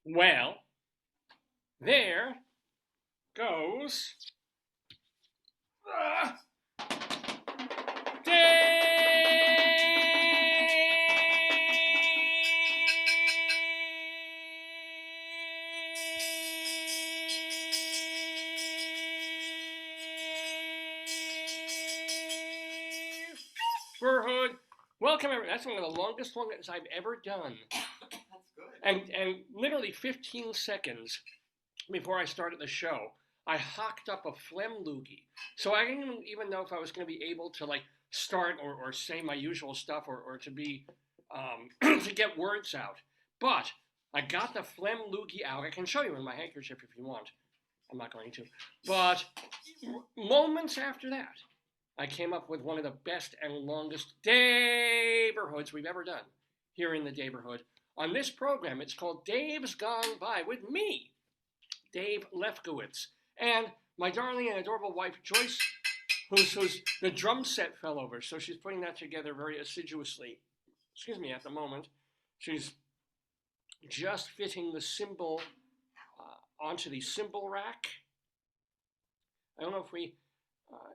Well, there goes the Daverhood. Welcome, everyone. That's one of the longest ones I've ever done. That's good. And literally 15 seconds before I started the show, I hocked up a phlegm loogie. So I didn't even know if I was going to be able to like start or say my usual stuff or to be to get words out. But I got the phlegm loogie out. I can show you in my handkerchief if you want. I'm not going to. But moments after that, I came up with one of the best and longest Daverhoods we've ever done here in the Daverhood. On this program, it's called Dave's Gone By with me, Dave Lefkowitz, and my darling and adorable wife, Joyce, who's the drum set fell over, so she's putting that together very assiduously. Excuse me, at the moment. She's just fitting the cymbal onto the cymbal rack. I don't know if we,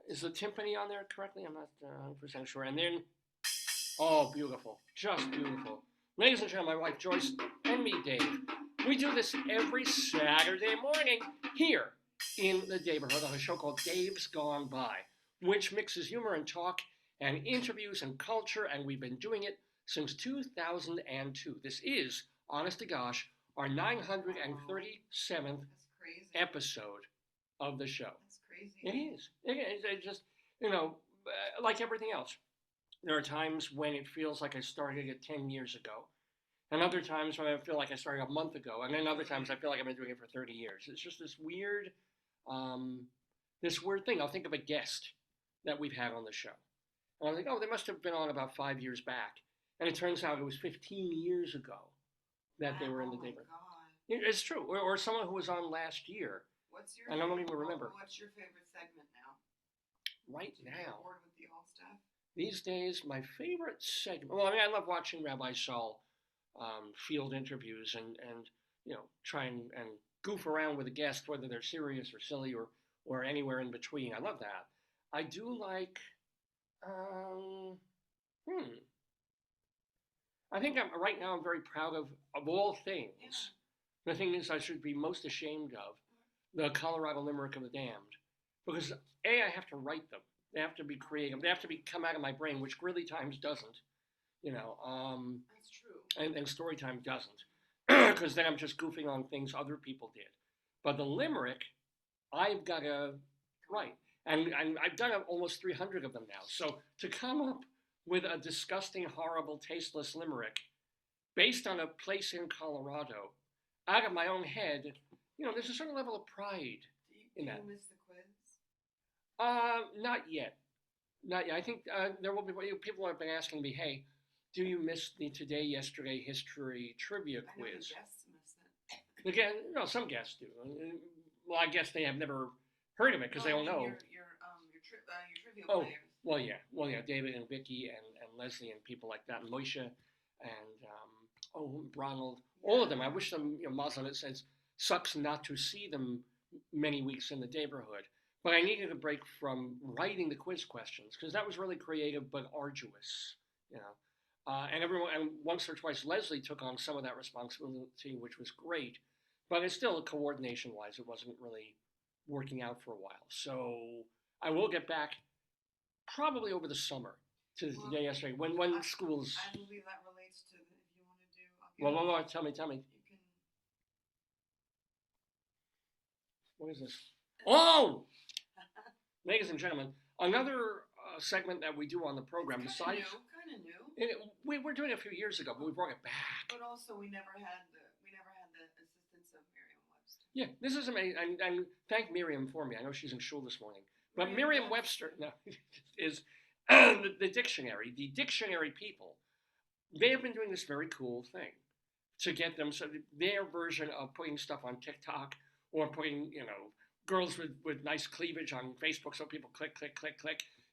is the timpani on there correctly? I'm not 100% sure. And then, oh, beautiful, just beautiful. Ladies and gentlemen, my wife Joyce and me, Dave. We do this every Saturday morning here in the Daverhood on a show called Dave's Gone By, which mixes humor and talk and interviews and culture, and we've been doing it since 2002. This is, honest to gosh, our 937th episode of the show. That's crazy. It is. It just, you know, like everything else. There are times when it feels like I started it 10 years ago, and other times when I feel like I started a month ago, and then other times I feel like I've been doing it for 30 years. It's just um, this weird thing. I'll think of a guest that we've had on the show, and I'm like, oh, they must have been on about 5 years back, and it turns out it was 15 years ago that they were in the Daverhood. It's true, or someone who was on last year. What's your? I don't even remember. What's your favorite segment now? Right Do you now. get bored with the old stuff? These days, my favorite segment. Well, I mean, I love watching Rabbi Sol field interviews and try and goof around with a guest, whether they're serious or silly or anywhere in between. I love that. I do like. Um, hmm. I think right now I'm very proud of all things. Yeah. The things I should be most ashamed of, the Colorado Limerick of the Damned, because I have to write them. They have to be creative. They have to come out of my brain, which Greeley Times doesn't. That's true. And Storytime doesn't, because then I'm just goofing on things other people did. But the Limerick, I've got to write, and I've done almost 300 of them now. So to come up with a disgusting, horrible, tasteless Limerick based on a place in Colorado, out of my own head, there's a certain level of pride in that. Do you miss the quiz? Not yet. Not yet. I think there will be people have been asking me, hey, do you miss the today, yesterday history trivia quiz? I know the guests miss it. Again, some guests do. Well, I guess they have never heard of it because they don't know. Your trivia players. Well, yeah, David and Vicky and Leslie and people like that, and Moisha and Ronald, all of them. I wish them, Muslim. It says sucks not to see them many weeks in the Daverhood. But I needed a break from writing the quiz questions because that was really creative but arduous, and once or twice Leslie took on some of that responsibility, which was great. But it's still coordination-wise, it wasn't really working out for a while. So I will get back probably over the summer to the day yesterday when schools. I believe that relates to if you want to do. Well, tell me. You can. What is this? Oh! Ladies and gentlemen, another segment that we do on the program, besides kind of new. We were doing it a few years ago, but we brought it back. But also, we never had the assistance of Merriam-Webster. Yeah, this is amazing, and thank Miriam for me. I know she's in shul this morning, but Merriam-Webster is the dictionary. The dictionary people, they have been doing this very cool thing to get them so their version of putting stuff on TikTok or putting girls with nice cleavage on Facebook so people click.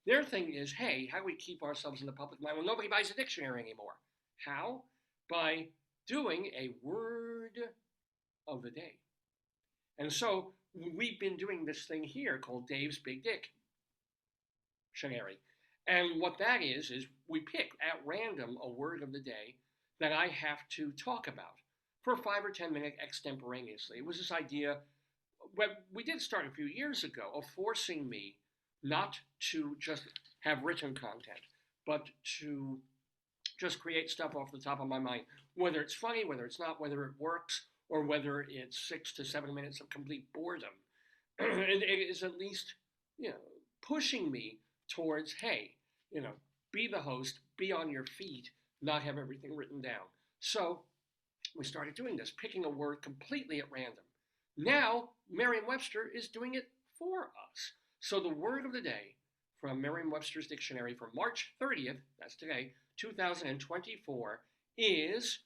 Their thing is, hey, how do we keep ourselves in the public mind? Well, nobody buys a dictionary anymore. How? By doing a word of the day. And so we've been doing this thing here called Dave's Big Dictionary. And what that is we pick at random a word of the day that I have to talk about for 5 or 10 minutes extemporaneously. It was this idea, well, we did start a few years ago, of forcing me not to just have written content, but to just create stuff off the top of my mind, whether it's funny, whether it's not, whether it works, or whether it's 6 to 7 minutes of complete boredom. It is at least, pushing me towards, hey, be the host, be on your feet, not have everything written down. So we started doing this, picking a word completely at random. Now, Merriam-Webster is doing it for us. So the word of the day from Merriam-Webster's dictionary for March 30th, that's today, 2024, is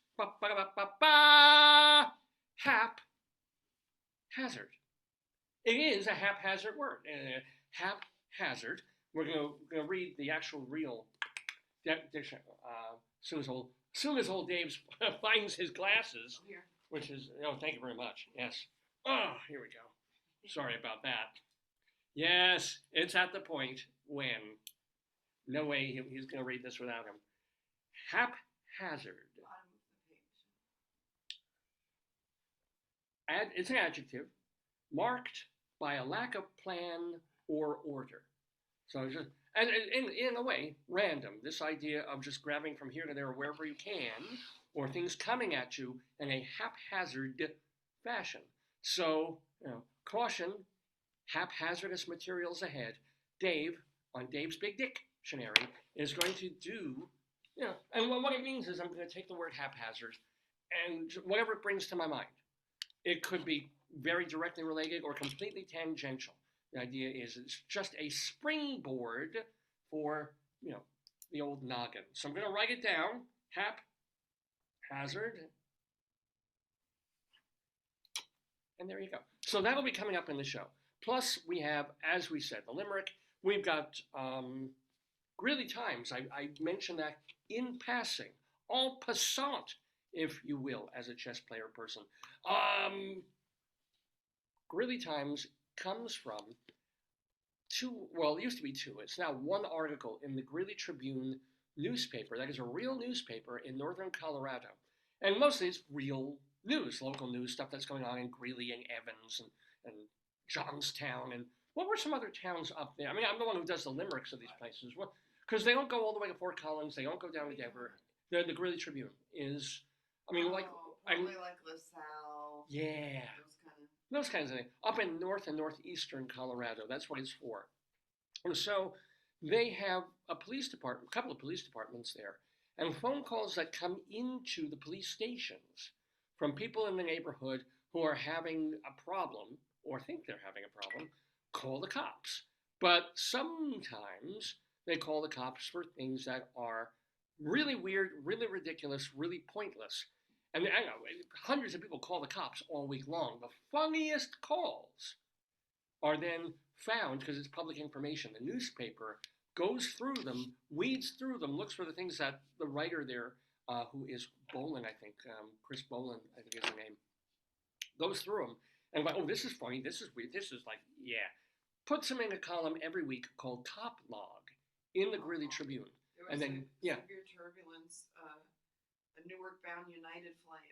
haphazard. It is a haphazard word. Haphazard. We're going to read the actual real dictionary as soon as old Dave finds his glasses, which is, thank you very much. Yes. Oh, here we go. Sorry about that. Yes, it's at the point when no way he's going to read this without him. Haphazard. It's an adjective marked by a lack of plan or order. So it's just, and in a way, random. This idea of just grabbing from here to there wherever you can, or things coming at you in a haphazard fashion. So, caution, haphazardous materials ahead. Dave, on Dave's Big Dictionary, is going to do, and what it means is I'm going to take the word haphazard and whatever it brings to my mind. It could be very directly related or completely tangential. The idea is it's just a springboard for, the old noggin. So I'm going to write it down, haphazard, and there you go. So that'll be coming up in the show. Plus, we have, as we said, the Limerick. We've got Greeley Times. I mentioned that in passing, en passant, if you will, as a chess player person. Greeley Times comes from it used to be two. It's now one article in the Greeley Tribune newspaper. That is a real newspaper in northern Colorado. And mostly it's real news, local news, stuff that's going on in Greeley and Evans and Johnstown. And what were some other towns up there? I mean, I'm the one who does the limericks of these places. Because they don't go all the way to Fort Collins. They don't go down to Denver. The Greeley Tribune is, probably like LaSalle. Yeah. Those kinds of things. Up in north and northeastern Colorado. That's what it's for. And so they have a couple of police departments there. And phone calls that come into the police stations from people in the neighborhood who are having a problem or think they're having a problem, call the cops. But sometimes they call the cops for things that are really weird, really ridiculous, really pointless. And I know hundreds of people call the cops all week long. The funniest calls are then found, because it's public information. The newspaper goes through them, weeds through them, looks for the things that the writer there, who is Bolin, I think, Chris Bolin, I think is her name, goes through them and like, oh, this is funny, this is weird, this is like, yeah. Puts them in a column every week called Cop Log in the Greeley Tribune. There was severe turbulence. A Newark-bound United flight.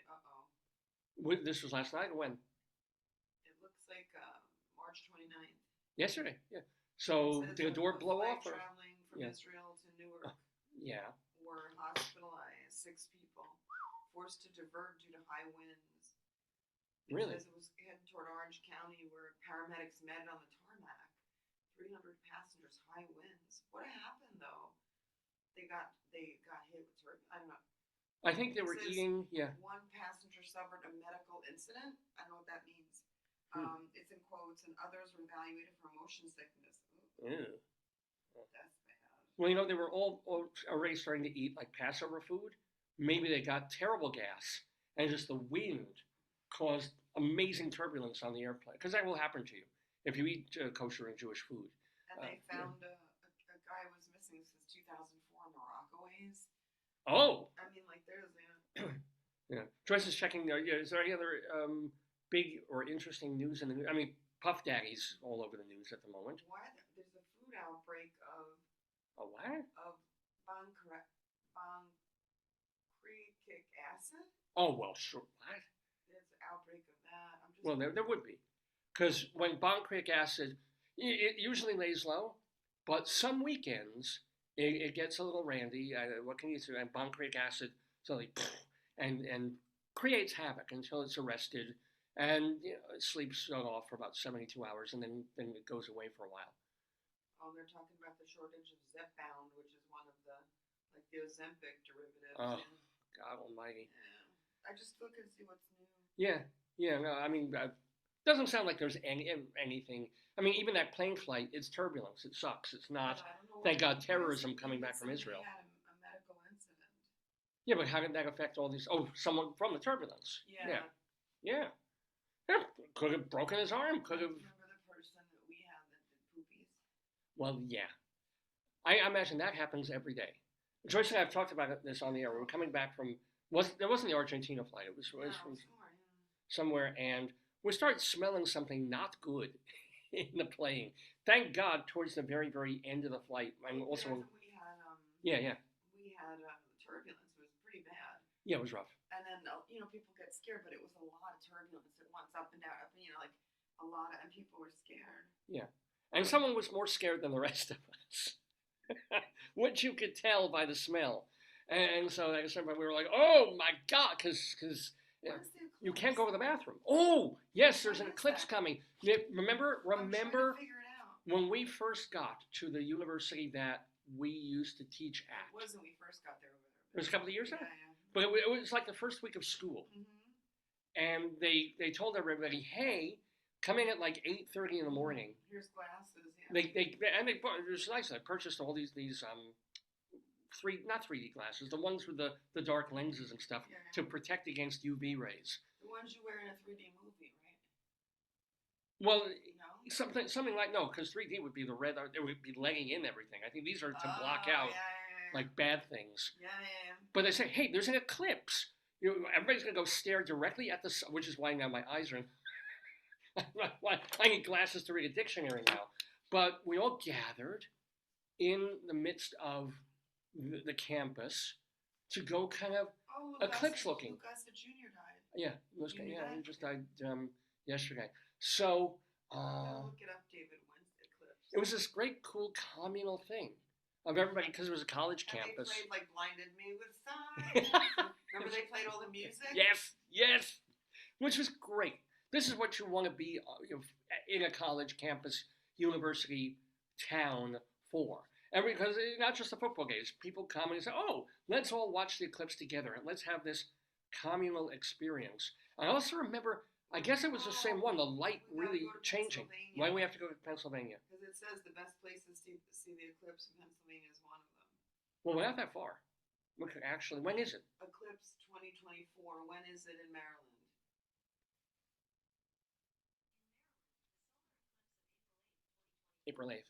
This was last night or when? It looks like March 29th. Yesterday, yeah. So did the door blow off? Traveling from Israel to Newark. Yeah. Were hospitalized. 6 people forced to divert due to high winds. Really? It was heading toward Orange County, where paramedics met on the tarmac. 300 passengers, high winds. What happened though? They got hit with turbulence. I don't know. I think they were eating, One passenger suffered a medical incident. I don't know what that means. It's in quotes, and others were evaluated for motion sickness. Ooh. That's bad. Well, they were all already starting to eat like Passover food. Maybe they got terrible gas, and just the wind caused amazing turbulence on the airplane. Because that will happen to you if you eat kosher and Jewish food. And they found a guy was missing since 2004 in the Rockaways. Oh. I mean, like, there's Yeah. Joyce is checking there. Yeah, is there any other big or interesting news in the news? I mean, Puff Daddy's all over the news at the moment. What? There's a food outbreak A what? of pancreatic acid. Oh, well, sure. What? There's an outbreak of that. I'm just. Well, there would be. Because when pancreatic acid, it usually lays low, but some weekends it gets a little randy. What can you do? And pancreatic acid suddenly and creates havoc until it's arrested, and it sleeps it off for about 72 hours, and then it goes away for a while. Oh, they're talking about the shortage of Zepbound, which is one of the the Ozempic derivatives. Oh, God Almighty! Yeah. I just look and see what's new. Yeah. No, I mean, doesn't sound like there's anything. I mean, even that plane flight, it's turbulence. It sucks. It's not. Thank God, terrorism coming back from Israel. Had a medical incident. Yeah, but how did that affect all these? Oh, someone from the turbulence. Yeah. Could have broken his arm. Could have. Remember the person that we had that did poopies? Well, yeah. I imagine that happens every day. Joyce and I have talked about this on the air. We were coming back from. There wasn't the Argentina flight. It was from somewhere, and we started smelling something not good in the plane. Thank God, towards the very, very end of the flight, and also. We had. We had turbulence. It was pretty bad. Yeah, it was rough. And then people get scared, but it was a lot of turbulence at once, up and down, a lot of, and people were scared. Yeah, and someone was more scared than the rest of us, which you could tell by the smell. And so we were like, "Oh my God," because you can't go to the bathroom. Oh yes, there's an eclipse coming. Remember when we first got to the university that we used to teach at? It was when we first got there. It was a couple of years ago. Yeah. But it was like the first week of school, and they told everybody, "Hey, come in at like 8:30 in the morning." Here's glasses. Yeah. It was nice. I purchased all these not 3D glasses, the ones with the dark lenses and stuff to protect against UV rays. The ones you wear in a 3D movie, right? Well, something like no, because 3D would be the red. It would be letting in everything. I think these are to block out like bad things. Yeah. But they say, hey, there's an eclipse. Everybody's going to go stare directly at the sun, which is why now my eyes are. I need glasses to read a dictionary now. But we all gathered in the midst of the campus to go kind of eclipse looking. Lucas Jr. died. Yeah, he just died yesterday. So look it up, David. When's the eclipse? It was this great, cool, communal thing of everybody because it was a college campus. They played "Blinded Me with Signs." Remember they played all the music? Yes, which was great. This is what you want to be in a college campus, university, town for. Because not just the football games, people come and say, "Oh, let's all watch the eclipse together and let's have this communal experience." I also remember, I guess it was the same one, the light really changing. Why do we have to go to Pennsylvania? Because it says the best places to see the eclipse in Pennsylvania is one of them. Well, we're not that far. Actually, when is it? Eclipse 2024. When is it in Maryland? April 8th.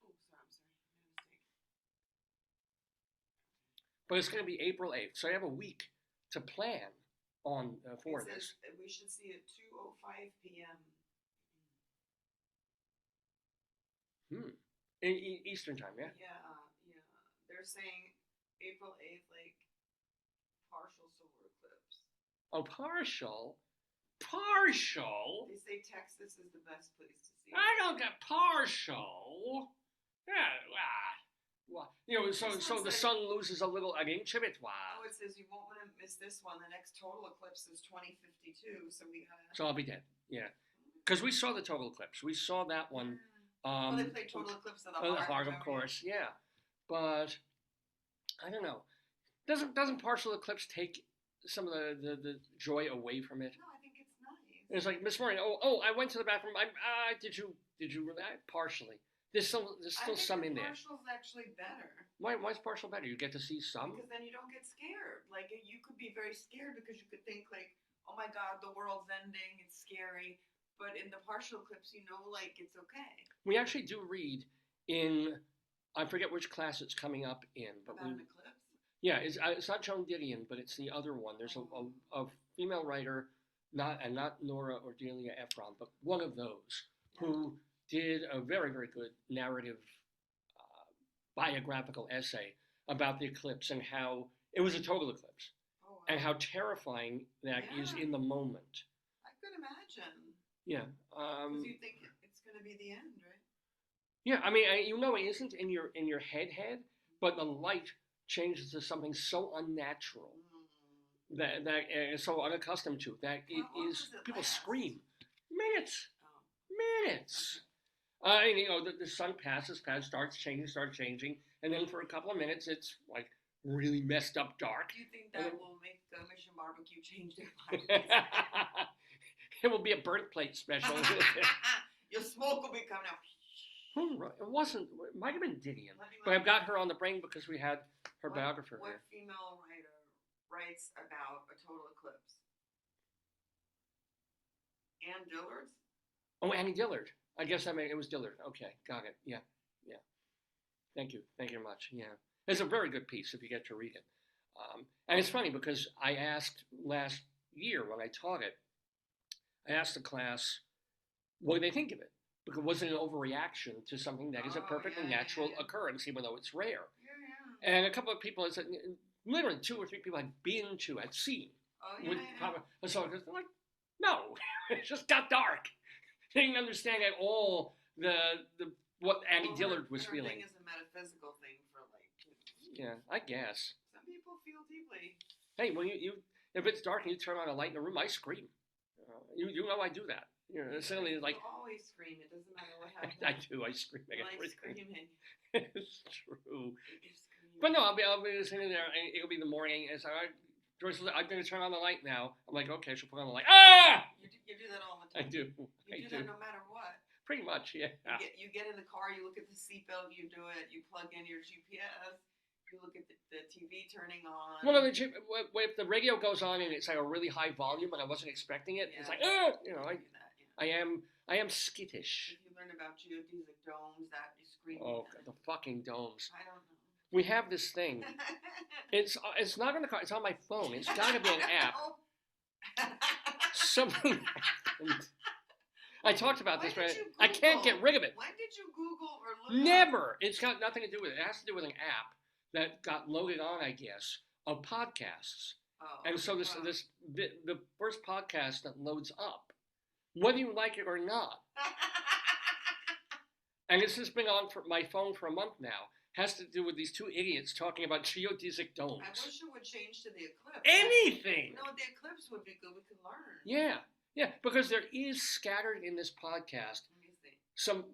Oh, sorry. I made a mistake. But it's going to be April 8th, so I have a week to plan on for this. We should see it 2:05 p.m. In Eastern time, yeah? Yeah. They're saying April 8th, like partial solar eclipse. Oh, partial? They say Texas is the best place to see it. I don't get partial. Yeah, so the sun loses a little an inch of it. Wow. Oh, it says you won't want to miss this one. The next total eclipse is 2052, so we gotta. So I'll be dead. Yeah, because we saw the total eclipse. We saw that one. They played total eclipse of the heart. Of course, yeah. But I don't know. Doesn't partial eclipse take some of the joy away from it? No, I think it's nice. It's like Miss Maureen. Oh, I went to the bathroom. Did you partially? There's still some in there. Partial's actually better. Why's partial better? You get to see some. Because then you don't get scared. Like you could be very scared because you could think like, oh my God, the world's ending. It's scary. But in the partial eclipse, like it's okay. We actually do read in, I forget which class it's coming up in, but about an eclipse. Yeah, it's not Joan Didion, but it's the other one. There's a female writer not Nora or Delia Ephron, but one of those who did a very, very good narrative biographical essay about the eclipse and how it was a total eclipse Oh, wow. and how terrifying that is Yeah. in the moment. I could imagine. Yeah. Because you think it's going to be the end, right? Yeah. I mean, it isn't in your head, but the light changes to something so unnatural that is so unaccustomed to that it How long is does it people last? scream minutes. Oh. Minutes. And, the sun starts changing, and then for a couple of minutes, it's like really messed up dark. Do you think that will make the Mission Barbecue change their lives? It will be a burnt plate special. Your smoke will be coming out. It wasn't. It might have been Didion, but I've got her on the brain because we had her biographer What here. female writer writes about a total eclipse? Ann Dillard's? Oh, Annie Dillard. I guess it was Dillard. Okay, got it. Yeah. Thank you very much. Yeah, it's a very good piece if you get to read it. And it's funny because I asked last year when I taught it, I asked the class, what do they think of it? Because it wasn't an overreaction to something that is a perfectly natural occurrence, even though it's rare. Yeah. And a couple of people had said, literally 2 or 3 people had seen. Oh, And so I was like, no, it just got dark. They didn't understand at all what Annie Dillard was feeling. Thing is a metaphysical thing for Yeah, I guess. Some people feel deeply. Hey, when you if it's dark and you turn on a light in a room, I scream. You know I do that. Suddenly like you always scream. It doesn't matter what happens. I do. I scream. I get screaming. It's true. But no, I'll be sitting there and it'll be the morning and so Joyce says, I'm going to turn on the light now. I'm like, okay, she'll put on the light. Ah! You do that all the time. I do. You do that no matter what. Pretty much, yeah. You get in the car, you look at the seatbelt, you do it, you plug in your GPS, you look at the TV turning on. Well, if the radio goes on and it's like a really high volume and I wasn't expecting it, it's like, I am skittish. If you learn about geodesic domes, that you scream. Oh, the fucking domes. I don't know. We have this thing. It's not in the car. It's on my phone. It's got to be an app. Something happened. I talked about this, but I can't get rid of it. When did you Google or look? Never. It's got nothing to do with it. It has to do with an app that got loaded on, I guess, of podcasts. Oh, and so the first podcast that loads up, whether you like it or not, and this has been on my phone for a month now, has to do with these 2 idiots talking about geodesic domes. I wish it would change to the eclipse. Anything! No, the eclipse would be good. We could learn. Yeah, because there is scattered in this podcast Let me see. some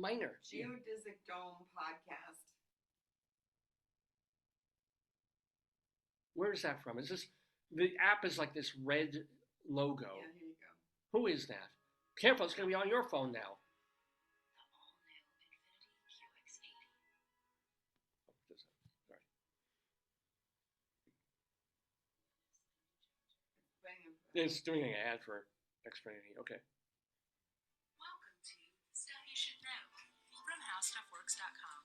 minor. Geodesic Dome podcast. Where is that from? Is this the app is like this red logo? Yeah, here you go. Who is that? Careful, it's going to be on your phone now. It's doing an ad for Xfinity. Okay. Welcome to Stuff You Should Know from HowStuffWorks.com.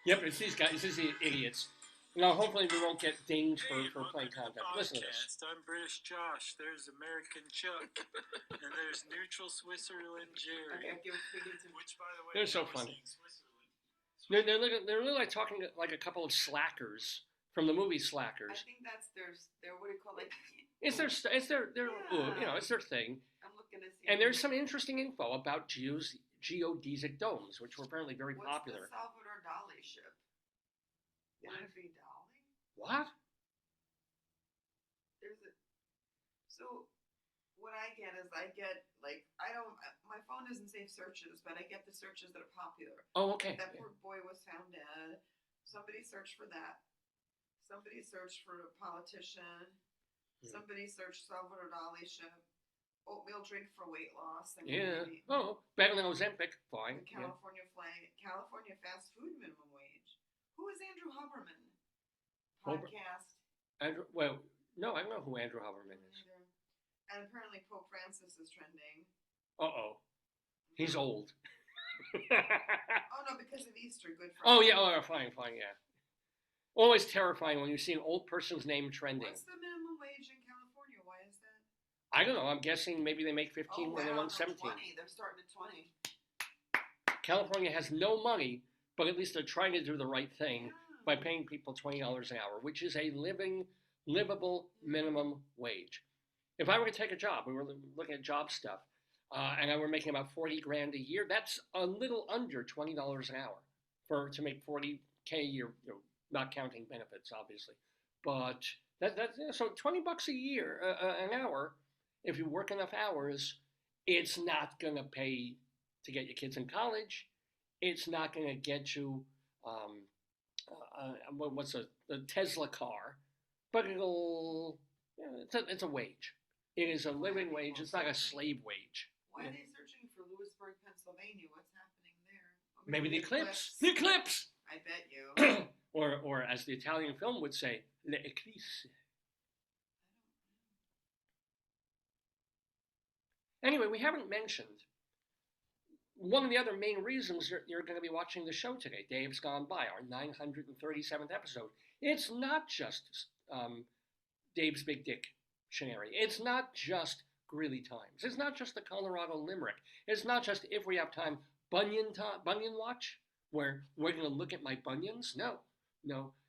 Yep, it's these guys. It's these idiots. Now, hopefully, we won't get dinged for playing content. Listen to this. I'm British Josh. There's American Chuck, and there's neutral Switzerland Jerry. Okay, Which, by the way, They're so funny. They're really like talking like a couple of slackers from the movie Slackers. I think that's their what do you call it? It's their it's their thing. I'm looking to see. And there's some interesting info about geodesic domes, which were apparently very popular. What's the Salvador Dali ship? Would it be Dali? What? So what I get is my phone doesn't save searches, but I get the searches that are popular. Oh, okay. That poor boy was found dead. Somebody searched for that. Somebody searched for a politician. Somebody searched Salvador Dali ship. Oatmeal drink for weight loss. Oh, better than Ozempic. Fine. The California flag. California fast food minimum wage. Who is Andrew Huberman? Podcast. Andrew. Well, no, I don't know who Andrew Huberman is. And apparently Pope Francis is trending. Uh-oh. He's old. Oh no, because of Easter. Good for Oh yeah. Oh, fine. Yeah. Always terrifying when you see an old person's name trending. What's the minimum wage in California? I don't know. I'm guessing maybe they make 15 when they wow, won no, 17. 20. They're starting at 20. California has no money, but at least they're trying to do the right thing Yeah. by paying people $20 an hour, which is a livable minimum wage. If I were to take a job, we were looking at job stuff, and I were making about 40 grand a year, that's a little under $20 an hour to make 40K a year, not counting benefits, obviously. But so $20 a year, an hour, if you work enough hours, it's not gonna pay to get your kids in college. It's not gonna get you what's a Tesla car, but it's a wage. It is a living wage. It's not a slave wage. Why are they searching for Lewisburg, Pennsylvania? What's happening there? Maybe the eclipse. The eclipse. I bet you. or as the Italian film would say, l'eclisse. Anyway, we haven't mentioned one of the other main reasons you're going to be watching the show today. Dave's Gone By, our 937th episode. It's not just Dave's Big Dictionary. It's not just Greeley Times. It's not just the Colorado Limerick. It's not just, if we have time, Bunion Watch, where we're going to look at my bunions. No.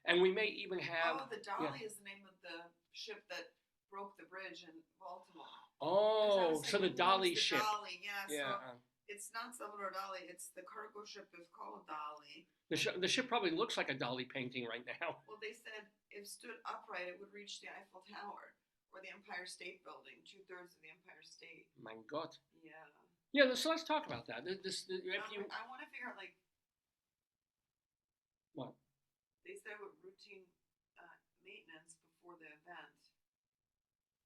And we may even have... the Dolly is the name of the ship that broke the bridge in Baltimore. Oh, so the Dolly ship. Dolly, yeah. Yeah. So it's not Salvador Dali. It's the cargo ship is called Dolly. The ship probably looks like a Dolly painting right now. Well, they said if stood upright, it would reach the Eiffel Tower or the Empire State Building, 2/3 of the Empire State. My God. Yeah. Yeah, so let's talk about that. I want to figure out, like... What? They said with routine maintenance before the event.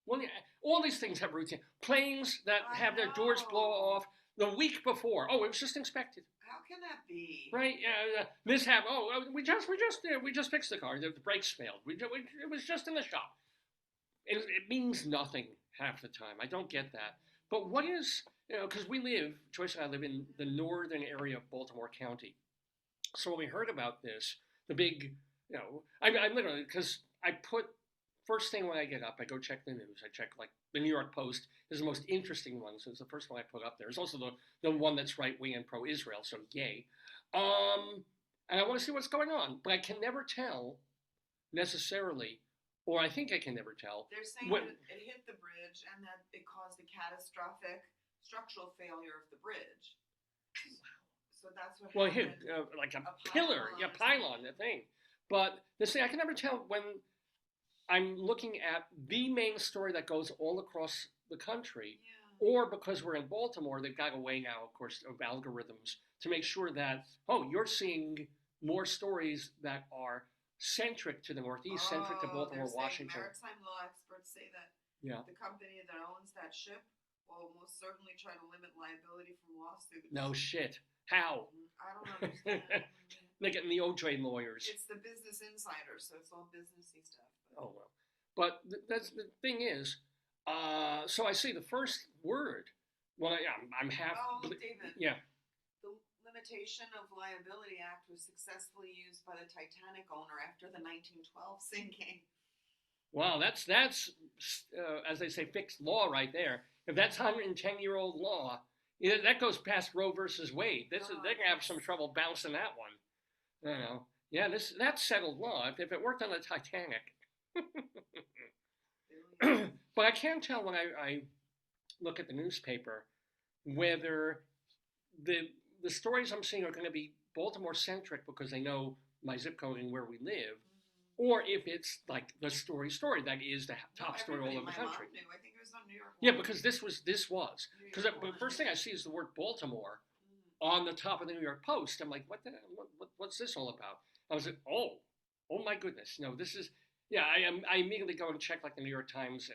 Well, yeah, all these things have routine. Planes that have their doors blow off the week before. Oh, it was just inspected. How can that be? Right? This happened. Oh, we just fixed the car. The brakes failed. It was just in the shop. It means nothing half the time. I don't get that. But what is, because Joyce and I live in the northern area of Baltimore County. So when we heard about this, the big, I literally, because first thing when I get up, I go check the news. I check, like, the New York Post is the most interesting one, so it's the first one I put up there. It's also the one that's right-wing and pro-Israel, so yay. And I want to see what's going on, but I can never tell necessarily, or I think I can never tell. They're saying that it hit the bridge and that it caused a catastrophic structural failure of the bridge. So that's what happened. Well, it hit like a pillar, pylon, the thing. But this thing, I can never tell when I'm looking at the main story that goes all across the country, or because we're in Baltimore, they've got a way now, of course, of algorithms to make sure that, you're seeing more stories that are centric to the Northeast, centric to Baltimore, Washington. Maritime law experts say that the company that owns that ship will most certainly try to limit liability from lawsuits. No shit. How? I don't understand. They're getting the OJ lawyers. It's the Business Insider, so it's all businessy stuff. Oh, well. But that's the thing is, so I see the first word. Well, I'm half... Oh, David. Yeah. The Limitation of Liability Act was successfully used by the Titanic owner after the 1912 sinking. Wow, that's as they say, fixed law right there. If that's 110-year-old law, that goes past Roe versus Wade. They're going to have some trouble bouncing that one. I don't know. Yeah, that's settled law. If it worked on the Titanic. But I can't tell when I look at the newspaper whether the stories I'm seeing are going to be Baltimore-centric because they know my zip code and where we live, or if it's like the story that is the top story all over the country. Knew. I think it was on New York. Yeah, because this was because the first thing I see is the word Baltimore on the top of the New York Post. I'm like, what's this all about? I was like, oh my goodness, no, this is. Yeah, I immediately go and check like the New York Times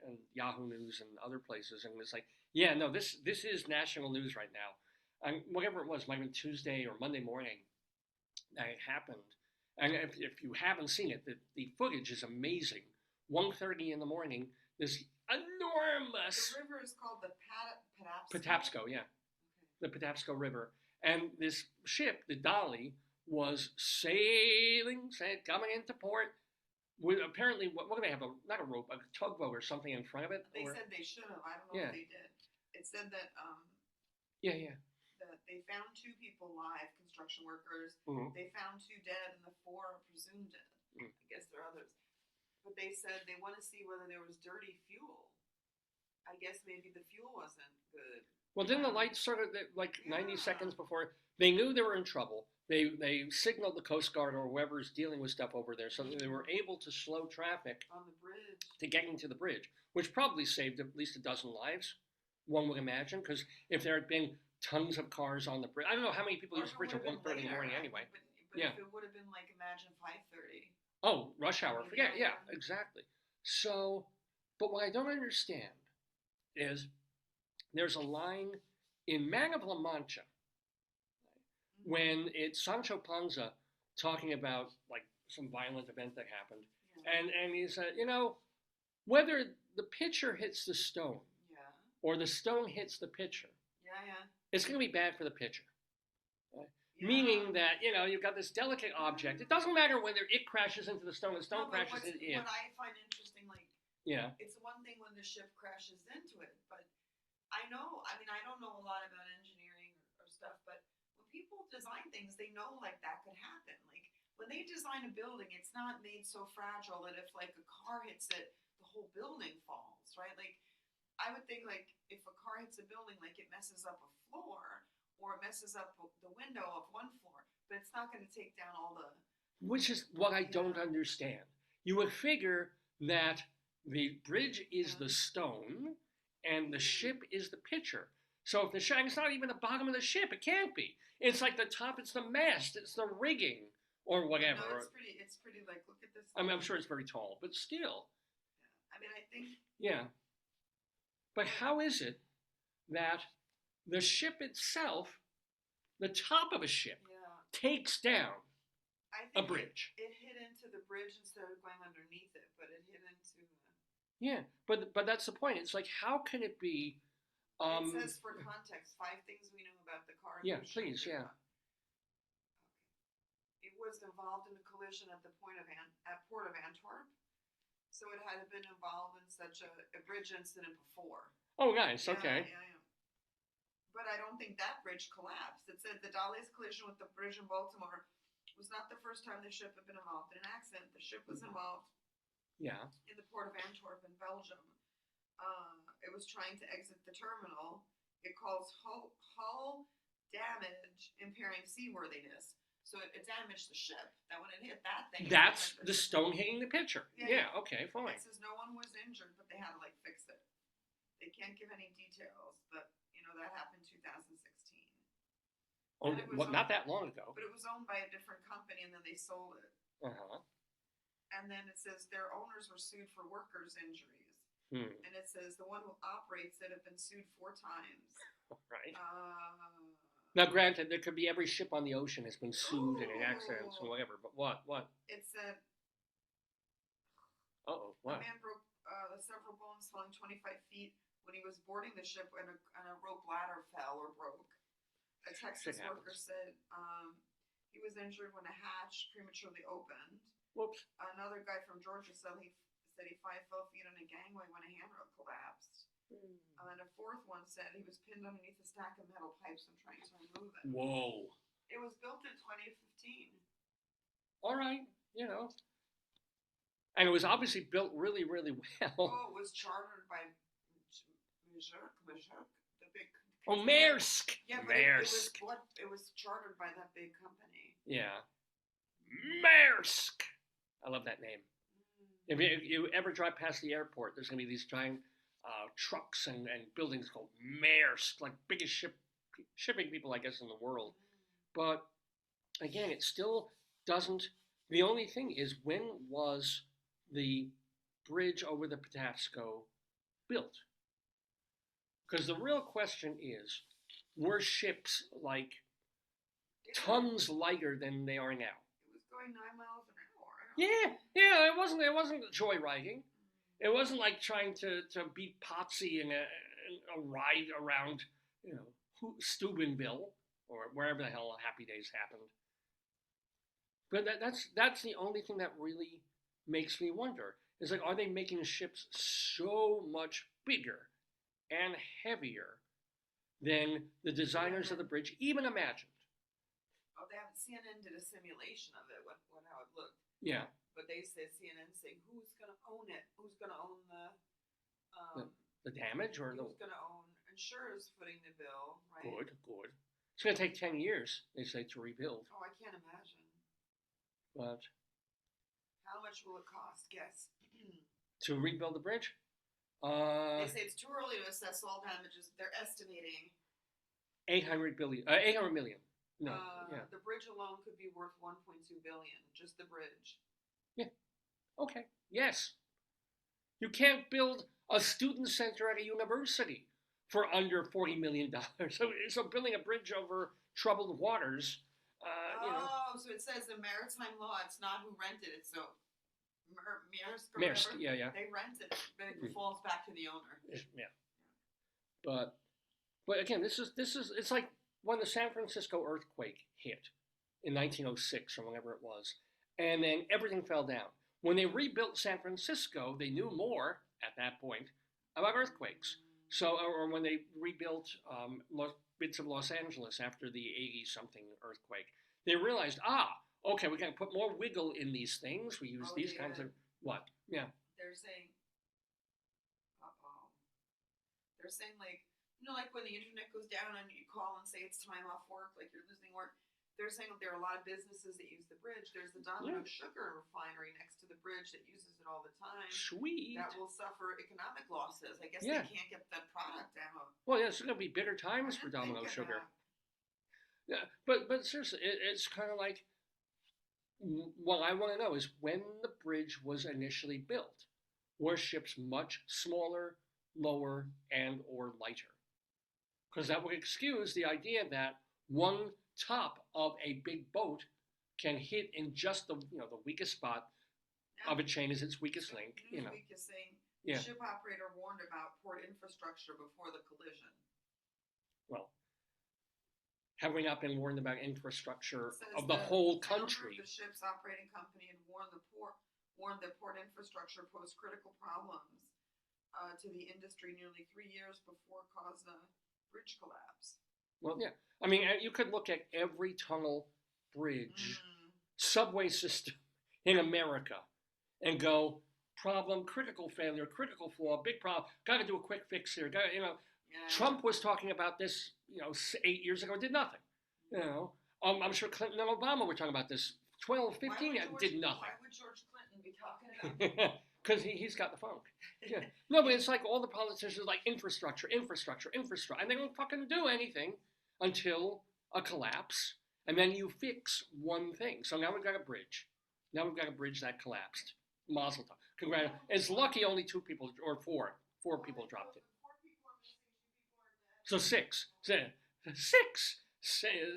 and Yahoo News and other places, and it's like, yeah, no, this is national news right now. And whatever it was, might have been Tuesday or Monday morning that it happened. And if you haven't seen it, the footage is amazing. 1:30 in the morning, this enormous... The river is called the Patapsco, yeah. The Patapsco River. And this ship, the Dolly, was coming into port apparently, what do they have? Not a rope, a tugboat or something in front of it? They Or, said they should have. I don't know yeah, if they did. It said that yeah. that they found 2 people live, construction workers. Mm-hmm. They found 2 dead, and the 4 are presumed dead. Mm. I guess there are others. But they said they want to see whether there was dirty fuel. I guess maybe the fuel wasn't good. Well, didn't the lights sort of like 90 Yeah. seconds before they knew they were in trouble? They signaled the Coast Guard or whoever's dealing with stuff over there, so that they were able to slow traffic On the bridge. to getting to the bridge, which probably saved at least a dozen lives. One would imagine, because if there had been tons of cars on the bridge, I don't know how many people Or use if the bridge it at would've been 1:30 in the morning later, anyway. But Yeah. if it would have been like, imagine 5:30. Oh, rush hour. Forget. Yeah, Yeah. exactly. So, but what I don't understand is there's a line in Man of La Mancha when it's Sancho Panza talking about like some violent event that happened, Yeah. and he said, whether the pitcher hits the stone Yeah. or the stone hits the pitcher, Yeah. it's going to be bad for the pitcher. Yeah. Meaning that you've got this delicate object. It doesn't matter whether it crashes into the stone, the stone No, but crashes into it. what I find interesting, like, Yeah. it's one thing when the ship crashes into it, but I don't know a lot about engineering or stuff, but when people design things, they know like that could happen. Like when they design a building, it's not made so fragile that if like a car hits it, the whole building falls, right? Like I would think like if a car hits a building, like it messes up a floor or it messes up the window of one floor, but it's not going to take down all the. Which is what I don't understand. You would figure that the bridge is the stone and the ship is the pitcher. So if the ship, it's not even the bottom of the ship. It can't be. It's like the top. It's the mast. It's the rigging or whatever. No, it's pretty. Like look at this. I mean, I'm sure it's very tall, but still. I mean, I think. Yeah. But how is it that the ship itself, the top of a ship, takes down I a think bridge? It hit into the bridge instead of going underneath it, but it hit into. Yeah, but that's the point. It's like, how can it be? It says for context, 5 things we know about the car. Yeah, please, yeah. Okay. It was involved in a collision at the Port of Antwerp, so it had been involved in such a bridge incident before. Oh, nice. Okay. Yeah. But I don't think that bridge collapsed. It said the Dali's collision with the bridge in Baltimore was not the first time the ship had been involved in an accident. The ship was involved. Yeah. In the Port of Antwerp in Belgium. It was trying to exit the terminal. It caused hull damage, impairing seaworthiness. So it damaged the ship. That when it hit that thing. That's the stone hitting the pitcher. Yeah. Okay. Fine. It says no one was injured, but they had to like fix it. They can't give any details, but that happened in 2016. Oh, not that long ago. But it was owned by a different company, and then they sold it. And then it says their owners were sued for workers' injuries. And it says the one who operates it have been sued 4 times. Right. Now, granted, there could be every ship on the ocean has been sued in an accident or whatever, but what? It said. What? A man broke several bones, falling 25 feet when he was boarding the ship, and a rope ladder fell or broke. A Texas worker said he was injured when a hatch prematurely opened. Whoops. Another guy from Georgia said he fell feet on a gangway when a handrail collapsed. And a 4th one said he was pinned underneath a stack of metal pipes and trying to remove it. Whoa. It was built in 2015. All right, And it was obviously built really, really well. Oh, it was chartered by Maersk, the big. Oh, Maersk. Yeah, but it was chartered by that big company. Yeah. Maersk. I love that name. If you ever drive past the airport, there's going to be these giant trucks and buildings called Maersk, like biggest shipping people, I guess, in the world. But again, it still doesn't. The only thing is, when was the bridge over the Patapsco built? Because the real question is, were ships like tons lighter than they are now? It was going 9 miles an hour. Yeah. It wasn't joyriding. It wasn't like trying to beat Potsy in a ride around, Steubenville or wherever the hell Happy Days happened. But that's the only thing that really makes me wonder. It's like, are they making ships so much bigger and heavier than the designers of the bridge even imagined? Oh, they have CNN did a simulation of it, what how it looked. Yeah. But they said CNN saying who's gonna own it? Who's gonna own The damage or the who's gonna own insurers footing the bill, right? good. It's going to take 10 years, they say, to rebuild. Oh, I can't imagine. But How much will it cost? Guess. to rebuild the bridge, They say it's too early to assess all damages. They're estimating 800 million. No, yeah. the bridge alone could be worth 1.2 billion. Just the bridge. Okay. Yes. You can't build a student center at a university for under $40 million. So building a bridge over troubled waters, So it says in maritime law, it's not who rented it. So Maersk or Maersk, whatever, yeah. they rented it, but it falls back to the owner. Yeah. But again, this is it's like when the San Francisco earthquake hit in 1906 or whenever it was, and then everything fell down. When they rebuilt San Francisco, they knew more at that point about earthquakes. So, or when they rebuilt bits of Los Angeles after the 80-something earthquake, they realized, okay, we got to put more wiggle in these things. We use these kinds of what? Yeah. They're saying, they're saying like, like when the internet goes down and you call and say it's time off work, like you're losing work. They're saying there are a lot of businesses that use the bridge. There's the Domino sugar refinery next to the bridge that uses it all the time. Sweet. That will suffer economic losses. I guess they can't get that product out. Well, yeah, it's going to be bitter times for Domino sugar. Yeah, but seriously, it's kind of like, what I want to know is when the bridge was initially built, were ships much smaller, lower, and or lighter? Because that would excuse the idea that one top of a big boat can hit in just the weakest spot of a chain is its weakest link. Newsweek is saying the ship operator warned about port infrastructure before the collision. Well, have we not been warned about infrastructure of the the whole country? The ship's operating company had warned that port infrastructure posed critical problems to the industry nearly 3 years before it caused a bridge collapse. Well, yeah. I mean, you could look at every tunnel, bridge, subway system in America and go, problem, critical failure, critical flaw, big problem, got to do a quick fix here. Trump was talking about this, 8 years ago, did nothing. I'm sure Clinton and Obama were talking about this 12, 15, did nothing. Why would George Clinton be talking about it? Because he's got the funk. Yeah. No, but it's like all the politicians like infrastructure, and they don't fucking do anything until a collapse, and then you fix one thing. So now we've got a bridge. Now we've got a bridge that collapsed. Mazel tov. Congratulations. It's lucky only 2 people, or 4 people dropped it. 4 people are missing, 2 people are dead. So 6. 6.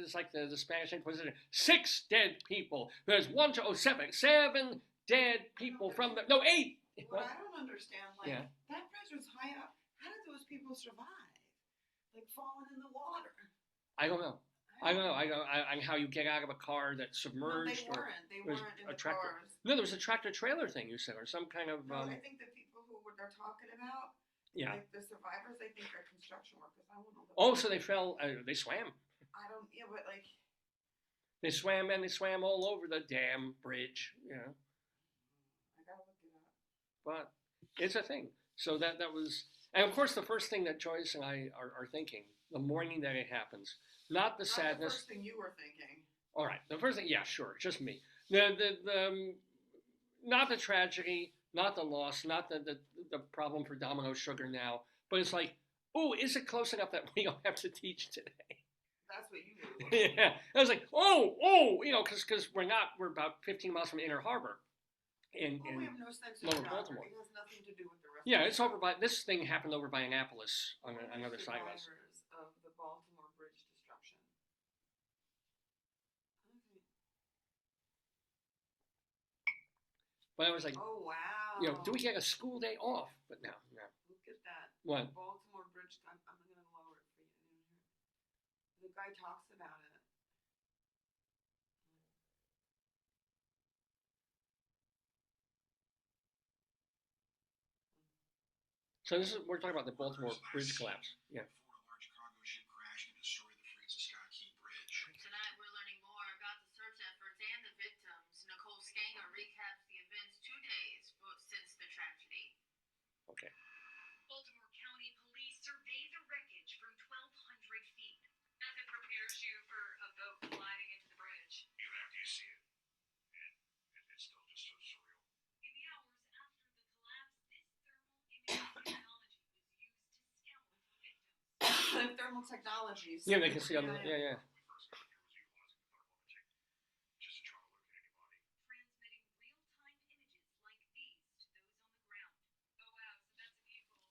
It's like the Spanish Inquisition. 6 dead people. There's 7 dead people from the 8. What I don't understand, that bridge was high up. How did those people survive? Like falling in the water. I don't know. I don't know how you get out of a car that's submerged. No, they weren't in the cars. No, there was a tractor-trailer thing you said, or some kind of... No, I think the people who they're talking about, like the survivors, I think are construction workers. I wouldn't know. Oh, so they fell, they swam. But like... They swam all over the damn bridge, I gotta look it up. But it's a thing. So that was... And of course, the first thing that Joyce and I are thinking, the morning that it happens, not the sadness. The first thing you were thinking. All right, the first thing, sure, just me. Not the tragedy, not the loss, not the problem for Domino Sugar now, but it's like, is it close enough that we don't have to teach today? That's what you do. Yeah, I was like, because we're about 15 miles from Inner Harbor. We have no sense of Lower Baltimore. It has nothing to do with the rest. Yeah, it's over by, this thing happened over by Annapolis on another side of us. Of the Baltimore Bridge destruction. But I was like, oh wow. Do we get a school day off? But no. Look at that. What? Baltimore Bridge. I'm going to lower it for you. The guy talks about it. So we're talking about the Baltimore bridge collapse. Yeah. Before a large cargo ship crashed and destroyed the Francis Scott Key Bridge. Tonight, we're learning more about the search efforts and the victims. Nicole Skanger recaps the events 2 days since the tragedy. Okay. Baltimore County Police survey the wreckage from 1,200 feet. Nothing prepares you for a boat colliding into the bridge. Even after you see it, and it's still just so surreal. In the hours after the collapse, this thermal imaging technology was used to scout for victims. Thermal technologies. Yeah, they can see on the. Yeah. When we first got here, was utilizing thermal imaging just to try to locate anybody. Transmitting real-time images like these to those on the ground. Oh wow, so that's a vehicle.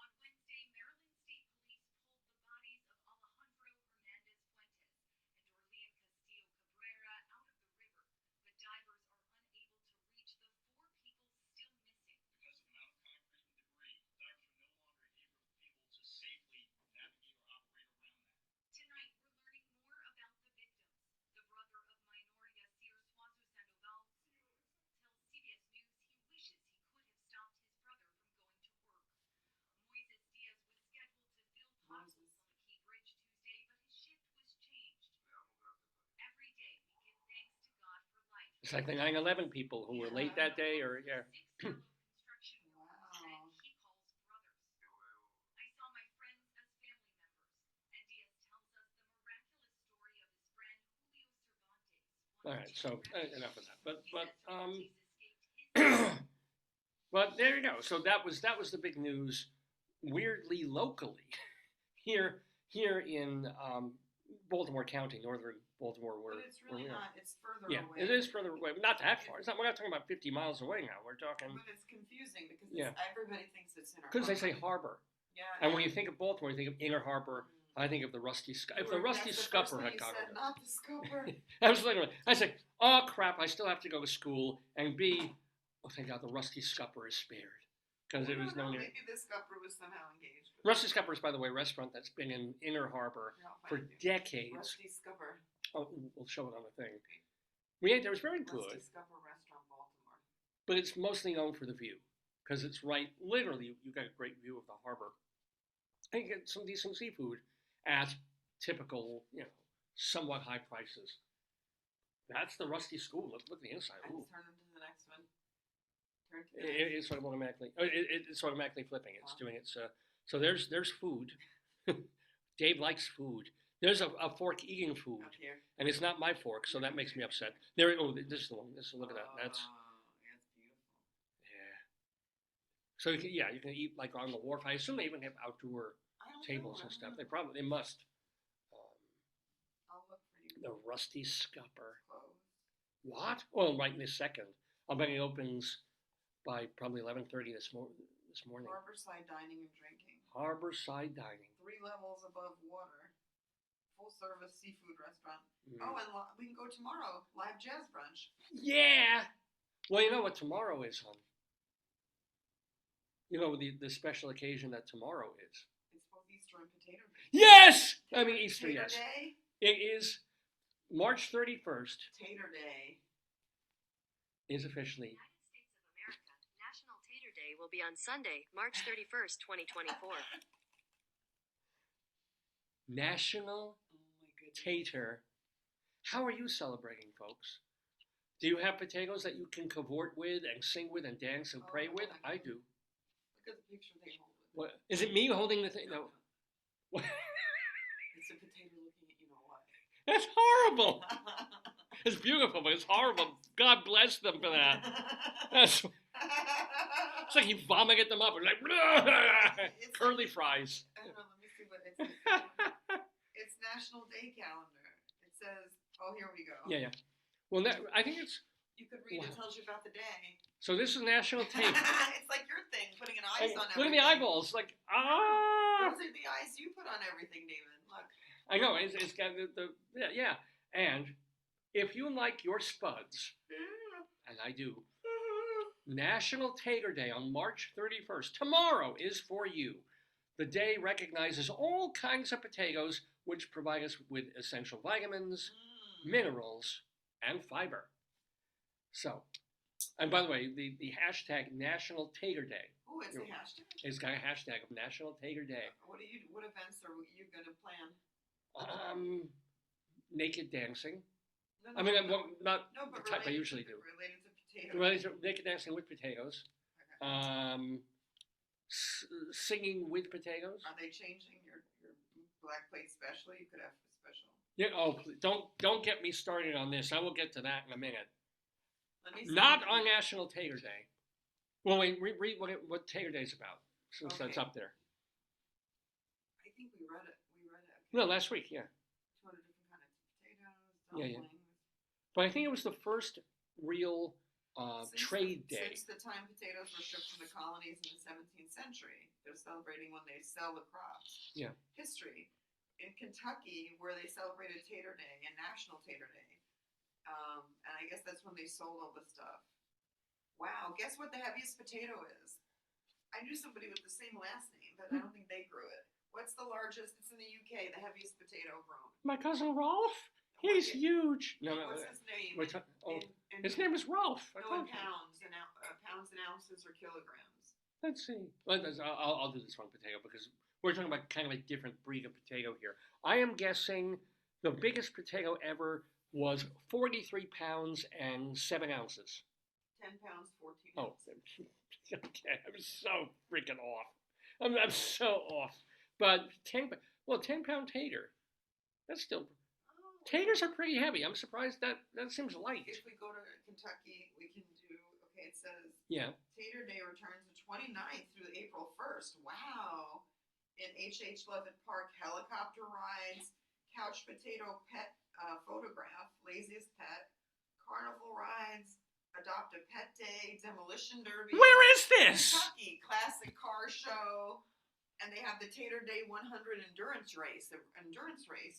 On Wednesday, Maryland State Police pulled the bodies of Alejandro Hernandez Fuentes and Dorlean Castillo Cabrera out of the river, but divers are unable to reach the 4 people still missing. Because of the amount of concrete and debris, divers are no longer able to safely navigate or operate around that. Tonight, we're learning more about the victims. The brother of Minoria Sears Suazo Sandoval tells CBS News he wishes he could have stopped his brother from going to work. Moises Diaz was scheduled to fill potholes on the Key Bridge Tuesday, but his shift was changed. Every day, we give thanks to God for life. It's like the 9/11 people who were late that day, or yeah. 6 construction workers Wow. that he calls brothers. I saw my friends as family members, and Diaz tells us the miraculous story of his friend Julio Cervantes. All right, so enough of that. But He says Cervantes escaped his but there you go. So that was the big news. Weirdly, locally, here in Baltimore County, northern Baltimore, But where it's really we are. not. It's further Yeah, away. it is further away. Not that far. It's not. We're not talking about 50 miles away now. We're talking But it's confusing because Yeah. everybody thinks it's in our because they say harbor. harbor, Yeah. and when you think of Baltimore, you think of Inner Harbor. I think of the Rusty. If the Rusty Scupper had gone over. Not the scupper. I was literally. I said, "Oh crap! I still have to go to school." And B, oh thank God, the Rusty Scupper is spared because it was known. Maybe the scupper was somehow engaged. with Rusty Scupper is, by the way, a restaurant that's been in Inner Harbor it. I'll for find it. decades. Rusty Scupper. Oh, we'll show it on the thing. We ate there. It was very Rusty good, Scupper Restaurant, Baltimore. but it's mostly known for the view because it's right. Literally, you got a great view of the harbor, and you get some decent seafood at typical, somewhat high prices. That's the Rusty School. Look at the inside. I Ooh. just turned into the next one. Turn to the next. It's sort of automatically. It's automatically flipping. It's Wow. doing it. So there's food. Dave likes food. There's a fork eating food, Up here. and it's not my fork, so that makes me upset. There. Oh, this is the one. Look at that. That's That's beautiful. yeah. So you can eat like on the wharf. I assume they even have outdoor I don't tables know. and I stuff. don't They know. must. I'll look for you. The Rusty Scupper. Clothes. What? Well, right in this second. I'll bet it opens by probably 11:30 this morning. Harborside dining and drinking. Harborside Dining. 3 levels above water. Full service seafood restaurant. Mm. Oh, and we can go tomorrow. Live jazz brunch. Yeah. Well, you know what tomorrow is, hon? You know the special occasion that tomorrow is. It's both Easter and Potato Day. Yes! I mean Easter, Tater yes. Day. It is March 31st Tater Day. is officially United States of America National Tater Day will be on Sunday, March 31st, 2024. National Oh my goodness. Tater. How are you celebrating, folks? Do you have potatoes that you can cavort with and sing with and dance and pray with? I do. Look at the picture they hold with What is it? Me holding the thing? No. What? It's a potato looking at you know what. That's horrible. It's beautiful, but it's horrible. God bless them for that. That's it's like you vomit them up and like It's curly fries. I don't know, let me see what it's. It's National Day Calendar. It says, oh, here we go. Yeah. Well, I think it's You could read. Wow. It tells you about the day. so. This is National Tater. It's like your thing, putting an eyes on Look at everything. the eyeballs, like ah. Those are the eyes you put on everything, David. Look. I know it's got the yeah. And if you like your spuds, and I do, National Tater Day on March 31st, tomorrow is for you. The day recognizes all kinds of potatoes which provide us with essential vitamins, minerals, and fiber. So, And by the way, the hashtag National Tater Day. Oh, it's a hashtag. It's got a hashtag of National Tater Day. What events are you gonna plan? Naked dancing. No, I mean, not no, the but type I related usually to, do. Related to potatoes. Related to naked dancing with potatoes. Okay. Singing with potatoes. Are they changing your black plate special? You could have a special. Yeah. Oh, don't get me started on this. I will get to that in a minute. Let me see. Not on National Tater Day. Well, wait. Read what Tater Day's about, since that's Okay. up there. I think we read it. No, last week. Yeah. 200 different kinds of potatoes. Yeah, yeah. Dumplings. But I think it was the first real trade day. Since the time potatoes were shipped from the colonies in the 17th century, they're celebrating when they sell the crops. Yeah. History. In Kentucky, where they celebrated Tater Day and National Tater Day. And I guess that's when they sold all the stuff. Wow, guess what the heaviest potato is? I knew somebody with the same last name, but I don't think they grew it. What's the largest? It's in the UK, the heaviest potato grown. My cousin Rolf. He's huge. No. What's his name? His name is Rolf. No, in pounds and ounces or kilograms. Let's see. I'll do this one potato because we're talking about kind of a different breed of potato here. I am guessing the biggest potato ever was 43 pounds and 7 ounces. 10 pounds, 14 Oh, ounces. okay. I'm so freaking off. I'm so off. But 10-pound tater. That's still. Oh. Taters are pretty heavy. I'm surprised that seems light. If we go to Kentucky, we can do, okay, it says Yeah. Tater Day returns the 29th through April 1st. Wow. In H.H. Levitt Park, helicopter rides, couch potato pet photograph, laziest pet, carnival rides, adopt a pet day, demolition derby. Where is this? Kentucky, classic car show. And they have the Tater Day 100 endurance race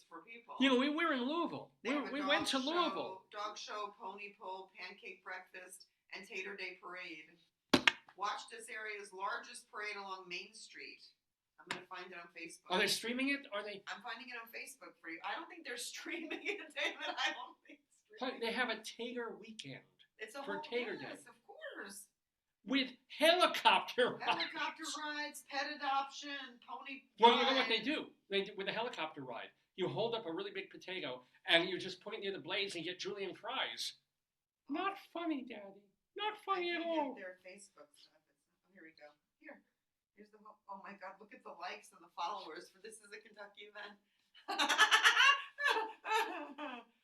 for people. You know, we were in Louisville. They have a We went to dog Louisville. Dog show, pony pull, pancake breakfast, and Tater Day parade. Watch this area's largest parade along Main Street. I'm going to find it on Facebook. Are they streaming it? Are they? I'm finding it on Facebook for you. I don't think they're streaming it, David. I don't think streaming. They have a Tater weekend It's a for whole Tater Day. Yes, of course. With helicopter rides. Helicopter rides, pet adoption, pony. Well, you know what they do? They do with a helicopter ride. You hold up a really big potato and you just put it near the blaze and you get Julian fries. Not funny, Daddy. Not funny at all. Their Facebook stuff. Here we go. Here's the whole. Oh my God! Look at the likes and the followers for this is a Kentucky event.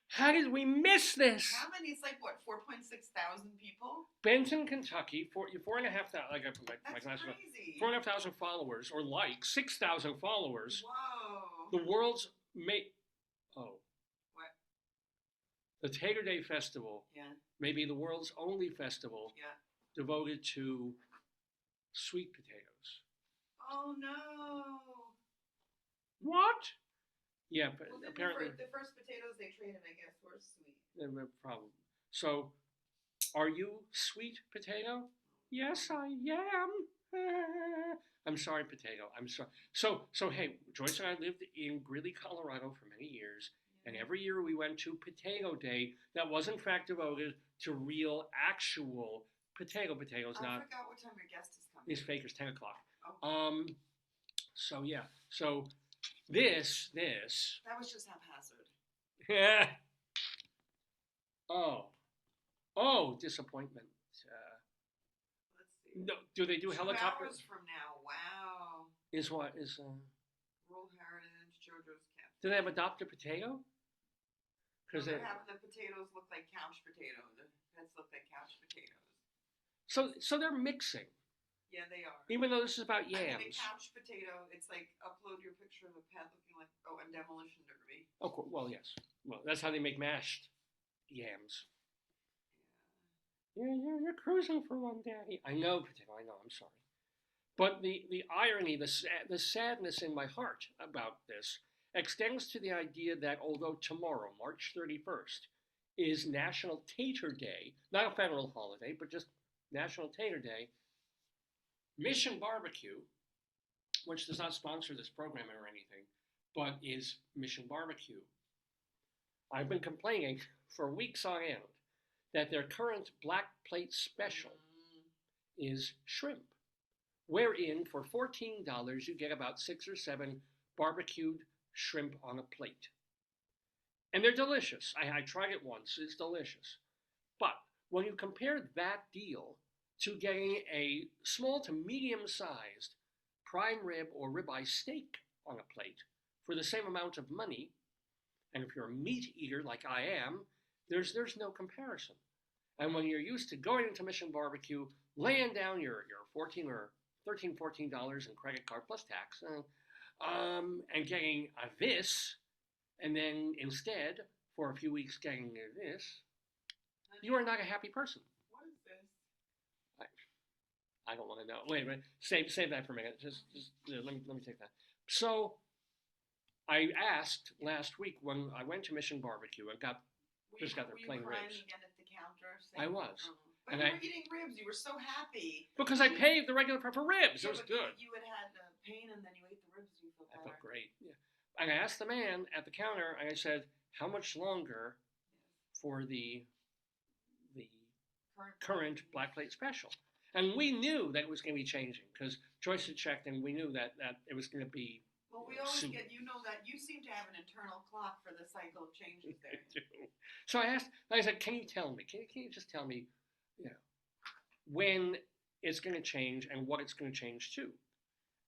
How did we miss this? How many? It's like what? 4.6 thousand people. Benton, Kentucky. 4,500. Like I put my That's glasses on. crazy. 4,500 followers or likes. 6,000 followers. Whoa. The world's What? The Tater Day Festival Yeah. may be the world's only festival Yeah. devoted to sweet potatoes. Oh no. What? Yeah, but Well, then apparently the first potatoes they traded, I guess, were sweet. no problem. So, are you sweet potato? Yes, I am. I'm sorry, potato. I'm sorry. So hey, Joyce and I lived in Greeley, Colorado for many years, and every year we went to Potato Day that was in fact devoted to real, actual potatoes, I not forgot what time your guest is coming. these fakers. 10 o'clock. Oh. So yeah. So this. That was just haphazard. Oh, disappointment. Let's see. No, do they do 2 helicopters? hours from now. Wow. Is what is? World Heritage, JoJo's Camp. Do they have adopt a potato? Because They're having the potatoes look like couch potatoes. The pets look like couch potatoes. so they're mixing, Yeah, they are. even though this is about I mean, a yams. couch potato, it's like upload your picture of a pet looking like, and demolition derby. Oh, cool. Well, yes. Well, that's how they make mashed yams. Yeah, you're cruising for one, Daddy. I know, potato. I know. I'm sorry. But the irony, the sadness in my heart about this extends to the idea that although tomorrow, March 31st, is National Tater Day, not a federal holiday, but just National Tater Day, Mission Barbecue, which does not sponsor this program or anything, but is Mission Barbecue. I've been complaining for weeks on end that their current black plate special Mm. is shrimp, wherein for $14 you get about 6 or 7 barbecued shrimp on a plate. And they're delicious. I tried it once, it's delicious. But when you compare that deal to getting a small to medium sized prime rib or ribeye steak on a plate for the same amount of money, and if you're a meat eater like I am, there's no comparison. And when you're used to going into Mission Barbecue, laying down your $14 or $13, $14 in credit card plus tax, and getting this, and then instead, for a few weeks, getting this, you are not a happy person. What is this? I don't want to know. Wait a minute. Save that for a minute. Just let me take that. So, I asked last week when I went to Mission Barbecue and just got their plain Were you crying ribs. again at the counter? I was. But And you I- were eating ribs. You were so happy. Because I paid the regular price for ribs. It Yeah, was but good. You had pain, and then you ate the ribs. You felt I better. felt great. Yeah. And I asked the man at the counter, and I said, "How much longer for the current black plate special?" And we knew that it was going to be changing because Joyce had checked, and we knew that it was going to be. Well, we always soon. get. You know that you seem to have an internal clock for the cycle of changes there. So I said, "Can you tell me? Can you just tell me, when it's going to change and what it's going to change to?"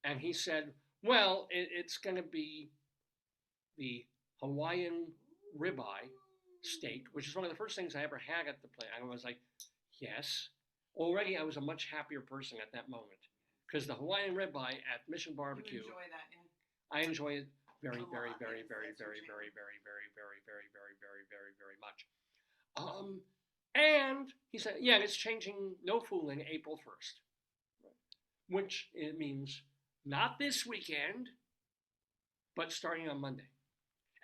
And he said, "Well, it's going to be the Hawaiian ribeye steak, which is one of the first things I ever had at the place." And I was like, "Yes." Already, I was a much happier person at that moment because the Hawaiian ribeye at Mission Barbecue, You enjoy that, yeah. I enjoy it very, A very, lot, very, yes, very, that's your very, jam. very, very, very, very, very, very, very, very, very much. And he said, "Yeah, it's changing, no fooling, April 1st, which it means not this weekend, but starting on Monday.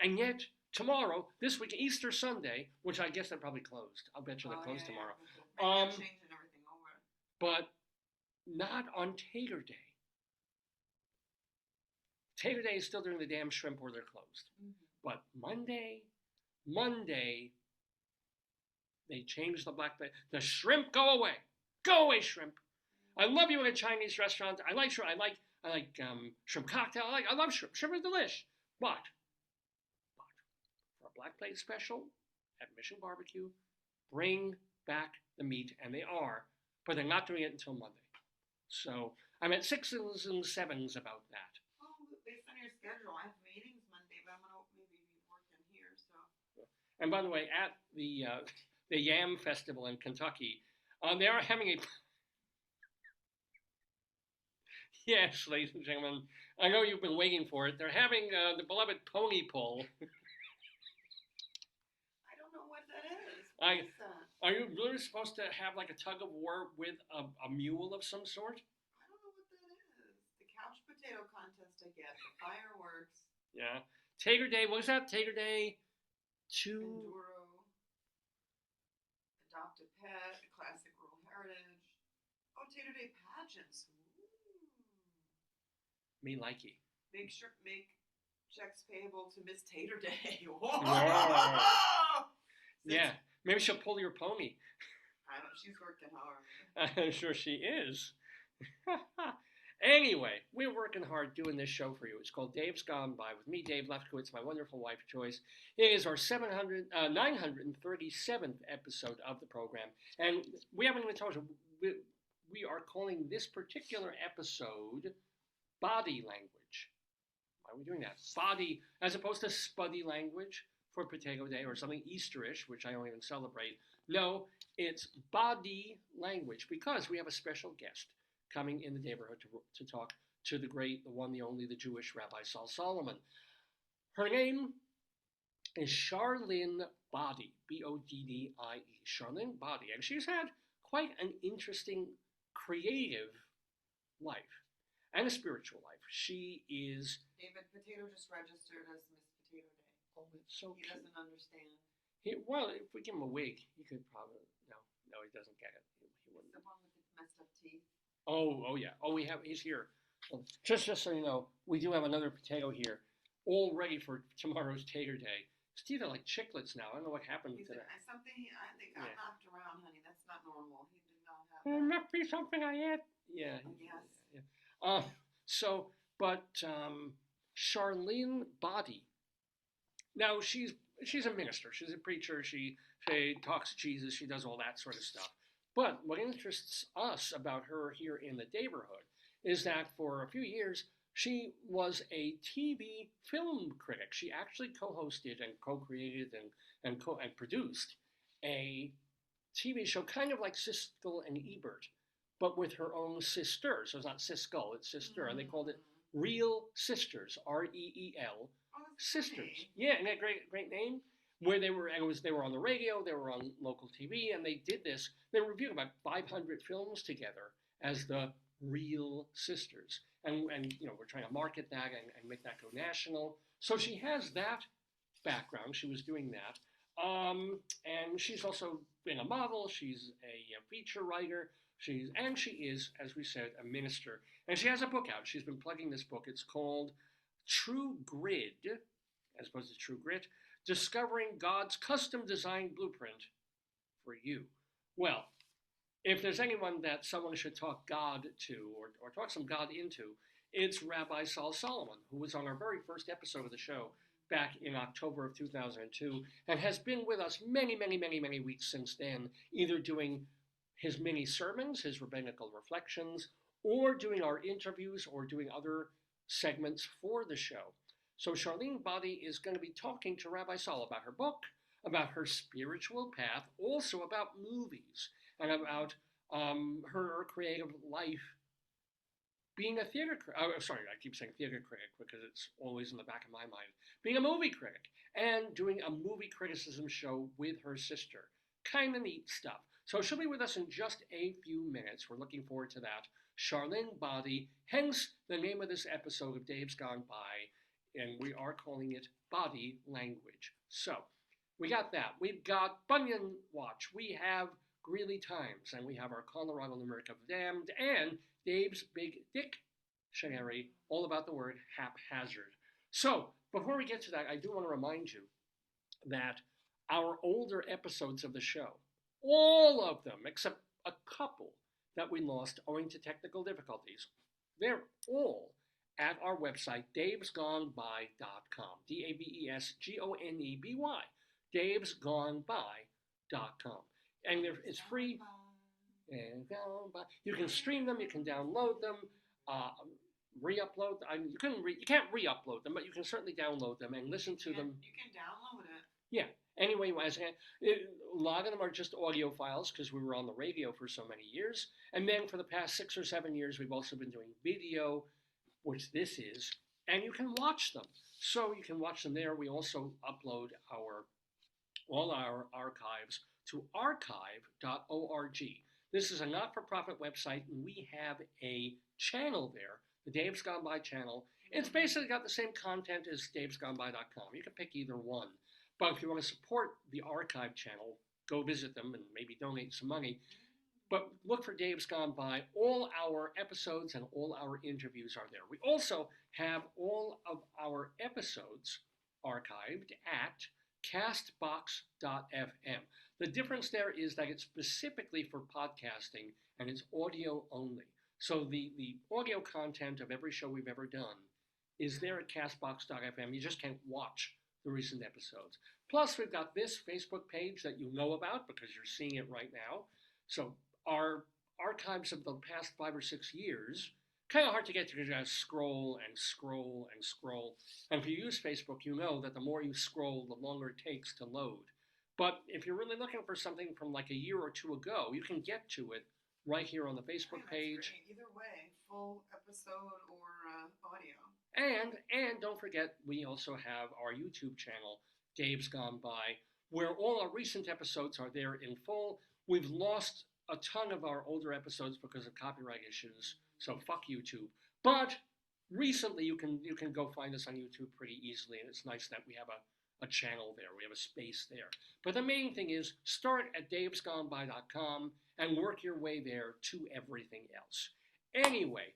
And yet, tomorrow, this week, Easter Sunday, which I guess they're probably closed. I'll bet you they're closed tomorrow. Maybe they're changing everything over. But not on Tater Day. Tater Day is still during the damn shrimp where they're closed. But Monday, they changed the black plate. The shrimp go away. Go away, shrimp. I love you in a Chinese restaurant. I like shrimp. I like shrimp cocktail. I love shrimp. Shrimp is delish. But for a black plate special at Mission Barbecue, bring back the meat, and they are, but they're not doing it until Monday. So I'm at 6s and 7s about that. Oh, based on your schedule, I have meetings Monday, but I'm gonna maybe be working here. So. And by the way, at the Yam Festival in Kentucky, they are having a. Yes, ladies and gentlemen, I know you've been waiting for it. They're having the beloved pony pull. I don't know what that is. I- What is that? Are you really supposed to have like a tug of war with a mule of some sort? I don't know what that is. The couch potato contest I get. The fireworks. Yeah. Tater Day, what was that? Tater Day 2. Enduro. Adopt a pet. A classic rural heritage. Oh, Tater Day pageants. Ooh. Me likey. Make checks payable to Miss Tater Day. Whoa. Wow. Yeah. Maybe she'll pull your pony. I don't. She's working hard. I'm sure she is. Anyway, we're working hard doing this show for you. It's called Dave's Gone By with me, Dave Lefkowitz, my wonderful wife, Joyce. It is our 937th episode of the program. And we haven't even told you, we are calling this particular episode Body Language. Why are we doing that? Body, as opposed to spuddy language for Potato Day or something Easterish, which I don't even celebrate. No, it's body language because we have a special guest coming in the Daverhood to talk to the great, the one, the only, the Jewish Rabbi Sol Solomon. Her name is Charlynne Boddie, Boddie, Charlynne Boddie, and she's had quite an interesting, creative life and a spiritual life. She is. David Potato just registered as Miss Potato Day. Oh, it's so He cute. doesn't understand. Well, if we give him a wig, he could probably. No, he doesn't get it. He wouldn't. The one with the messed up teeth. Oh yeah. Oh, he's here. Just so you know, we do have another potato here, all ready for tomorrow's Tater Day. Steve had like chiclets now. I don't know what happened He's to that. something I think got Yeah. knocked around, honey. That's not normal. He did not have It that. must be something I ate. Yeah. Yes. Yeah. So, but Charlynne Boddie. Now she's a minister. She's a preacher. She talks Jesus. She does all that sort of stuff. But what interests us about her here in the Daverhood is that for a few years she was a TV film critic. She actually co-hosted and co-created and produced a TV show, kind of like Siskel and Ebert, but with her own sister. So it's not Siskel, it's sister, and they called it Real Sisters, REEL, Oh, that's Sisters. funny. Yeah, and that great name. Where they were, and they were on the radio, they were on local TV, and they did this. They reviewed about 500 films together as the Real Sisters, and we're trying to market that and make that go national. So she has that background. She was doing that. And she's also been a model. She's a feature writer. She is, as we said, a minister. And she has a book out. She's been plugging this book. It's called True Grid, as opposed to True Grit, Discovering God's Custom-Designed Blueprint for You. Well, if there's anyone that someone should talk God to or talk some God into, it's Rabbi Sol Solomon, who was on our very first episode of the show back in October of 2002, and has been with us many, many, many, many weeks since then, either doing his mini sermons, his rabbinical reflections, or doing our interviews or doing other segments for the show. So Charlynne Boddie is going to be talking to Rabbi Sol about her book, about her spiritual path, also about movies, and about her creative life being a theater critic. Sorry, I keep saying theater critic because it's always in the back of my mind. Being a movie critic and doing a movie criticism show with her sister. Kind of neat stuff. So she'll be with us in just a few minutes. We're looking forward to that. Charlynne Boddie, hence the name of this episode of Dave's Gone By, and we are calling it Body Language. So, we got that. We've got BUNION Watch. We have Greeley Times, and we have our Colorado Limerick of Damned, and Dave's Big Dictionary, all about the word haphazard. So, before we get to that, I do want to remind you that our older episodes of the show, all of them, except a couple that we lost owing to technical difficulties, they're all at our website, davesgoneby.com. DAVESGONEBY. davesgoneby.com. And it's free. You can stream them, you can download them, re-upload. You can't re-upload them, but you can certainly download them and listen to them. You can download it. Yeah. Anyway, a lot of them are just audio files because we were on the radio for so many years. And then for the past 6 or 7 years, we've also been doing video, which this is, and you can watch them. So you can watch them there. We also upload all our archives to archive.org. This is a not-for-profit website, and we have a channel there, the Dave's Gone By channel. It's basically got the same content as davesgoneby.com. You can pick either one. But if you want to support the archive channel, go visit them and maybe donate some money. But look for Dave's Gone By. All our episodes and all our interviews are there. We also have all of our episodes archived at castbox.fm. The difference there is that it's specifically for podcasting and it's audio only. So the audio content of every show we've ever done is there at castbox.fm. You just can't watch the recent episodes. Plus, we've got this Facebook page that you know about because you're seeing it right now. So our archives of the past 5 or 6 years, kind of hard to get to because you gotta scroll and scroll and scroll. And if you use Facebook, you know that the more you scroll, the longer it takes to load. But if you're really looking for something from like a year or two ago, you can get to it right here on the Facebook page. Great. Either way, full episode or audio. And don't forget, we also have our YouTube channel, Dave's Gone By, where all our recent episodes are there in full. We've lost a ton of our older episodes because of copyright issues, so fuck YouTube. But recently, you can go find us on YouTube pretty easily, and it's nice that we have a channel there. We have a space there. But the main thing is start at davesgoneby.com and work your way there to everything else. Anyway,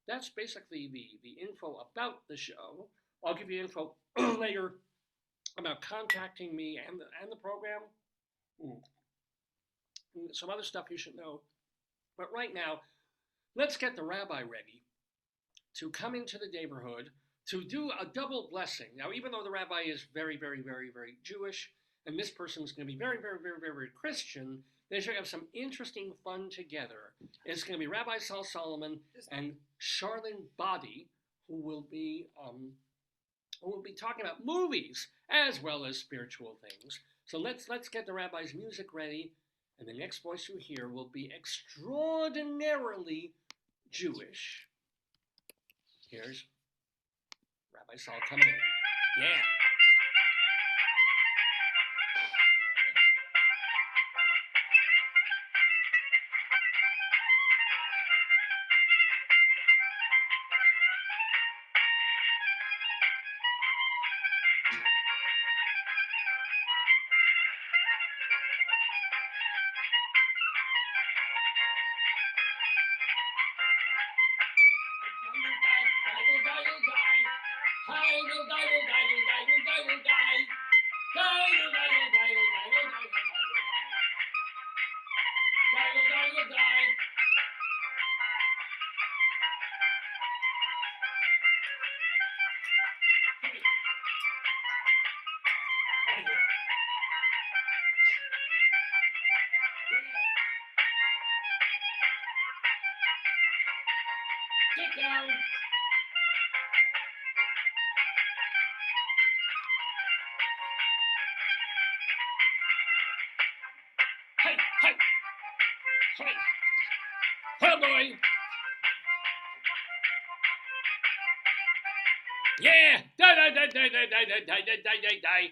that's basically the info about the show. I'll give you info later about contacting me and the program. Some other stuff you should know. But right now, let's get the rabbi ready to come into the Daverhood to do a double blessing. Now, even though the rabbi is very, very, very, very Jewish, and this person is going to be very, very, very, very, very Christian, they should have some interesting fun together. It's going to be Rabbi Sol Solomon and Charlynne Boddie, who will be talking about movies as well as spiritual things. So let's get the rabbi's music ready, and the next voice you hear will be extraordinarily Jewish. Here's Rabbi Sol coming in. Yeah. Get down. Hey, hey, hey, oh boy. Yeah, die.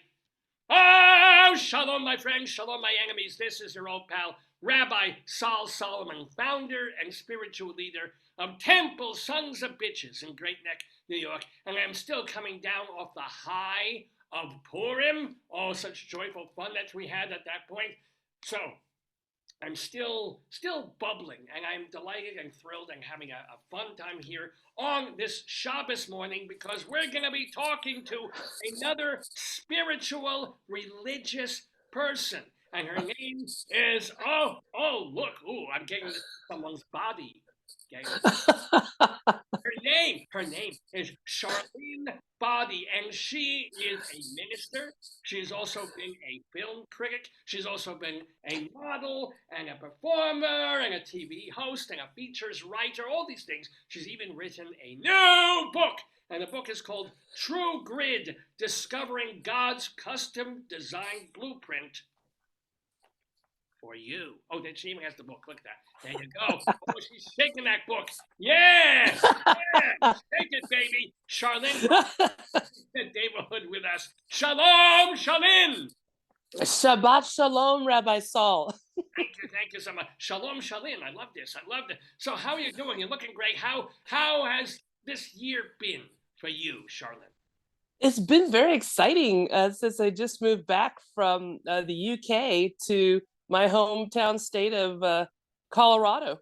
Oh, shalom, my friends, shalom, my enemies. This is your old pal, Rabbi Sol Solomon, founder and spiritual leader of Temple Sons of Bitches in Great Neck, New York. And I'm still coming down off the high of Purim. Oh, such joyful fun that we had at that point. So, I'm still bubbling, and I'm delighted and thrilled and having a fun time here on this Shabbos morning, because we're going to be talking to another spiritual, religious person. And her name is, look, I'm getting someone's body. Her name is Charlynne Boddie, and she is a minister. She's also been a film critic. She's also been a model and a performer and a TV host and a features writer, all these things. She's even written a new book, and the book is called True Grid, Discovering God's Custom-Designed Blueprint for You. Oh, then she even has the book. Look at that. There you go. Oh, she's shaking that book. Yeah! Shake it, baby. Charlynne Daverhood with us. Shalom, Charlynne. Shabbat shalom, Rabbi Sol. Thank you so much. Shalom, Charlynne. I love this. So how are you doing? You're looking great. How has this year been for you, Charlynne? It's been very exciting since I just moved back from the UK to my hometown state of Colorado.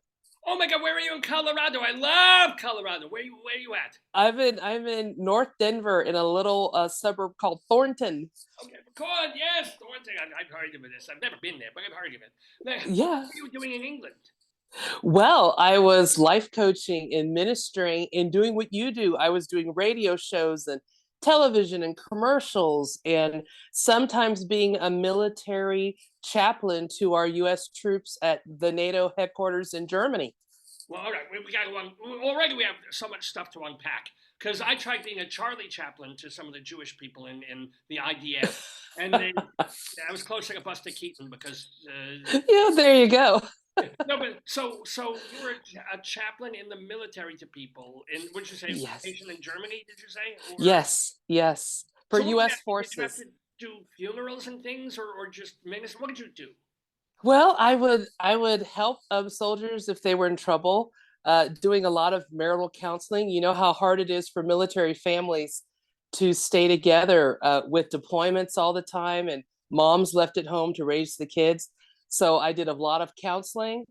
Oh my God, where are you in Colorado? I love Colorado. Where are you at? I'm in North Denver in a little suburb called Thornton. Okay, good, yes, Thornton. I've heard of this. I've never been there, but I've heard of it. Now, yeah. What are you doing in England? Well, I was life coaching and ministering and doing what you do. I was doing radio shows and television and commercials, and sometimes being a military chaplain to our U.S. troops at the NATO headquarters in Germany. Well, all right, we got already we have so much stuff to unpack, because I tried being a Charlie chaplain to some of the Jewish people in the IDF, and I was close like a Buster Keaton because... yeah, there you go. No, but so you were a chaplain in the military to people in, what did you say, yes. Station in Germany, did you say? Or... Yes, for U.S. forces. Did you have to do funerals and things, or just minister? What did you do? Well, I would help soldiers if they were in trouble, doing a lot of marital counseling. You know how hard it is for military families to stay together with deployments all the time, and moms left at home to raise the kids. So I did a lot of counseling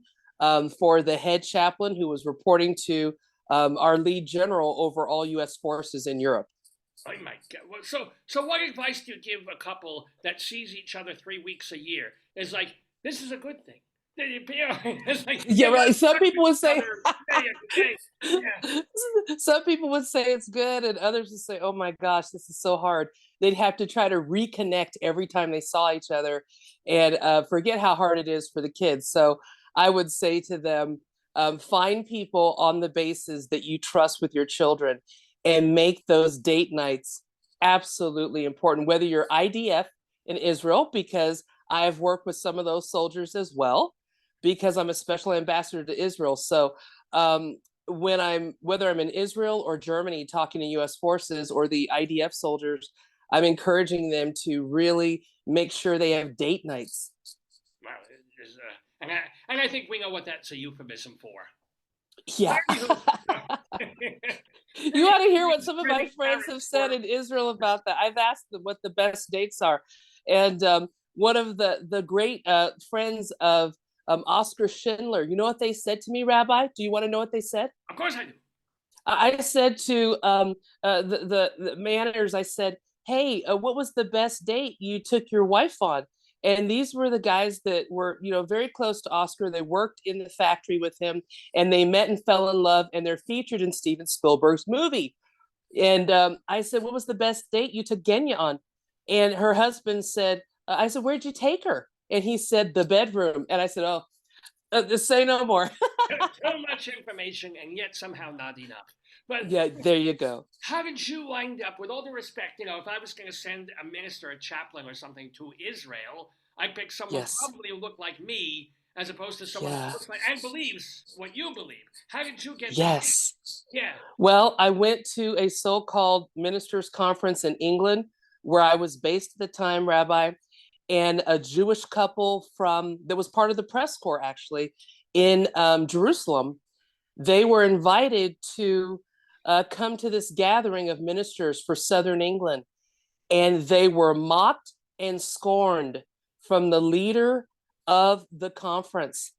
for the head chaplain, who was reporting to our lead general over all U.S. forces in Europe. Oh my God. Well, so what advice do you give a couple that sees each other 3 weeks a year? It's like, this is a good thing. It's like, Yeah, you gotta right. Some talk to people would each say, other day. Yeah. some people would say it's good, and others would say, "Oh my gosh, this is so hard." They'd have to try to reconnect every time they saw each other, and forget how hard it is for the kids. So I would say to them, find people on the basis that you trust with your children, and make those date nights absolutely important. Whether you're IDF in Israel, because I have worked with some of those soldiers as well, because I'm a special ambassador to Israel. So whether I'm in Israel or Germany talking to US forces or the IDF soldiers, I'm encouraging them to really make sure they have date nights. Well, and I think we know what that's a euphemism for. Yeah. You ought to hear what some of my friends have said in Israel about that. I've asked them what the best dates are. And one of the great friends of Oscar Schindler, you know what they said to me, Rabbi? Do you want to know what they said? Of course I do. I said to the managers, I said, "Hey, what was the best date you took your wife on?" And these were the guys that were, very close to Oscar. They worked in the factory with him, and they met and fell in love, and they're featured in Steven Spielberg's movie. And I said, "What was the best date you took Genya on?" And her husband said, "I said, where'd you take her?" And he said, "The bedroom." And I said, "Oh, say no more." So much information and yet somehow not enough. But Yeah, there you go. how did you wind up, with all due respect, if I was going to send a minister, a chaplain or something to Israel, I'd pick someone Yes. probably who looked like me as opposed to someone who looks like and believes what you believe. How did you get Yes. Yeah. Well, I went to a so-called ministers' conference in England where I was based at the time, Rabbi, and a Jewish couple that was part of the press corps actually in Jerusalem. They were invited to come to this gathering of ministers for Southern England, and they were mocked and scorned from the leader of the conference.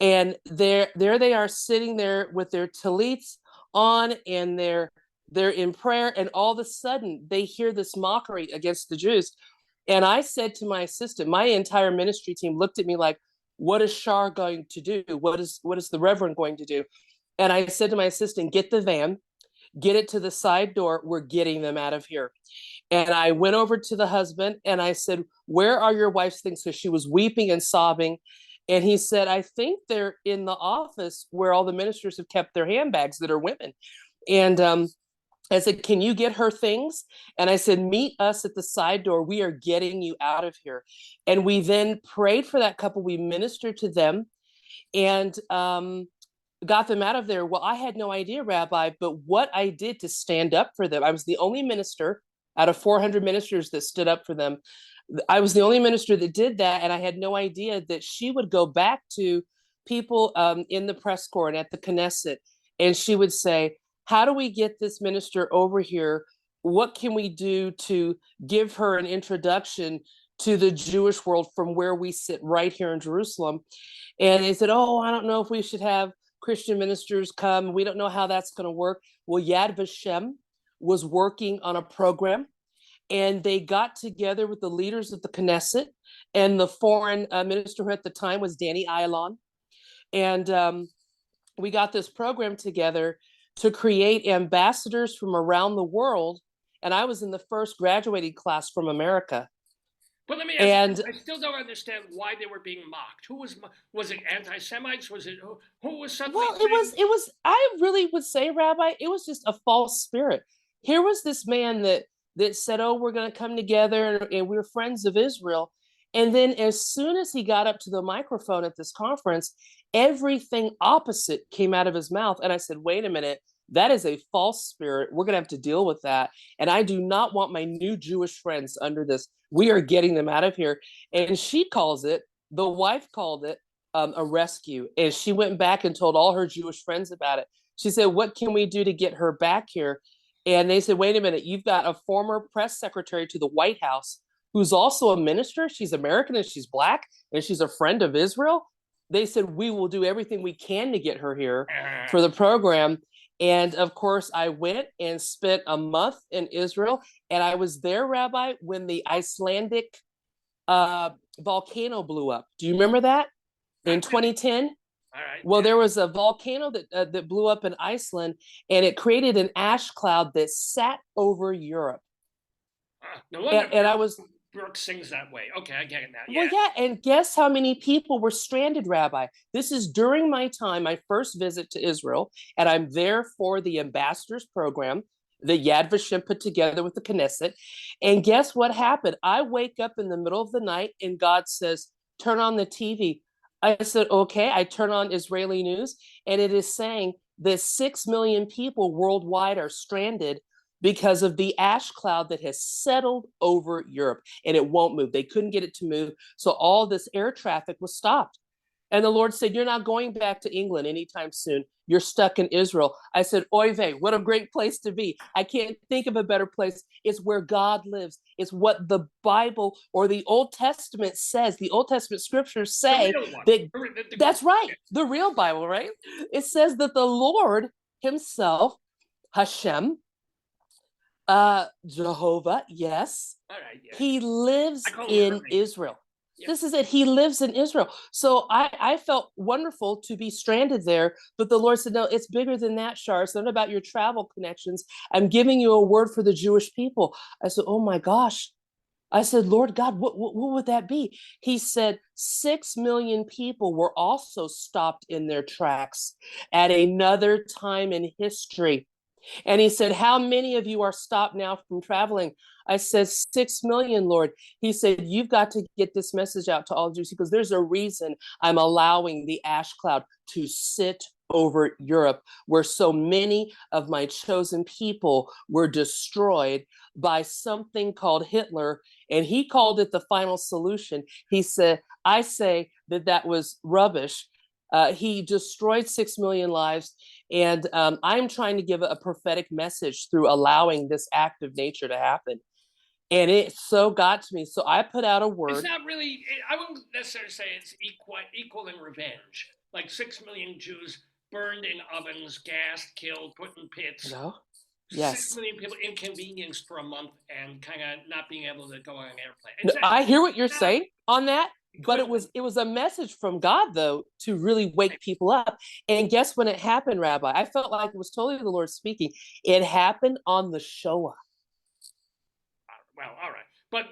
And there they are sitting there with their tallits on, and they're in prayer, and all of a sudden they hear this mockery against the Jews. And I said to my assistant, my entire ministry team looked at me like, "What is Shar going to do? What is the Reverend going to do?" And I said to my assistant, "Get the van, get it to the side door. We're getting them out of here." And I went over to the husband and I said, "Where are your wife's things?" Because she was weeping and sobbing. And he said, "I think they're in the office where all the ministers have kept their handbags that are women." And I said, "Can you get her things?" And I said, "Meet us at the side door. We are getting you out of here." And we then prayed for that couple. We ministered to them and got them out of there. Well, I had no idea, Rabbi, but what I did to stand up for them, I was the only minister out of 400 ministers that stood up for them. I was the only minister that did that. And I had no idea that she would go back to people in the press corps and at the Knesset. And she would say, "How do we get this minister over here? What can we do to give her an introduction to the Jewish world from where we sit right here in Jerusalem?" And they said, "Oh, I don't know if we should have Christian ministers come. We don't know how that's going to work." Well, Yad Vashem was working on a program, and they got together with the leaders of the Knesset, and the foreign minister who at the time was Danny Ayalon. And we got this program together to create ambassadors from around the world. And I was in the first graduating class from America. But let me ask you, I still don't understand why they were being mocked. Who was it anti-Semites? Was it who was suddenly? Well, it was. I really would say, Rabbi, it was just a false spirit. Here was this man that said, "Oh, we're going to come together, and we're friends of Israel." And then, as soon as he got up to the microphone at this conference, everything opposite came out of his mouth. And I said, "Wait a minute. That is a false spirit. We're going to have to deal with that. And I do not want my new Jewish friends under this. We are getting them out of here." And the wife called it a rescue. And she went back and told all her Jewish friends about it. She said, "What can we do to get her back here?" And they said, "Wait a minute. You've got a former press secretary to the White House who's also a minister. She's American and she's Black and she's a friend of Israel." They said, "We will do everything we can to get her here for the program." And of course, I went and spent a month in Israel. And I was there, Rabbi, when the Icelandic volcano blew up. Do you remember that in 2010? All right. Well, there was a volcano that blew up in Iceland, and it created an ash cloud that sat over Europe. No wonder And I was Brooke sings that way. Okay, I get it now. Well, yeah, and guess how many people were stranded, Rabbi? This is during my time, my first visit to Israel, and I'm there for the ambassadors program that Yad Vashem put together with the Knesset. And guess what happened? I wake up in the middle of the night, and God says, "Turn on the TV." I said, "Okay." I turn on Israeli news, and it is saying that 6 million people worldwide are stranded because of the ash cloud that has settled over Europe, and it won't move. They couldn't get it to move. So all this air traffic was stopped. And the Lord said, "You're not going back to England anytime soon. You're stuck in Israel." I said, "Oy vey, what a great place to be. I can't think of a better place. It's where God lives. It's what the Bible or the Old Testament says. The Old Testament scriptures say that that's right. The real Bible, right? It says that the Lord himself, Hashem, Jehovah, yes. All right, yeah. He lives in Israel. Yeah. This is it. He lives in Israel. So I felt wonderful to be stranded there. But the Lord said, "No, it's bigger than that, Shar. It's not about your travel connections. I'm giving you a word for the Jewish people." I said, "Oh my gosh." I said, "Lord God, what would that be?" He said, 6 million people were also stopped in their tracks at another time in history. And he said, "How many of you are stopped now from traveling?" I said, 6 million, Lord. He said, "You've got to get this message out to all Jews because there's a reason I'm allowing the ash cloud to sit over Europe, where so many of my chosen people were destroyed by something called Hitler." And he called it the final solution. He said, I say that was rubbish. He destroyed 6 million lives. And I'm trying to give a prophetic message through allowing this act of nature to happen. And it so got to me. So I put out a word. It's not really, I wouldn't necessarily say it's equal in revenge. Like 6 million Jews burned in ovens, gassed, killed, put in pits. No? Yes. 6 million people inconvenienced for a month and kind of not being able to go on an airplane. No, I hear what you're saying on that. But it was a message from God, though, to really wake people up. And guess when it happened, Rabbi? I felt like it was totally the Lord speaking. It happened on the Shoah. Well, all right. But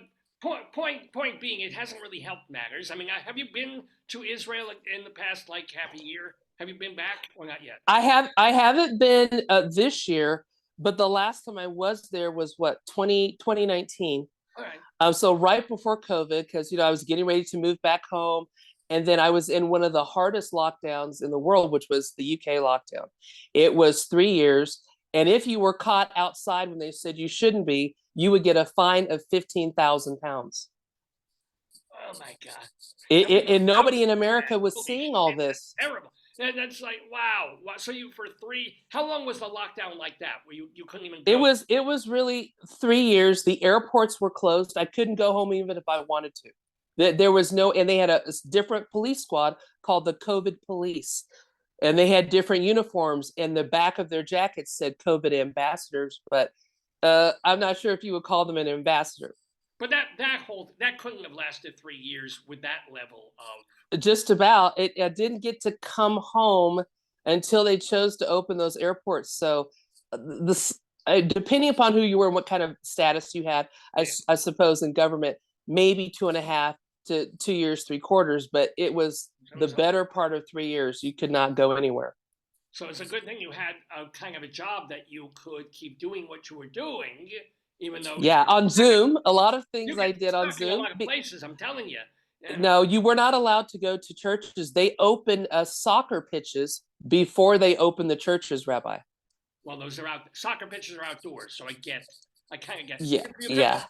point being, it hasn't really helped matters. I mean, have you been to Israel in the past, like, half a year? Have you been back or not yet? I haven't been this year, but the last time I was there was, 2019. All right. So right before COVID, because, I was getting ready to move back home. And then I was in one of the hardest lockdowns in the world, which was the UK lockdown. It was 3 years. And if you were caught outside when they said you shouldn't be, you would get a fine of £15,000. Oh, my God. And nobody in America was seeing all this. Terrible. And that's like, wow. So how long was the lockdown like that where you couldn't even go? It was really 3 years. The airports were closed. I couldn't go home even if I wanted to. There was no, and they had a different police squad called the COVID police. And they had different uniforms, and the back of their jackets said COVID ambassadors. But I'm not sure if you would call them an ambassador. But that couldn't have lasted 3 years with that level of. Just about. I didn't get to come home until they chose to open those airports. So depending upon who you were and what kind of status you had, I suppose in government, maybe 2.5 to 2 years, 3/4, but it was the better part of 3 years. You could not go anywhere. So it's a good thing you had a kind of a job that you could keep doing what you were doing, even though. Yeah, on Zoom, a lot of things I did on Zoom. A lot of places, I'm telling you. No, you were not allowed to go to churches. They open soccer pitches before they open the churches, Rabbi. Well, soccer pitches are outdoors, so I kind of get. Yeah.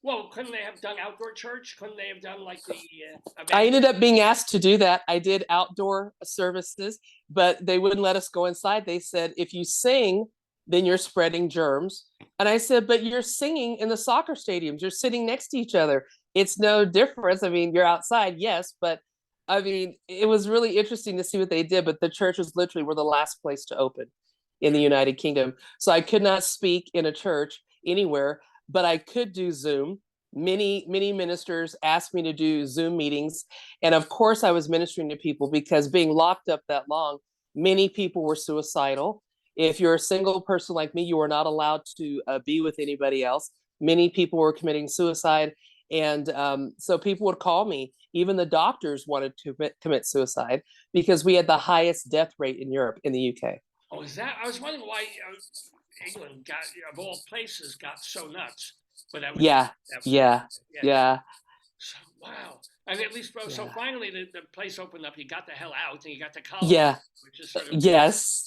Well, couldn't they have done outdoor church? Couldn't they have done like the event? I ended up being asked to do that. I did outdoor services, but they wouldn't let us go inside. They said, if you sing, then you're spreading germs. And I said, but you're singing in the soccer stadiums. You're sitting next to each other. It's no difference. I mean, you're outside, yes, but I mean, it was really interesting to see what they did, but the churches literally were the last place to open. in the United Kingdom. So I could not speak in a church anywhere, but I could do Zoom. Many ministers asked me to do Zoom meetings. And of course, I was ministering to people because being locked up that long, many people were suicidal. If you're a single person like me, you are not allowed to be with anybody else. Many people were committing suicide. And so people would call me. Even the doctors wanted to commit suicide because we had the highest death rate in Europe, in the UK. Oh, is that? I was wondering why England got, of all places, got so nuts. But that was yeah. So, wow. And at least, so finally the place opened up. You got the hell out and you got to college. Yeah. Which is sort of yes.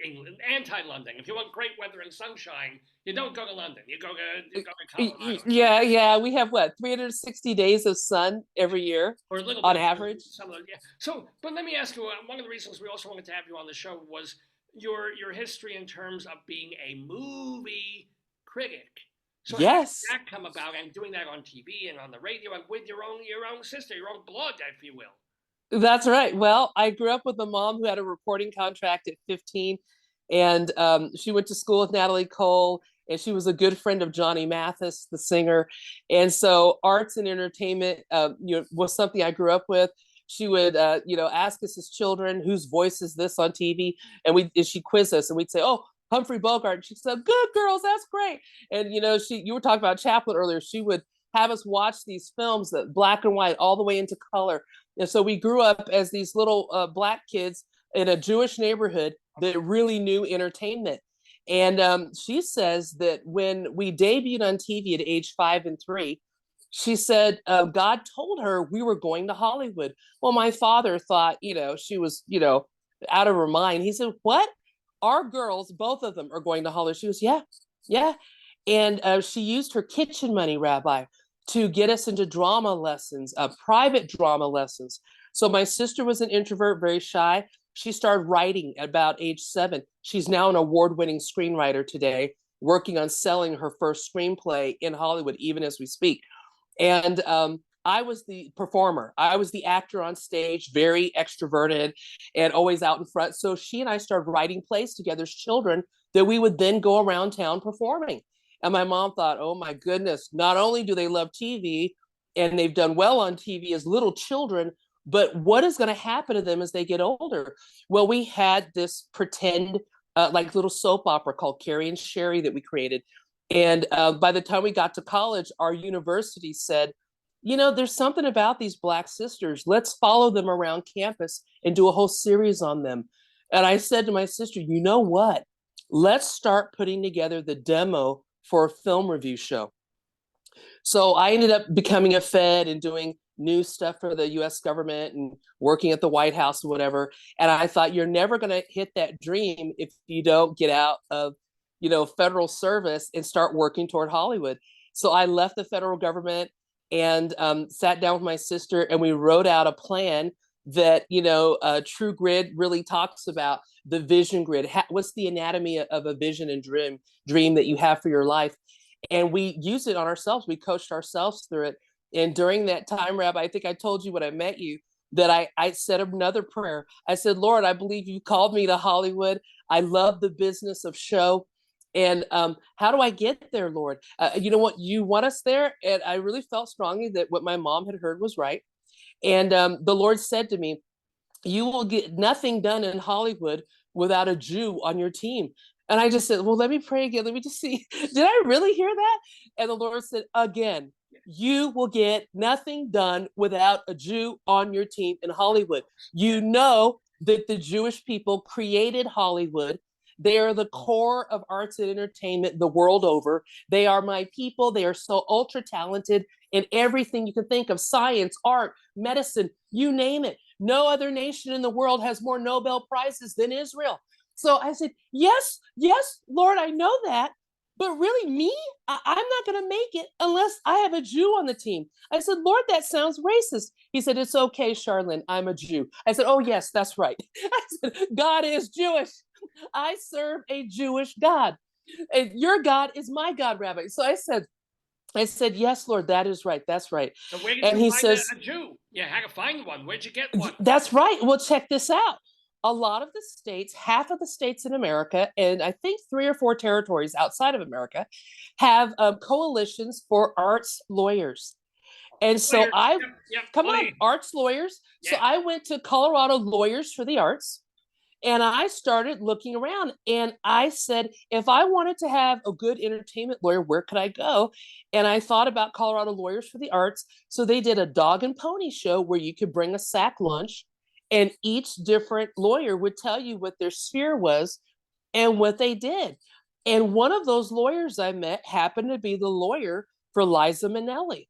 England, anti-London. If you want great weather and sunshine, you don't go to London. You go to Colorado. Yeah. We have 360 days of sun every year, or a little on bit, average. So, but let me ask you. One of the reasons we also wanted to have you on the show was your history in terms of being a movie critic. So yes, how did that come about, and doing that on TV and on the radio and with your own sister, your own blood, if you will? That's right. Well, I grew up with a mom who had a reporting contract at 15, and she went to school with Natalie Cole, and she was a good friend of Johnny Mathis, the singer. And so arts and entertainment was something I grew up with. She would ask us as children, whose voice is this on TV? And she quiz us, and we'd say, oh, Humphrey Bogart. And she said, good girls, that's great. And you were talking about Chaplin earlier. She would have us watch these films, that black and white, all the way into color. And so we grew up as these little black kids in a Jewish neighborhood that really knew entertainment. And she says that when we debuted on TV at age 5 and 3, she said God told her we were going to Hollywood. Well, my father thought, she was, out of her mind. He said, what? Our girls, both of them, are going to Hollywood. She was, yeah. And she used her kitchen money, Rabbi, to get us into drama lessons, private drama lessons. So my sister was an introvert, very shy. She started writing at about age 7. She's now an award-winning screenwriter today, working on selling her first screenplay in Hollywood, even as we speak. And I was the performer. I was the actor on stage, very extroverted and always out in front. So she and I started writing plays together as children that we would then go around town performing. And my mom thought, oh my goodness, not only do they love TV and they've done well on TV as little children, but what is going to happen to them as they get older? Well, we had this pretend little soap opera called Carrie and Sherry that we created. And by the time we got to college, our university said, there's something about these Black sisters. Let's follow them around campus and do a whole series on them. And I said to my sister, you know what? Let's start putting together the demo for a film review show. So I ended up becoming a Fed and doing news stuff for the US government and working at the White House or whatever. And I thought, you're never going to hit that dream if you don't get out of, federal service and start working toward Hollywood. So I left the federal government and sat down with my sister, and we wrote out a plan that, True Grid really talks about the vision grid. What's the anatomy of a vision and dream that you have for your life? And we used it on ourselves. We coached ourselves through it. And during that time, Rabbi, I think I told you when I met you that I said another prayer. I said, Lord, I believe you called me to Hollywood. I love the business of show. And how do I get there, Lord? You know what? You want us there? And I really felt strongly that what my mom had heard was right. And the Lord said to me, you will get nothing done in Hollywood without a Jew on your team. And I just said, well, let me pray again. Let me just see. Did I really hear that? And the Lord said, again, you will get nothing done without a Jew on your team in Hollywood. You know that the Jewish people created Hollywood. They are the core of arts and entertainment the world over. They are my people. They are so ultra talented in everything you can think of: science, art, medicine, you name it. No other nation in the world has more Nobel Prizes than Israel. So I said, yes, Lord, I know that. But really, me, I'm not going to make it unless I have a Jew on the team. I said, Lord, that sounds racist. He said, it's okay, Charlynne, I'm a Jew. I said, oh, yes, that's right. I said, God is Jewish. I serve a Jewish God. And your God is my God, Rabbi. So I said, yes, Lord, that is right. That's right. So where did and you he find says, a Jew? Yeah, how to find one? Where'd you get one? That's right. Well, check this out. a lot of the states, half of the states in America, and I think 3 or 4 territories outside of America, have coalitions for arts lawyers. And so Lawyers. I, Yep. come Oh, on, yeah. arts lawyers. So Yeah. I went to Colorado Lawyers for the Arts, and I started looking around, and I said, if I wanted to have a good entertainment lawyer, where could I go? And I thought about Colorado Lawyers for the Arts. So they did a dog and pony show where you could bring a sack lunch, and each different lawyer would tell you what their sphere was and what they did. And one of those lawyers I met happened to be the lawyer for Liza Minnelli.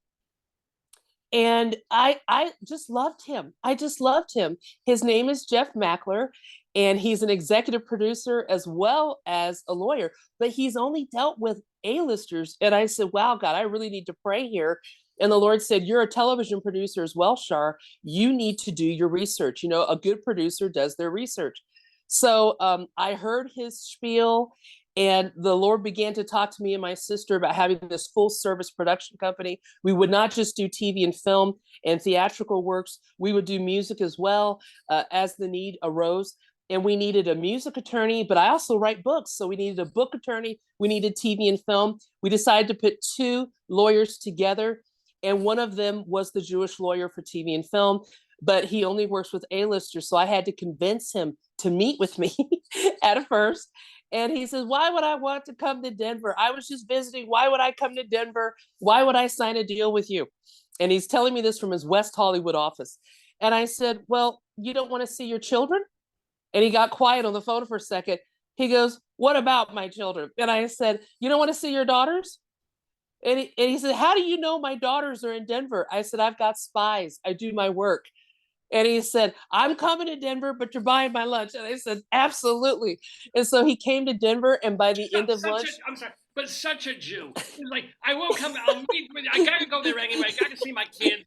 And I just loved him. I just loved him. His name is Jeff Mackler, and he's an executive producer as well as a lawyer, but he's only dealt with A-listers. And I said, wow, God, I really need to pray here. And the Lord said, you're a television producer as well, Shar. You need to do your research. You know, a good producer does their research. So I heard his spiel, and the Lord began to talk to me and my sister about having this full service production company. We would not just do TV and film and theatrical works. We would do music as well, as the need arose. And we needed a music attorney, but I also write books. So we needed a book attorney. We needed TV and film. We decided to put 2 lawyers together. And one of them was the Jewish lawyer for TV and film, but he only works with A-listers. So I had to convince him to meet with me at first. And he says, why would I want to come to Denver? I was just visiting. Why would I come to Denver? Why would I sign a deal with you? And he's telling me this from his West Hollywood office. And I said, well, you don't want to see your children? And he got quiet on the phone for a second. He goes, what about my children? And I said, you don't want to see your daughters? And he said, how do you know my daughters are in Denver? I said, I've got spies. I do my work. And he said, I'm coming to Denver, but you're buying my lunch. And I said, absolutely. And so he came to Denver, and by the end of lunch. I'm sorry, but such a Jew. He's like, I will come, I'll meet with you. I gotta go there anyway. I gotta see my kids.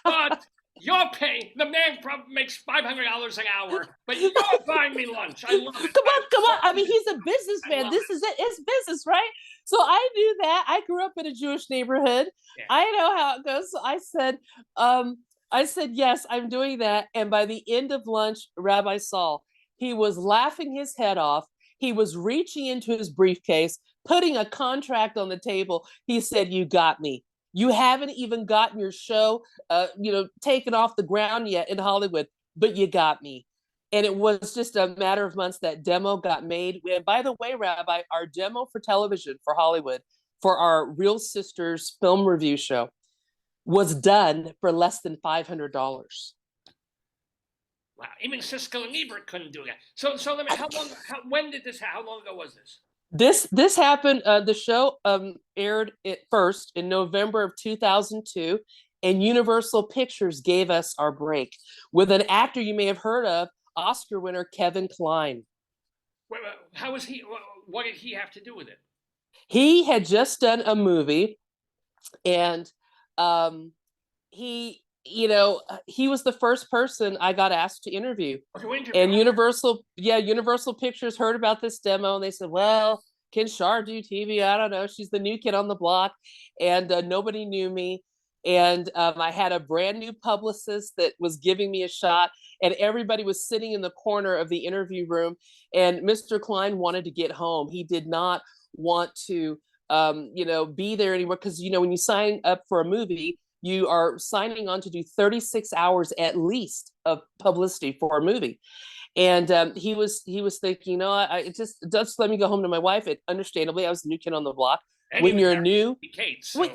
But you're paying, the man probably makes $500 an hour, but you're buying me lunch. I love it. Come on. I mean, he's a businessman. This is it. It's business, right? So I knew that. I grew up in a Jewish neighborhood. Yeah. I know how it goes. So I said, yes, I'm doing that. And by the end of lunch, Rabbi Sol, he was laughing his head off. He was reaching into his briefcase, putting a contract on the table. He said, you got me. You haven't even gotten your show, taken off the ground yet in Hollywood, but you got me. And it was just a matter of months that demo got made. And by the way, Rabbi, our demo for television for Hollywood for our Real Sisters film review show was done for less than $500. Wow, even Siskel and Ebert couldn't do that. So let me, when did this happen? How long ago was this? This happened, the show aired at first in November of 2002, and Universal Pictures gave us our break with an actor you may have heard of, Oscar winner Kevin Kline. Wait, how was he, what did he have to do with it? He had just done a movie, and he was the first person I got asked to interview. And Universal Pictures heard about this demo, and they said, well, can Shar do TV? I don't know. She's the new kid on the block, and nobody knew me. And I had a brand new publicist that was giving me a shot, and everybody was sitting in the corner of the interview room. And Mr. Kline wanted to get home. He did not want to, be there anymore, because, when you sign up for a movie, you are signing on to do 36 hours at least of publicity for a movie. And he was thinking, I just let me go home to my wife. And understandably, I was the new kid on the block. And when you're new, Kate, so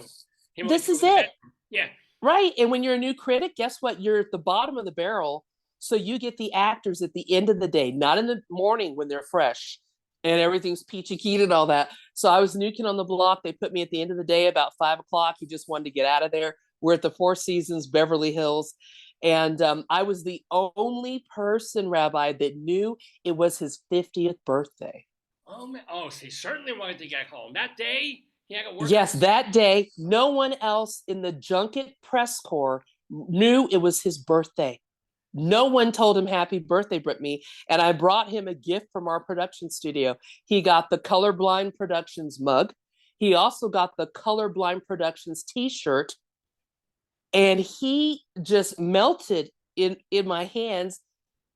this is it. Yeah. Right. And when you're a new critic, guess what? You're at the bottom of the barrel. So you get the actors at the end of the day, not in the morning when they're fresh and everything's peachy keen and all that. So I was new kid on the block. They put me at the end of the day about 5 o'clock. He just wanted to get out of there. We're at the Four Seasons, Beverly Hills. And I was the only person, Rabbi, that knew it was his 50th birthday. Oh, man. Oh, so he certainly wanted to get home. That day, he had to work. Yes, that day, no one else in the junket press corps knew it was his birthday. No one told him happy birthday, Brittany. And I brought him a gift from our production studio. He got the Colorblind Productions mug. He also got the Colorblind Productions t-shirt. And he just melted in my hands.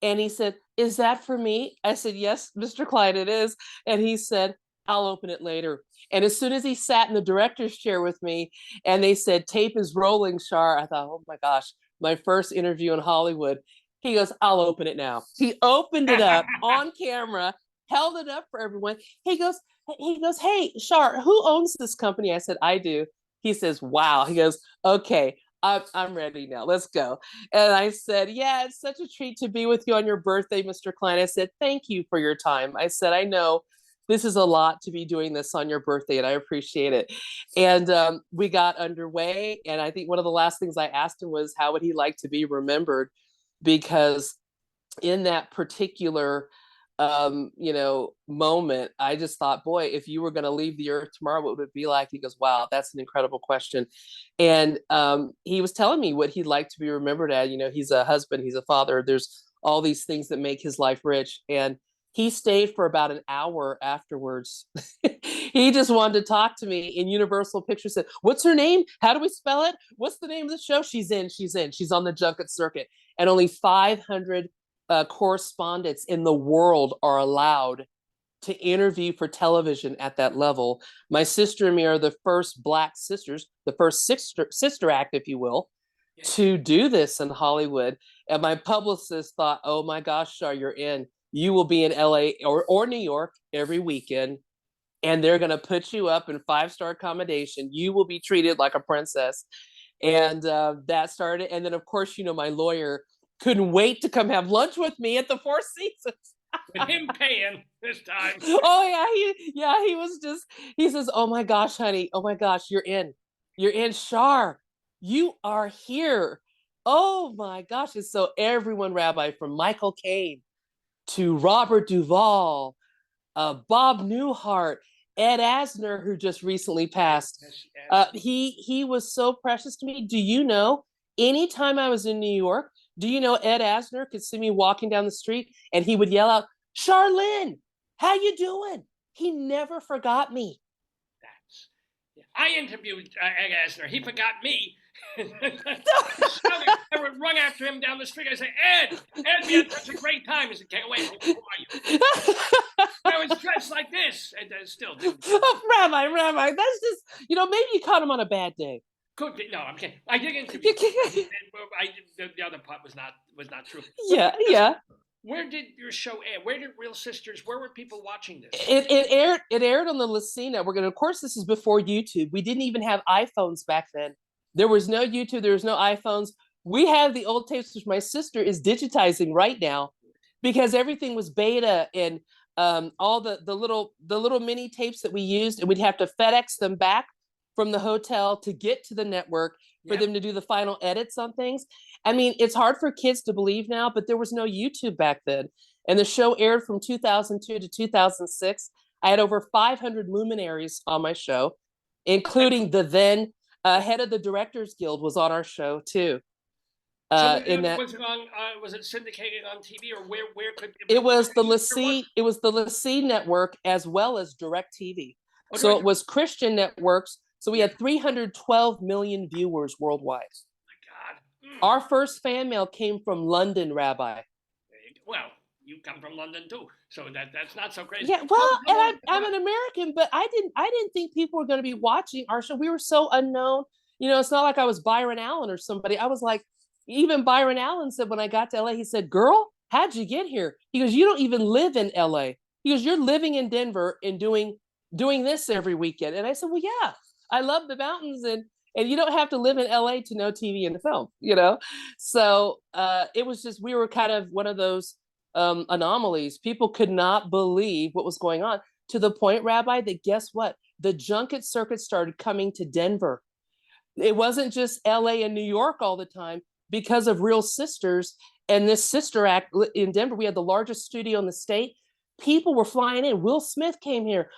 And he said, is that for me? I said, yes, Mr. Klein, it is. And he said, I'll open it later. And as soon as he sat in the director's chair with me and they said, tape is rolling, Char, I thought, oh my gosh, my first interview in Hollywood. He goes, I'll open it now. He opened it up on camera, held it up for everyone. He goes, hey, Char, who owns this company? I said, I do. He says, wow. He goes, okay, I'm ready now. Let's go. And I said, yeah, it's such a treat to be with you on your birthday, Mr. Klein. I said, thank you for your time. I said, I know this is a lot to be doing this on your birthday, and I appreciate it. And we got underway. And I think one of the last things I asked him was, how would he like to be remembered? Because in that particular moment, I just thought, boy, if you were going to leave the earth tomorrow, what would it be like? He goes, wow, that's an incredible question. And he was telling me what he'd like to be remembered as. He's a husband, he's a father. There's all these things that make his life rich. And he stayed for about an hour afterwards. He just wanted to talk to me. In Universal Pictures said, what's her name? How do we spell it? What's the name of the show? She's on the junket circuit. And only 500 correspondents in the world are allowed to interview for television at that level. My sister and me are the first Black sisters, the first sister act, if you will, to do this in Hollywood. And my publicist thought, oh my gosh, Char, you're in. You will be in LA or New York every weekend, and they're going to put you up in 5-star accommodation. You will be treated like a princess. And that started. And then, of course, my lawyer couldn't wait to come have lunch with me at the Four Seasons. With him paying this time. Oh, yeah. He says, oh my gosh, honey. Oh my gosh, you're in. Char. You are here. Oh my gosh. And so everyone, Rabbi, from Michael Caine to Robert Duvall, Bob Newhart, Ed Asner, who just recently passed. He was so precious to me. Do you know, anytime I was in New York, Ed Asner could see me walking down the street and he would yell out, Charlynne, how you doing? He never forgot me. I interviewed Ed Asner. He forgot me. I would run after him down the street. I say, Ed, we had such a great time. He said, get away. Who are you? I was dressed like this. And still didn't. Oh, Rabbi, that's just, maybe you caught him on a bad day. No, I'm kidding. I did interview him. The other part was not true. Yeah. Where did your show air? Where did Real Sisters? Where were people watching this? It aired on the LaCie Network, and of course, this is before YouTube. We didn't even have iPhones back then. There was no YouTube. There was no iPhones. We have the old tapes, which my sister is digitizing right now, because everything was beta, and all the little mini tapes that we used, and we'd have to FedEx them back from the hotel to get to the network for them to do the final edits on things. I mean, it's hard for kids to believe now, but there was no YouTube back then. And the show aired from 2002 to 2006. I had over 500 luminaries on my show, including the then head of the Directors Guild was on our show too. Was it syndicated on TV, or where could it was the LaCie? It was the LaCie Network as well as DirecTV. So it was Christian networks. So we had 312 million viewers worldwide. Oh my God. Our first fan mail came from London, Rabbi. Well, you come from London too, so that's not so crazy. Yeah, well, and I'm an American, but I didn't think people were going to be watching our show. We were so unknown. It's not like I was Byron Allen or somebody. I was like, even Byron Allen said when I got to LA, he said, girl, how'd you get here? He goes, you don't even live in LA. He goes, you're living in Denver and doing this every weekend. And I said, well, yeah, I love the mountains, and you don't have to live in LA to know TV and film, So it was just, we were kind of one of those anomalies. People could not believe what was going on, to the point, Rabbi, that guess what? The junket circuit started coming to Denver. It wasn't just LA and New York all the time. Because of Real Sisters and this sister act in Denver, we had the largest studio in the state. People were flying in. Will Smith came here.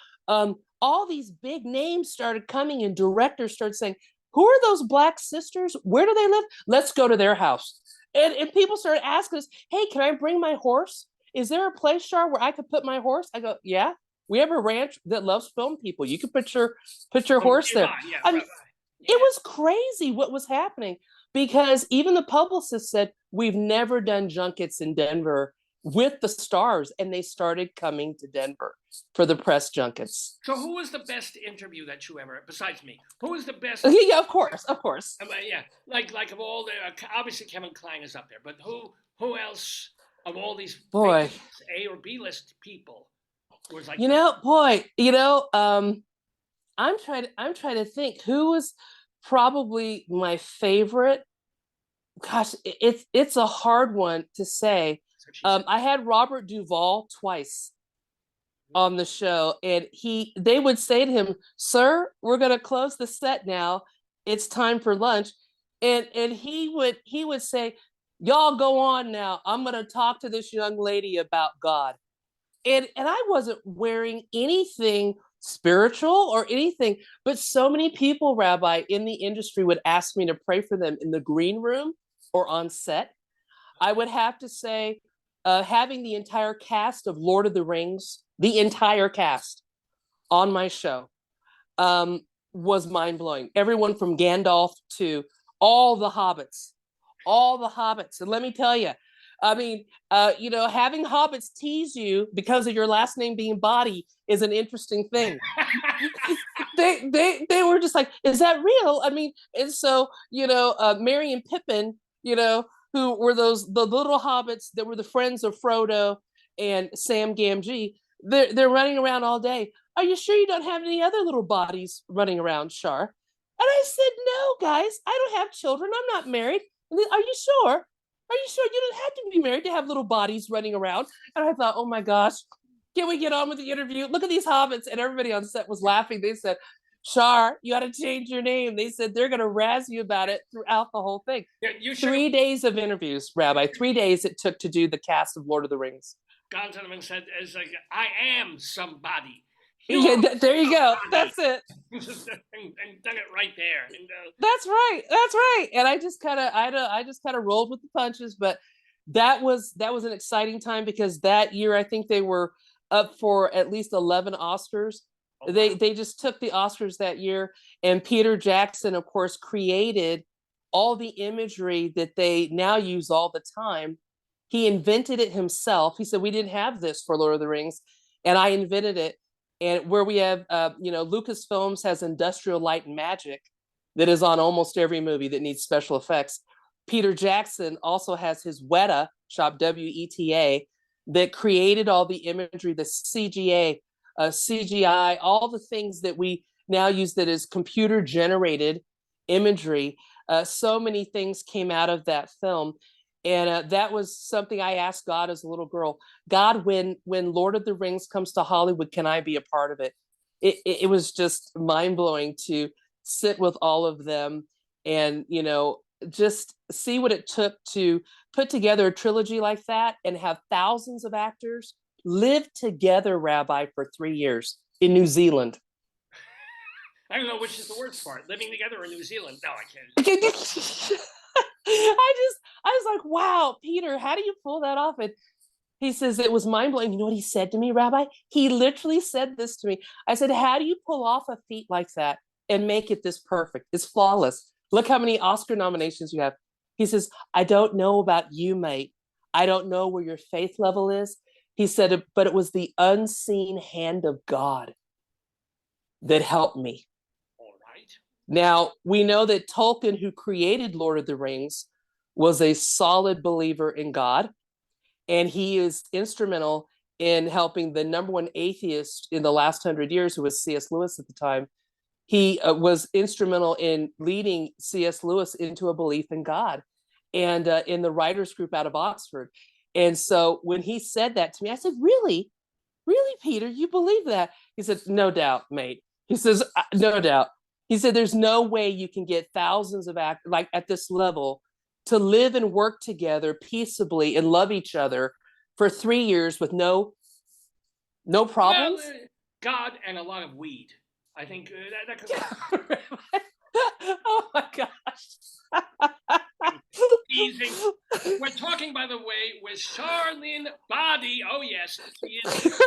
All these big names started coming, and directors started saying, who are those Black sisters? Where do they live? Let's go to their house. And people started asking us, hey, can I bring my horse? Is there a place, Char, where I could put my horse? I go, yeah, we have a ranch that loves film people. You can put your horse there. It was crazy what was happening, because even the publicist said, we've never done junkets in Denver. with the stars, and they started coming to Denver for the press junkets. So who was the best interview that you ever, besides me? Who was the best? Yeah, of course. Yeah, like of all the obviously Kevin Kline is up there, but who else of all these Boy, famous A or B list people was like I'm trying to think who was probably my favorite. Gosh, it's a hard one to say. I had Robert Duvall twice on the show, and they would say to him, "Sir, we're going to close the set now. It's time for lunch," and he would say, "Y'all go on now. I'm going to talk to this young lady about God," and I wasn't wearing anything spiritual or anything, but so many people, Rabbi, in the industry would ask me to pray for them in the green room or on set. I would have to say, having the entire cast of Lord of the Rings, the entire cast on my show, was mind blowing. Everyone from Gandalf to all the hobbits. And let me tell you, I mean, having hobbits tease you because of your last name being Boddie is an interesting thing. they were just like, is that real? I mean, and so, Merry and Pippin, who were the little hobbits that were the friends of Frodo and Sam Gamgee, they're running around all day. Are you sure you don't have any other little bodies running around, Char? And I said, no, guys, I don't have children. I'm not married. Are you sure? Are you sure you don't have to be married to have little bodies running around? And I thought, oh my gosh, can we get on with the interview? Look at these hobbits. And everybody on set was laughing. They said, Char, you got to change your name. They said they're going to razz you about it throughout the whole thing. Yeah, 3 days of interviews, Rabbi. 3 days it took to do the cast of Lord of the Rings. God Solomon said, "Is like I am somebody." Yeah, there you go. That's it. and done it right there. And, That's right. And I just kind of rolled with the punches. But that was an exciting time because that year I think they were up for at least 11 Oscars. Oh, wow. They just took the Oscars that year, and Peter Jackson, of course, created all the imagery that they now use all the time. He invented it himself. He said, we didn't have this for Lord of the Rings, and I invented it. And where we have, Lucasfilms has Industrial Light and Magic that is on almost every movie that needs special effects. Peter Jackson also has his Weta shop, WETA, that created all the imagery, the CGI, all the things that we now use that is computer generated imagery. So many things came out of that film. And that was something I asked God as a little girl. God, when Lord of the Rings comes to Hollywood, can I be a part of it? It was just mind blowing to sit with all of them and, just see what it took to put together a trilogy like that and have thousands of actors live together, Rabbi, for 3 years in New Zealand. I don't know which is the worst part, living together in New Zealand. No, I can't. I was like, wow, Peter, how do you pull that off? And he says, it was mind blowing. You know what he said to me, Rabbi? He literally said this to me. I said, how do you pull off a feat like that and make it this perfect? It's flawless. Look how many Oscar nominations you have. He says, I don't know about you, mate. I don't know where your faith level is. He said, but it was the unseen hand of God that helped me. All right. Now, we know that Tolkien, who created Lord of the Rings, was a solid believer in God, and he is instrumental in helping the number one atheist in the last 100 years, who was C.S. Lewis at the time. He was instrumental in leading C.S. Lewis into a belief in God and in the writers group out of Oxford. And so when he said that to me, I said, really, Peter, you believe that? He said, no doubt, mate. He says, no doubt. He said, there's no way you can get thousands of actors like at this level to live and work together peaceably and love each other for 3 years with no problems. Well, God and a lot of weed. I think that could. Oh my gosh. Teasing. We're talking, by the way, with Charlynne Boddie. Oh yes, she is.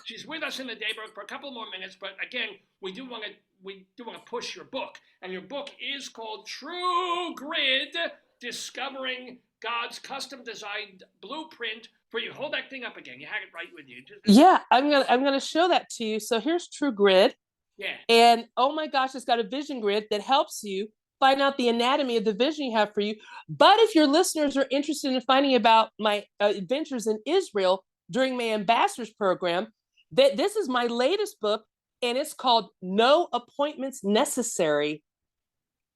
She's with us in the Daverhood for a couple more minutes, but again, we do want to push your book, and your book is called True Grid: Discovering God's Custom-Designed Blueprint for you. Hold that thing up again. You had it right with you. Yeah, I'm gonna show that to you. So here's True Grid. Yeah. And oh my gosh, it's got a vision grid that helps you find out the anatomy of the vision you have for you. But if your listeners are interested in finding about my adventures in Israel during my ambassadors program, this is my latest book, and it's called No Appointments Necessary.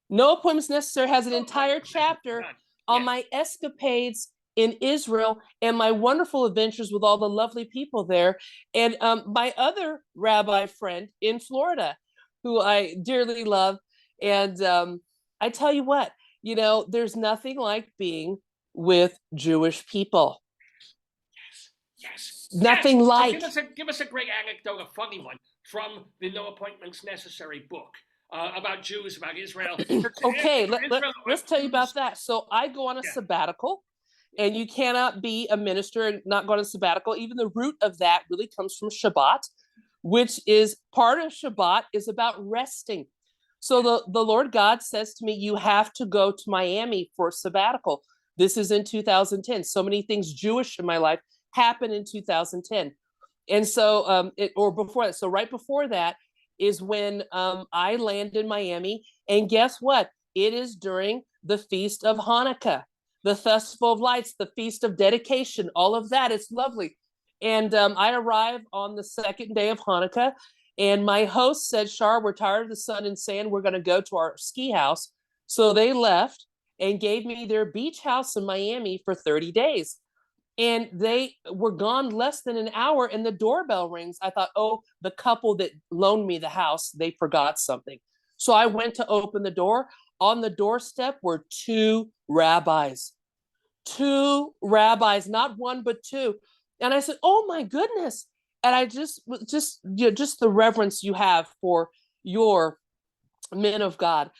No Appointments Necessary has an entire chapter on my escapades in Israel and my wonderful adventures with all the lovely people there. And my other rabbi friend in Florida, who I dearly love. And I tell you what, there's nothing like being with Jewish people. Yes. Nothing like. Give us a great anecdote, a funny one from the No Appointments Necessary book. About Jews, about Israel. Okay, let's tell you about that. So I go on a sabbatical, and you cannot be a minister and not go on a sabbatical. Even the root of that really comes from Shabbat, which is part of Shabbat is about resting. So the Lord God says to me, you have to go to Miami for a sabbatical. This is in 2010. So many things Jewish in my life happened in 2010. And so, or before that. So right before that, is when I land in Miami. And guess what? It is during the Feast of Hanukkah, the Festival of Lights, the Feast of Dedication, all of that. It's lovely. And I arrive on the second day of Hanukkah, and my host said, Shar, we're tired of the sun and sand. We're going to go to our ski house. So they left and gave me their beach house in Miami for 30 days. And they were gone less than an hour, and the doorbell rings. I thought, oh, the couple that loaned me the house, they forgot something. So I went to open the door. On the doorstep were two rabbis, not one, but two. And I said, oh my goodness. And I just the reverence you have for your men of God.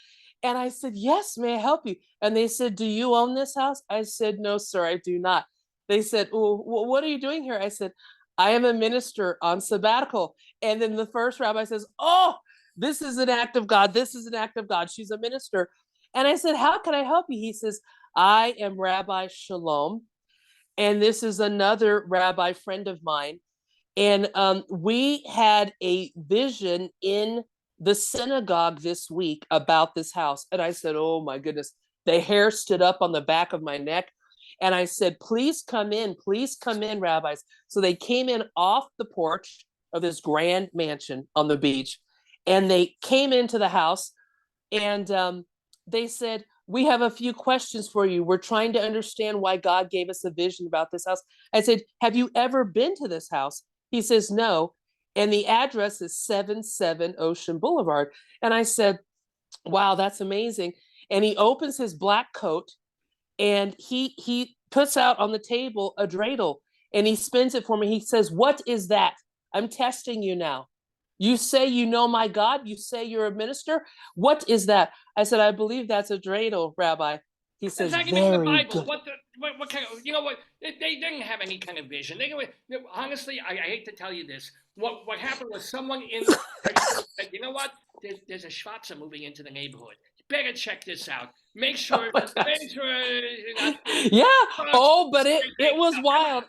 And I said, yes, may I help you? And they said, do you own this house? I said, no, sir, I do not. They said, well, what are you doing here? I said, I am a minister on sabbatical. And then the first rabbi says, oh, this is an act of God. This is an act of God. She's a minister. And I said, how can I help you? He says, I am Rabbi Shalom. And this is another rabbi friend of mine. And we had a vision in the synagogue this week about this house. And I said, oh my goodness, the hair stood up on the back of my neck. And I said, please come in, rabbis. So they came in off the porch of this grand mansion on the beach. And they came into the house, and they said, we have a few questions for you. We're trying to understand why God gave us a vision about this house. I said, have you ever been to this house? He says, no. And the address is 77 Ocean Boulevard. And I said, wow, that's amazing. And he opens his black coat, and he puts out on the table a dreidel, and he spins it for me. He says, what is that? I'm testing you now. You say you know my God. You say you're a minister. What is that? I said, I believe that's a dreidel, Rabbi. He says, that's not even in the very Bible. good. What kind of, what? They didn't have any kind of vision. Honestly, I hate to tell you this. What happened was someone in said, you know what? There's a Schwarzer moving into the neighborhood. Better check this out. Make sure. Yeah. Oh, but it was wild.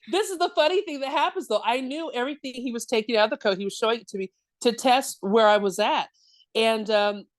This is the funny thing that happens, though. I knew everything he was taking out of the coat. He was showing it to me to test where I was at, and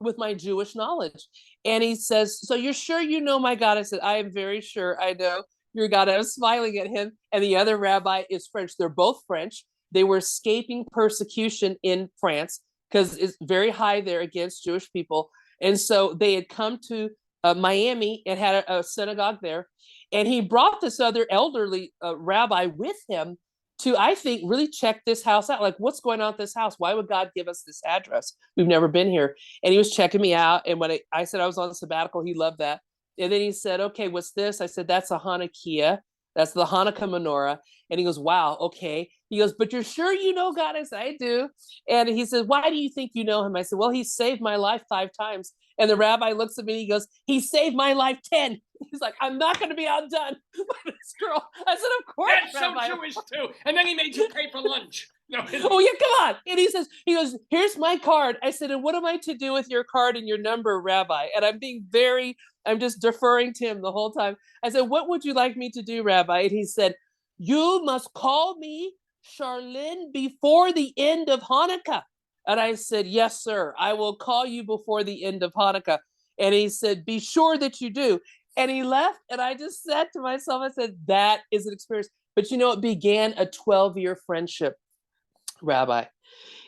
with my Jewish knowledge. And he says, so you're sure you know my God? I said, I am very sure I know your God. I was smiling at him. And the other rabbi is French. They're both French. They were escaping persecution in France because it's very high there against Jewish people. And so they had come to Miami and had a synagogue there. And he brought this other elderly rabbi with him to, I think, really check this house out. Like, what's going on at this house? Why would God give us this address? We've never been here. And he was checking me out. And when I said I was on sabbatical, he loved that. And then he said, okay, what's this? I said, that's a Hanukkah. That's the Hanukkah menorah. And he goes, wow, okay. He goes, but you're sure you know God? I said, I do. And he said, why do you think you know him? I said, well, he saved my life 5 times. And the rabbi looks at me, he goes, he saved my life 10. He's like, I'm not going to be outdone by this girl. I said, of course, that's Rabbi. so Jewish too. And then he made you pay for lunch. No, oh yeah, come on. And he goes, here's my card. I said, and what am I to do with your card and your number, Rabbi? And I'm just deferring to him the whole time. I said, what would you like me to do, Rabbi? And he said, you must call me Charlynne before the end of Hanukkah. And I said, yes, sir, I will call you before the end of Hanukkah. And he said, be sure that you do. And he left. And I just said to myself, I said, that is an experience. But it began a 12-year friendship, Rabbi.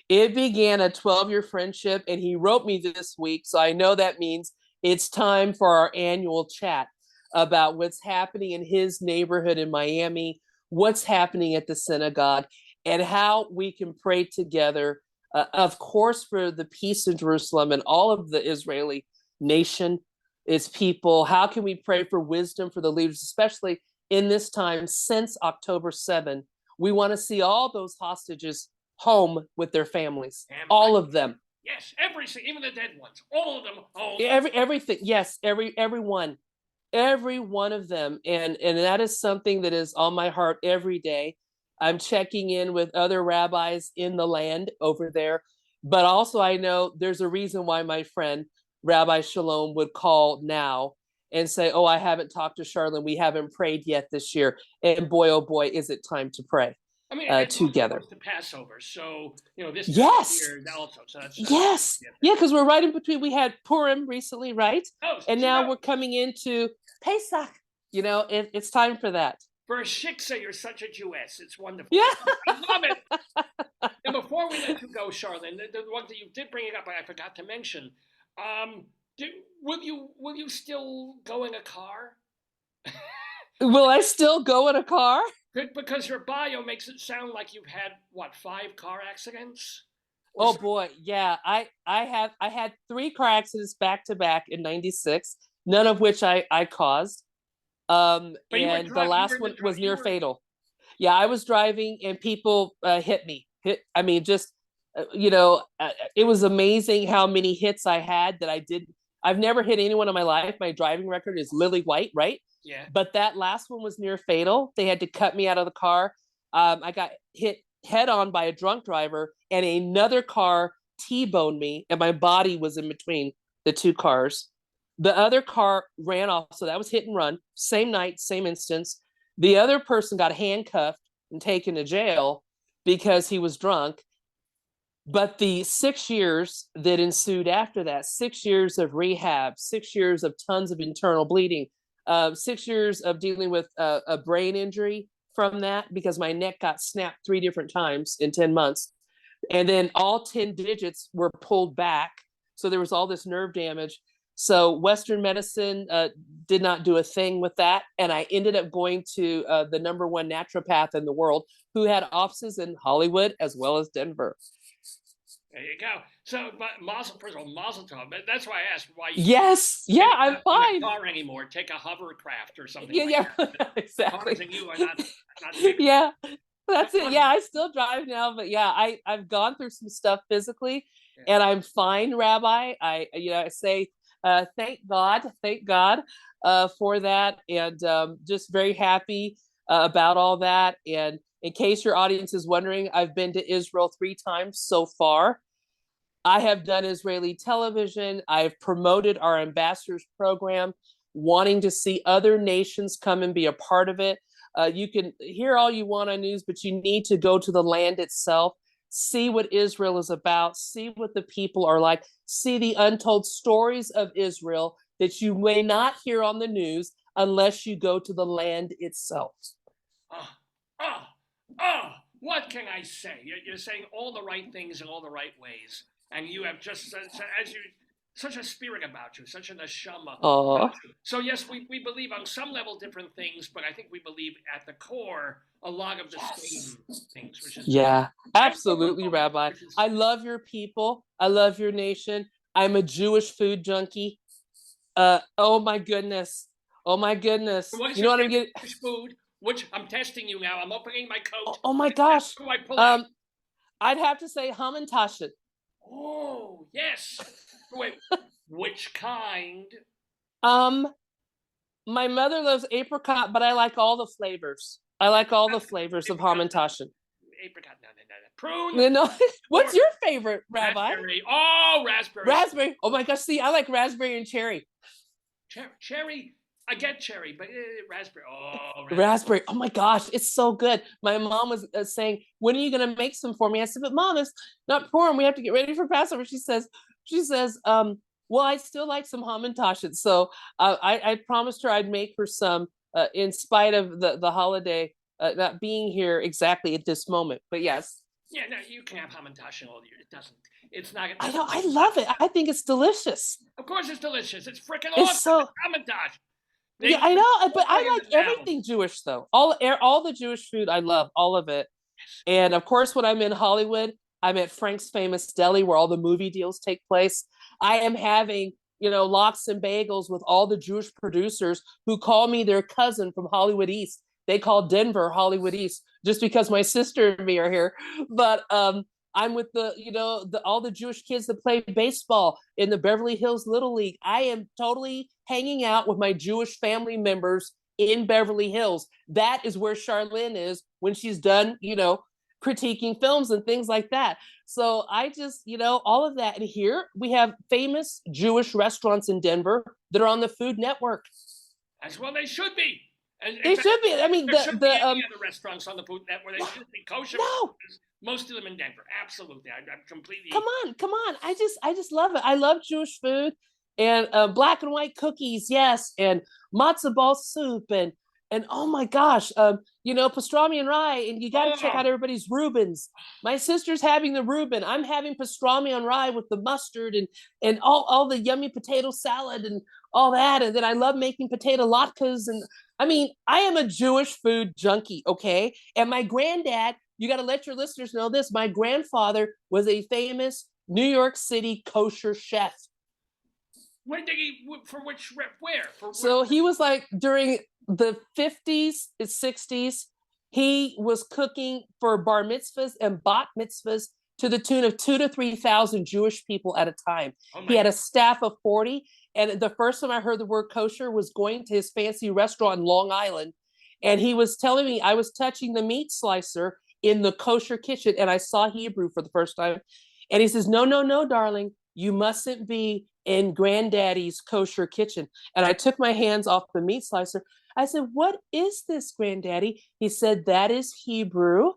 It began a 12-year friendship. And he wrote me this week. So I know that means it's time for our annual chat about what's happening in his neighborhood in Miami, what's happening at the synagogue, and how we can pray together, of course, for the peace in Jerusalem and all of the Israeli nation, its people. How can we pray for wisdom for the leaders, especially in this time since October 7? We want to see all those hostages home with their families, all of them. Yes, even the dead ones, all of them home. Everything, yes, every one of them, and that is something that is on my heart every day. I'm checking in with other rabbis in the land over there, but also I know there's a reason why my friend Rabbi Shalom would call now and say, oh, I haven't talked to Charlynne, we haven't prayed yet this year, and boy, oh boy, is it time to pray. I mean, together. To Passover, so this yes, year also. So that's yes, yeah, because we're right in between. We had Purim recently, right? And now we're coming into Pesach. It's time for that. For a shiksa, you're such a Jewess. It's wonderful. Yeah, I love it. And before we let you go, Charlynne, the one that you did bring it up, I forgot to mention. Will you still go in a car? Will I still go in a car? Because your bio makes it sound like you've had 5 car accidents? Oh boy, yeah. I had 3 car accidents back to back in '96, none of which I caused. And the last one was near fatal. Yeah, I was driving and people hit me. It was amazing how many hits I had that I did. I've never hit anyone in my life. My driving record is lily white, right? Yeah. But that last one was near fatal. They had to cut me out of the car. I got hit head on by a drunk driver, and another car T-boned me, and my body was in between the 2 cars. The other car ran off, so that was hit and run. Same night, same instance. The other person got handcuffed and taken to jail because he was drunk. But the 6 years that ensued after that, 6 years of rehab, 6 years of tons of internal bleeding, 6 years of dealing with a brain injury from that, because my neck got snapped 3 different times in 10 months. And then all 10 digits were pulled back. So there was all this nerve damage. So Western medicine did not do a thing with that. And I ended up going to the #1 naturopath in the world, who had offices in Hollywood as well as Denver. There you go. So, first of all, mazel tov. That's why I asked why you. Yes. Yeah, I'm fine. In a car anymore. Take a hovercraft or something. Yeah, like that. Exactly. Cars and you are not yeah, that's it. Yeah, I still drive now, but yeah, I've gone through some stuff physically, and I'm fine, Rabbi. I say thank God for that, and just very happy about all that. And in case your audience is wondering, I've been to Israel 3 times so far. I have done Israeli television. I've promoted our ambassadors program, wanting to see other nations come and be a part of it. You can hear all you want on news, but you need to go to the land itself, see what Israel is about, see what the people are like, see the untold stories of Israel that you may not hear on the news unless you go to the land itself. What can I say? You're saying all the right things in all the right ways. And you have just, such a spirit about you, such a neshama. Oh. So yes, we believe on some level different things, but I think we believe at the core a lot of the same things. Which is absolutely, Rabbi. I love your people. I love your nation. I'm a Jewish food junkie. Oh my goodness. You know what I'm getting? Food, which I'm testing you now. I'm opening my coat. Oh my gosh. What do I pull out? I'd have to say hamantashen. Oh yes. Wait, which kind? My mother loves apricot, but I like all the flavors. I like all the flavors of hamantashen. Apricot, no. Prune. No. What's your favorite, Rabbi? Raspberry. Oh, raspberry. Raspberry. Oh my gosh. See, I like raspberry and cherry. Cherry. I get cherry, but raspberry. Oh, Raspberry. Oh my gosh, it's so good. My mom was saying, "When are you gonna make some for me?" I said, "But mom, it's not Purim. We have to get ready for Passover." She says, well, I still like some hamantashen. So I promised her I'd make her some, in spite of the holiday not being here exactly at this moment. But yes, Yeah, no, you can have hamantashen all year. It doesn't. It's not. I know, I love it. I think it's delicious. Of course, it's delicious. It's freaking It's awesome. so It's hamantash. yeah, I know, but I like everything Jewish though. All the Jewish food I love, all of it. And of course, when I'm in Hollywood, I'm at Frank's Famous Deli where all the movie deals take place. I am having, lox and bagels with all the Jewish producers who call me their cousin from Hollywood East. They call Denver Hollywood East just because my sister and me are here. But I'm with all the Jewish kids that play baseball in the Beverly Hills Little League. I am totally hanging out with my Jewish family members in Beverly Hills. That is where Charlynne is when she's done, critiquing films and things like that. So I just, all of that. And here we have famous Jewish restaurants in Denver that are on the Food Network. As well, they should be. They should be. I mean, there shouldn't be any other restaurants on the Food Network. They should be kosher. No. Most of them in Denver. Absolutely. I'm completely. Come on. I just love it. I love Jewish food and black and white cookies. Yes. And matzo ball soup and oh my gosh, pastrami and rye, and you got to check out everybody's Reubens. My sister's having the Reuben. I'm having pastrami and rye with the mustard and all the yummy potato salad and all that. And then I love making potato latkes. And I mean, I am a Jewish food junkie, okay? And my granddad, you got to let your listeners know this. My grandfather was a famous New York City kosher chef. When did he, for which, where? So he was like during the 50s and 60s, he was cooking for bar mitzvahs and bat mitzvahs to the tune of 2,000 to 3,000 Jewish people at a time. He had a staff of 40. And the first time I heard the word kosher was going to his fancy restaurant in Long Island. And he was telling me I was touching the meat slicer in the kosher kitchen and I saw Hebrew for the first time. And he says, no, darling, you mustn't be in granddaddy's kosher kitchen. And I took my hands off the meat slicer. I said, what is this, granddaddy? He said, that is Hebrew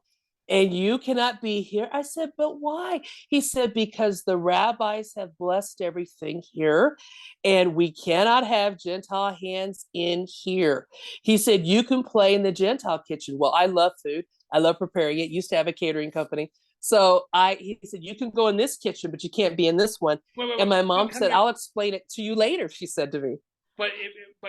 and you cannot be here. I said, but why? He said, because the rabbis have blessed everything here and we cannot have Gentile hands in here. He said, you can play in the Gentile kitchen. Well, I love food. I love preparing it. Used to have a catering company. So he said, you can go in this kitchen, but you can't be in this one. And my mom said, I'll explain it to you later, she said to me. But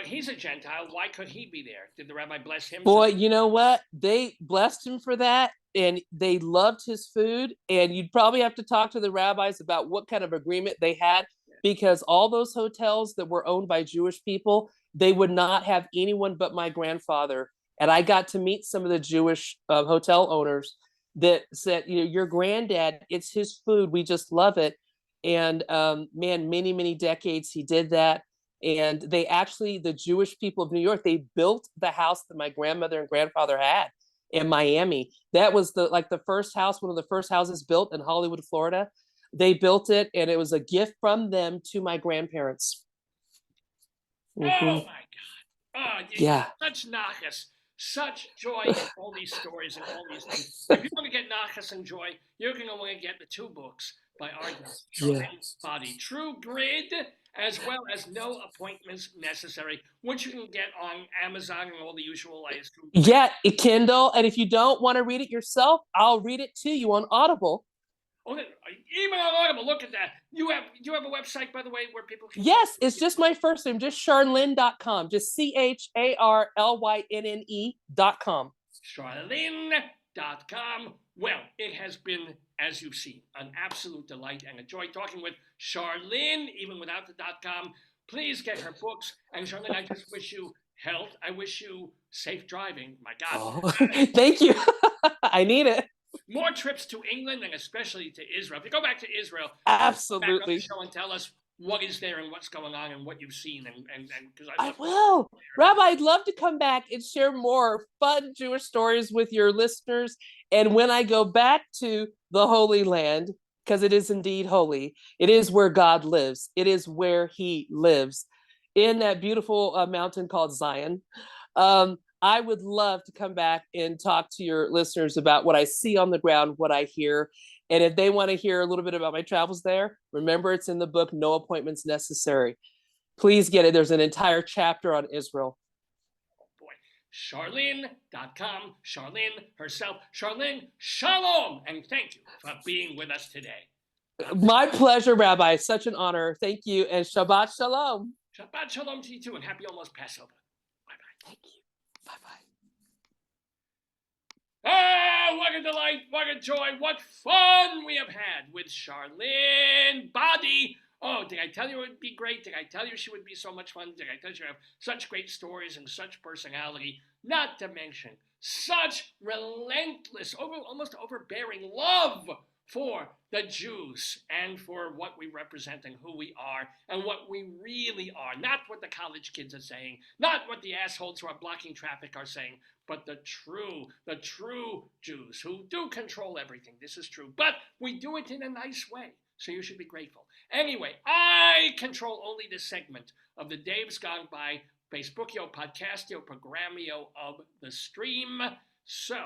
he's a Gentile. Why could he be there? Did the rabbi bless him? Boy, you know what? They blessed him for that. And they loved his food. And you'd probably have to talk to the rabbis about what kind of agreement they had, because all those hotels that were owned by Jewish people, they would not have anyone but my grandfather. And I got to meet some of the Jewish hotel owners that said, your granddad, it's his food. We just love it. And man, many, many decades he did that. And they actually, the Jewish people of New York, they built the house that my grandmother and grandfather had in Miami. That was the first house, one of the first houses built in Hollywood, Florida. They built it and it was a gift from them to my grandparents. Mm-hmm. Oh my God. Oh, yeah. Such nachas, such joy in all these stories and all these things. If you want to get nachas and joy, you're going to want to get the two books by our guest, Charlynne Boddie. True Grid, as well as No Appointments Necessary, which you can get on Amazon and all the usual ways. Yeah, Kindle. And if you don't want to read it yourself, I'll read it to you on Audible. Oh, even on Audible, look at that. You have a website, by the way, where people can... Yes, it's just my first name, just Charlynne.com, just CHARLYNNE.com. Charlynne.com. Well, it has been, as you've seen, an absolute delight and a joy talking with Charlynne, even without the .com. Please get her books. And Charlynne, I just wish you health. I wish you safe driving. My God. Oh, thank you. I need it. More trips to England and especially to Israel. If you go back to Israel, absolutely, back on the show and tell us what is there and what's going on and what you've seen. And because I will, Rabbi, I'd love to come back and share more fun Jewish stories with your listeners. And when I go back to the Holy Land, because it is indeed holy, it is where God lives. It is where He lives. in that beautiful mountain called Zion. I would love to come back and talk to your listeners about what I see on the ground, what I hear. And if they want to hear a little bit about my travels there, remember it's in the book, No Appointments Necessary. Please get it. There's an entire chapter on Israel. Boy, Charlynne.com, Charlynne herself. Charlynne, shalom, and thank you for being with us today. My pleasure, Rabbi. Such an honor. Thank you, and Shabbat Shalom. Shabbat shalom to you too, and happy almost Passover. Bye-bye. Thank you. Bye-bye. Ah, what a delight, what a joy, what fun we have had with Charlynne Boddie. Oh, did I tell you it would be great? Did I tell you she would be so much fun? Did I tell you she would have such great stories and such personality? Not to mention such relentless, almost overbearing love for the Jews and for what we represent and who we are and what we really are. Not what the college kids are saying, not what the assholes who are blocking traffic are saying, but the true Jews who do control everything. This is true. But we do it in a nice way, so you should be grateful. Anyway, I control only this segment of the Dave's Gone By Facebookio, Podcastio, Programmio of the stream. So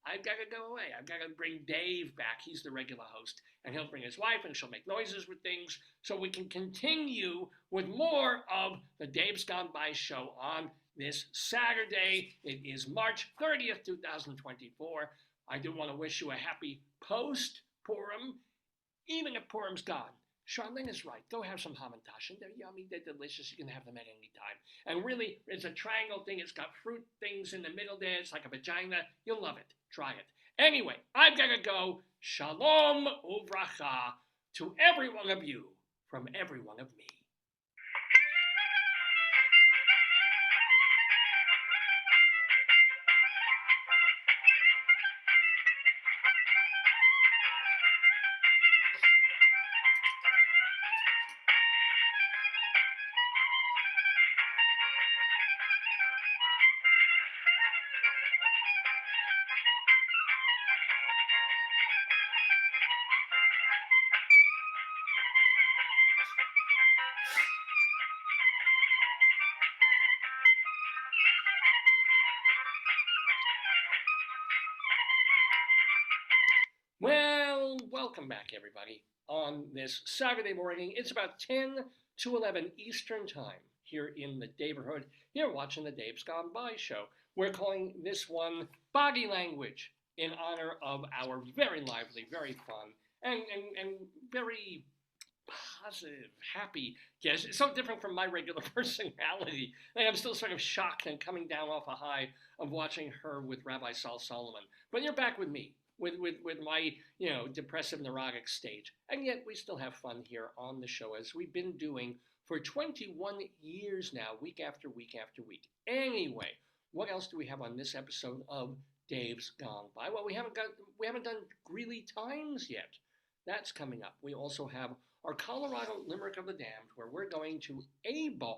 I've got to go away. I've got to bring Dave back. He's the regular host, and he'll bring his wife, and she'll make noises with things so we can continue with more of the Dave's Gone By show on this Saturday. It is March 30th, 2024. I do want to wish you a happy post-Purim, even if Purim's gone. Charlynne is right. Go have some hamantaschen. They're yummy. They're delicious. You can have them at any time. And really, it's a triangle thing. It's got fruit things in the middle there. It's like a vagina. You'll love it. Try it. Anyway, I've got to go. Shalom uvracha to every one of you from every one of me. Well, welcome back, everybody, on this Saturday morning. It's about 10 to 11 Eastern Time here in the Daverhood. You're watching the Dave's Gone By show. We're calling this one Body Language in honor of our very lively, very fun, and very positive, happy guest. It's so different from my regular personality. Like, I'm still sort of shocked and coming down off a high of watching her with Rabbi Sol Solomon. But you're back with me. With my, depressive, neurotic state. And yet we still have fun here on the show, as we've been doing for 21 years now, week after week after week. Anyway, what else do we have on this episode of Dave's Gone By? Well, we haven't done Greeley Times yet. That's coming up. We also have our Colorado Limerick of the Damned, where we're going to Abarr,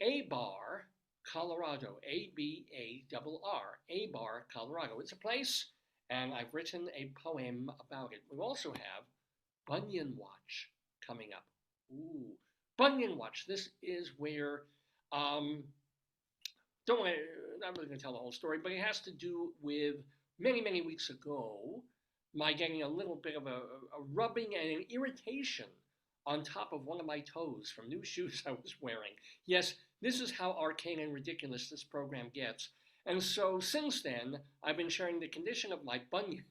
Abarr, Colorado, A-B-A-R-R, Abarr, Colorado. It's a place, and I've written a poem about it. We also have Bunyan Watch coming up. Ooh, Bunyan Watch. This is where, not really going to tell the whole story, but it has to do with many, many weeks ago, my getting a little bit of a rubbing and an irritation on top of one of my toes from new shoes I was wearing. Yes, this is how arcane and ridiculous this program gets. And so since then, I've been sharing the condition of my bunions.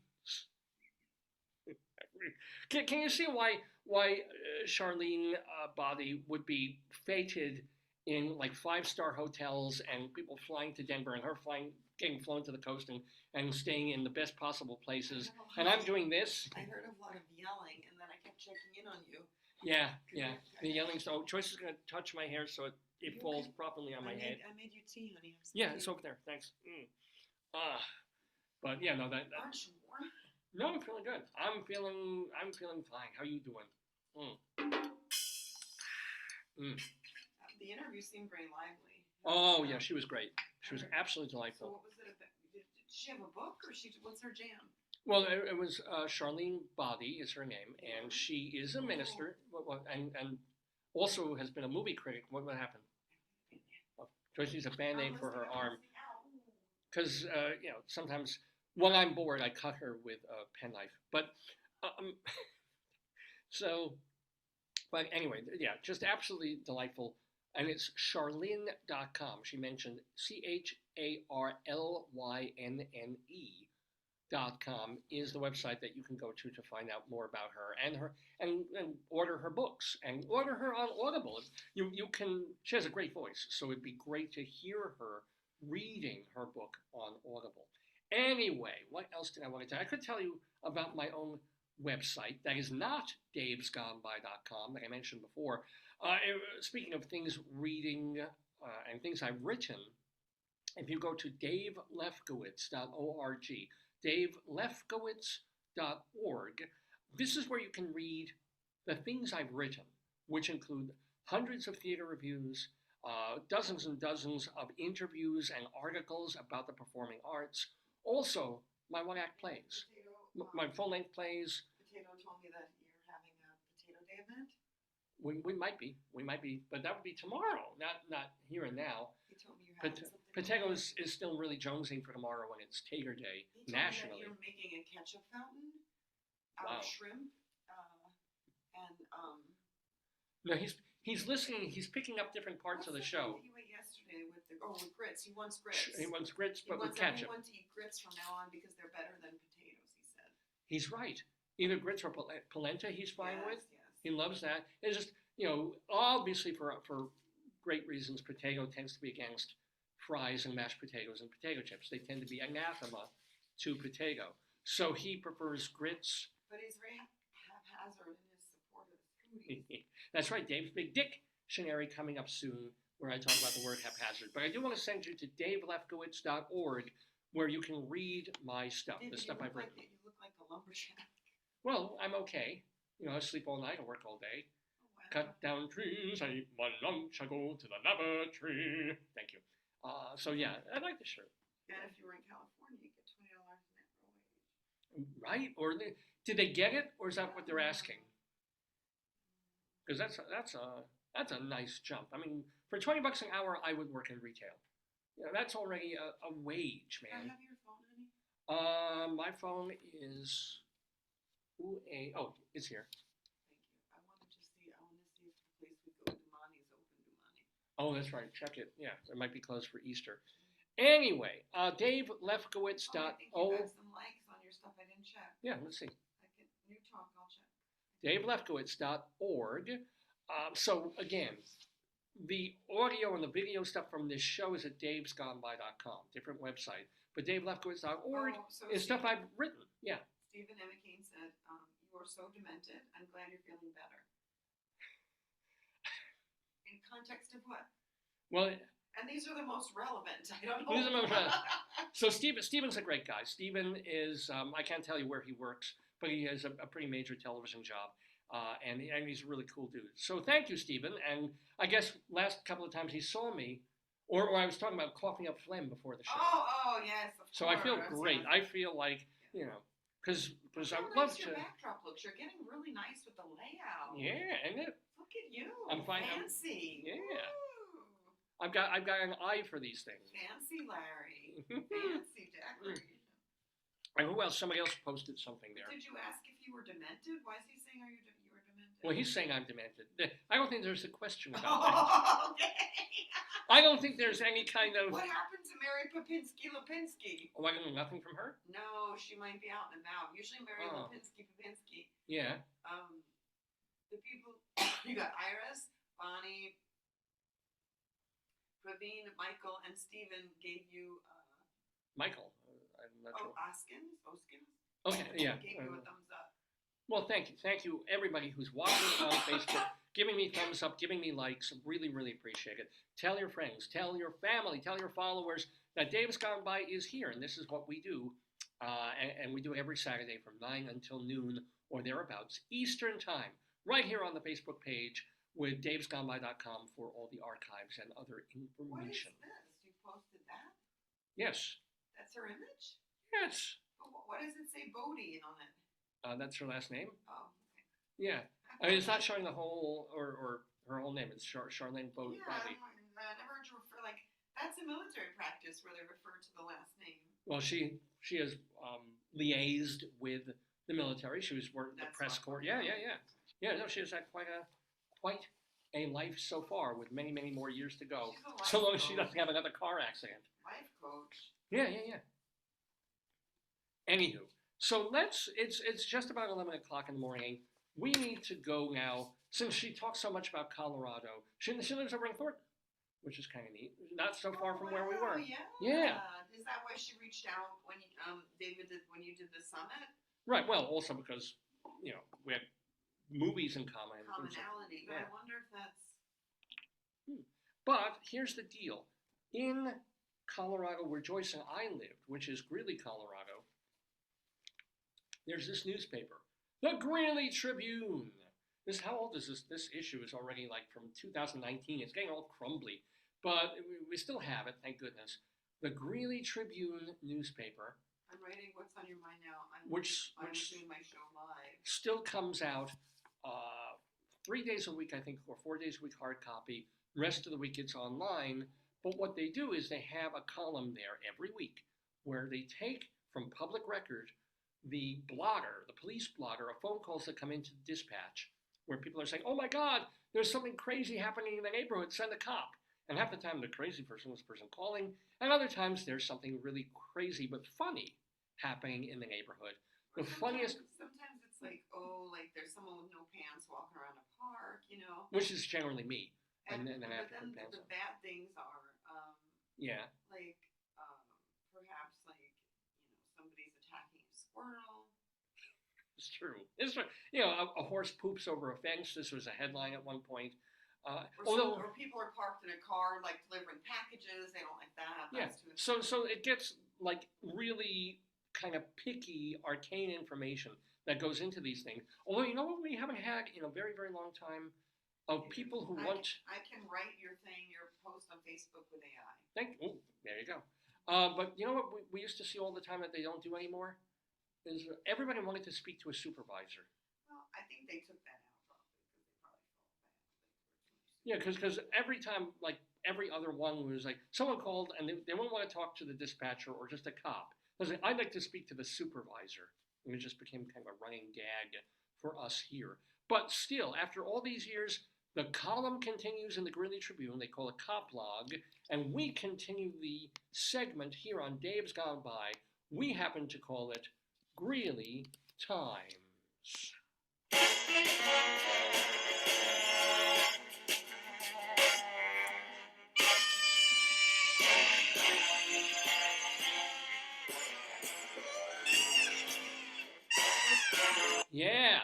Can you see why Charlynne Boddie would be fated in like 5-star hotels and people flying to Denver and her getting flown to the coast and staying in the best possible places. And I'm doing this. I heard a lot of yelling, and then I kept checking in on you. Yeah. The yelling. So Joyce is going to touch my hair so it falls properly on my head. I made you tea, honey. Yeah, it's over there. Thanks. But yeah, no, that. Aren't you warm? No, I'm feeling good. I'm feeling fine. How you doing? The interview seemed very lively. Oh yeah, she was great. She was absolutely delightful. So what was it about? Did she have a book, or what's her jam? Well, it was Charlynne Boddie is her name, and she is a minister, and also has been a movie critic. What happened? Oh, Joyce needs a Band-Aid for her arm. Because, sometimes when I'm bored, I cut her with a penknife. But, but anyway, yeah, just absolutely delightful. And it's Charlynne.com. She mentioned CHARLYNNE.com is the website that you can go to find out more about her and order her books and order her on Audible. She has a great voice, so it'd be great to hear her reading her book on Audible. Anyway, what else did I want to tell you? I could tell you about my own website that is not davesgoneby.com that I mentioned before. Speaking of things reading and things I've written, if you go to davelefkowitz.org, davelefkowitz.org, this is where you can read the things I've written, which include hundreds of theater reviews, dozens and dozens of interviews and articles about the performing arts, also my one-act plays, my full-length plays. Potato told me that you're having a Potato Day event. We might be, but that would be tomorrow, not here and now. He told me you're having something. Potato is still really jonesing for tomorrow when it's Tater Day He told me nationally. that you're making a ketchup fountain out of shrimp, No, he's listening. He's picking up different parts of the show. He went yesterday with grits. He wants grits. He wants grits, but with wants ketchup. everyone to eat grits from now on because they're better than potatoes. He said. He's right. Either grits or polenta. He's fine with. Yes. He loves that. It's just obviously for great reasons, potato tends to be against fries and mashed potatoes and potato chips. They tend to be anathema to potato. So he prefers grits. But he's very haphazard in his support of foodies. That's right, Dave's Big Dictionary coming up soon, where I talk about the word haphazard. But I do want to send you to davelefkowitz.org, where you can read my stuff, the stuff I've written. You look like a lumberjack. Well, I'm okay. I sleep all night, I work all day. Oh, wow. Cut down trees, I eat my lunch, I go to the lavatory. Thank you. So yeah, I like the shirt. And if you were in California, you get $20 net wage. Right? Or did they get it, or is that what they're asking? Because that's a nice jump. I mean, for $20 an hour, I would work in retail. That's already a wage, Can I man. have your phone, honey? My phone is it's here. Thank you. I want to see if the place we go, Dumani, is open. Dumani. Oh, that's right. Check it. Yeah, it might be closed for Easter. Anyway, davelefkowitz.org. I think you got some likes on your stuff. I didn't check. Yeah, let's see. New talk. I'll check. davelefkowitz.org. So again, the audio and the video stuff from this show is at davesgoneby.com, different website. But davelefkowitz.org is stuff I've written. Yeah. Stephen Emmekane said, "You are so demented. I'm glad you're feeling better." In context of what? Well, and these are the most relevant. I don't know. these are the most relevant. So Stephen's a great guy. Stephen is, I can't tell you where he works, but he has a pretty major television job. And he's a really cool dude. So thank you, Stephen. And I guess last couple of times he saw me, or I was talking about coughing up phlegm before the show. Oh yes, of course. So I feel great. Yes. I feel like, because I would How love nice to. your backdrop looks. You're getting really nice with the layout. Yeah, and Look at you. I'm fine. Fancy. Yeah. Woo. I've got an eye for these things. Fancy Larry. Fancy decoration. And who else? Somebody else posted something there. Did you ask if you were demented? Why is he saying you were demented? Well, he's saying I'm demented. I don't think there's a question about that. Oh, okay. I don't think there's any kind of. What happened to Mary Lipinski? Oh, I don't know nothing from her. No, she might be out and about. Usually Mary Lipinski. Yeah. The people you got Iris, Bonnie, Praveen, Michael, and Stephen gave you Michael. I'm not sure. Oskins. Okay. Yeah. Gave you a thumbs up. Well, thank you, everybody who's watching on Facebook, giving me thumbs up, giving me likes. Really, really appreciate it. Tell your friends, tell your family, tell your followers that Dave's Gone By is here, and this is what we do. And we do it every Saturday from 9 until noon or thereabouts, Eastern Time, right here on the Facebook page with davesgoneby.com for all the archives and other information. What is this? You posted that? Yes. That's her image? Yes. What does it say Boddie on it? That's her last name. Oh, okay. Yeah. I mean, it's not showing the whole, or Her whole name is Charlynne Boddie. Yeah, I never heard you refer, like, that's a military practice where they refer to the last name. Well, she has liaised with the military. She was working the That's press why. corps. Yeah. No, she has had quite a life so far, with many more years to go. She's a life So long as she coach. doesn't have another car accident. Life coach. Yeah. Anywho, so it's just about 11 o'clock in the morning. We need to go now, since she talks so much about Colorado. She lives over in Thornton, which is kind of neat. Not so far from where we were. Yeah. Is that why she reached out when David did when you did the summit? Right. Well, also because we had movies in common. Commonality, but Yeah. I wonder if that's. But here's the deal: in Colorado, where Joyce and I lived, which is Greeley, Colorado, there's this newspaper, the Greeley Tribune. How old is this? This issue is already like from 2019. It's getting all crumbly, but we still have it, thank goodness. The Greeley Tribune newspaper. I'm writing what's on your mind now. I'm doing my show live. Still comes out 3 days a week, I think, or 4 days a week hard copy. Rest of the week it's online. But what they do is they have a column there every week where they take from public record the blotter, the police blotter, of phone calls that come into dispatch where people are saying, oh my God, there's something crazy happening in the neighborhood, send a cop. And half the time the crazy person is the person calling, and other times there's something really crazy but funny happening in the neighborhood. The funniest... Sometimes it's like, there's someone with no pants walking around a park, Which is generally me. And then then after the pants on. bad things are, perhaps somebody's attacking a squirrel. It's true. A horse poops over a fence. This was a headline at one point. Or people are parked in a car, delivering packages. They don't like that. Yeah. So it gets really kind of picky, arcane information that goes into these things. Although, you know what we haven't had in a very, very long time? Of people who want... I can write your post on Facebook with AI. There you go. But you know what we used to see all the time that they don't do anymore? Is everybody wanted to speak to a supervisor. Well, I think they took that out probably because they probably felt bad. Yeah, because every time, every other one was someone called and they wouldn't want to talk to the dispatcher or just a cop. They was I'd like to speak to the supervisor. And it just became kind of a running gag for us here. But still, after all these years, the column continues in the Greeley Tribune. They call it Cop Log, and we continue the segment here on Dave's Gone By. We happen to call it Greeley Times. Yeah.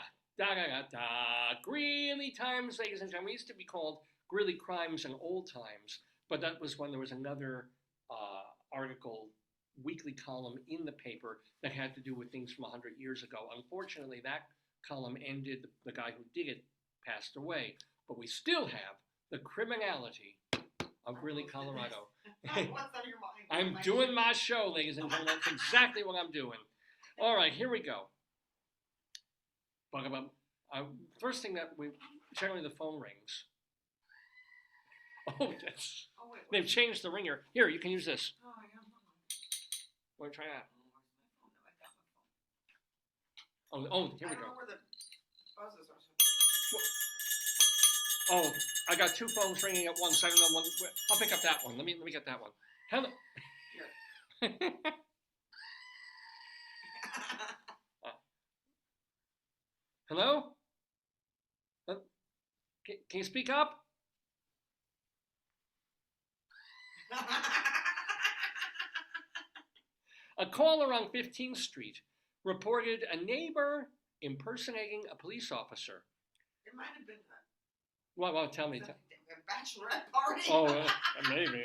Greeley Times, ladies and gentlemen. We used to be called Greeley Crimes and Old Times, but that was when there was another article, weekly column in the paper that had to do with things from 100 years ago. Unfortunately, that column ended. The guy who did it passed away, but we still have the criminality of Greeley, Colorado. What's on your mind? I'm doing my show, ladies and gentlemen. That's exactly what I'm doing. All right, here we go. Talk about first thing that generally the phone rings. Oh, that's they've changed the ringer. Here, you can use this. Oh, yeah. Want to try that? I got my phone. Oh, here we I go. don't know where the buzzes are. Oh, I got two phones ringing at once. I don't know one. I'll pick up that one. Let me get that one. Hello. Hello? Can you speak up? A caller on 15th Street reported a neighbor impersonating a police officer. It might have been Well, tell me. a bachelorette party. Oh, maybe.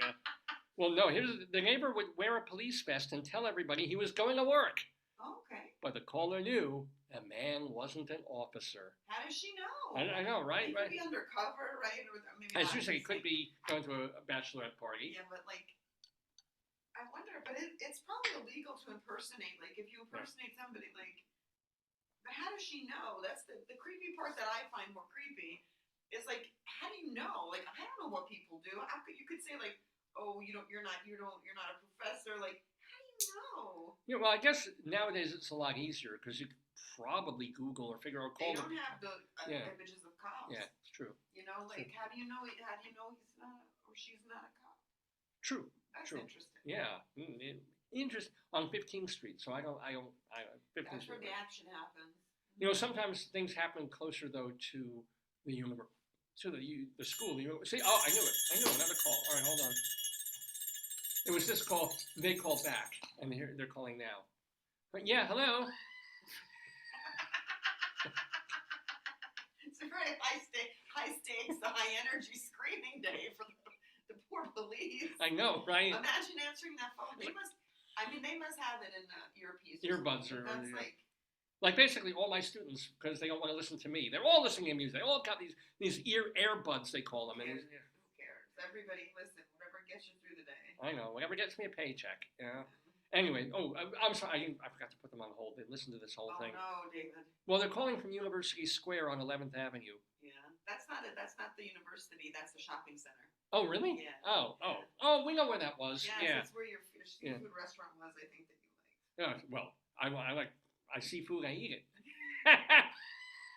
Well, no, the neighbor would wear a police vest and tell everybody he was going to work. Okay. But the caller knew a man wasn't an officer. How does she know? I know, right? He could be undercover, right? Or maybe As not. you say, he could be going to a bachelorette party. Yeah, but I wonder, but it's probably illegal to impersonate. If you impersonate somebody, but how does she know? That's the creepy part that I find more creepy. It's like, how do you know? Like, I don't know what people do. How could you could say like, oh, you're not a professor. Like, how do you know? Yeah, well, I guess nowadays it's a lot easier because you could probably Google or figure out They call don't them. have the Yeah. images of cops. Yeah, it's true. You know, like, how do you know? How do you know he's not or she's not a cop? True. That's True. interesting. Yeah. Interest on 15th Street. So I 15th That's where Street. the action happens. You know, sometimes things happen closer though to the university, to the school. See, oh, I knew it. I knew it. Another call. All right, hold on. It was this call. They called back, and they're calling now. But yeah, hello. It's a very high stakes, high energy screaming day for the poor police. I know, right? Imagine answering that phone. They must have it in the earpiece. Earbuds or That's like basically all my students, because they don't want to listen to me. They're all listening to music. They all got these earbuds, they call them. And who cares? Everybody listen. Whatever gets you through the day. I know. Whatever gets me a paycheck. Yeah. Anyway, I'm sorry. I forgot to put them on hold. They listened to this whole thing. Oh no, David. Well, they're calling from University Square on 11th Avenue. Yeah, that's not it. That's not the university. That's the shopping center. Oh, really? Yeah. Oh, we know where that was. Yes, Yeah. that's where your seafood restaurant was. I think that you liked. Yeah. Well, I see food, I eat it.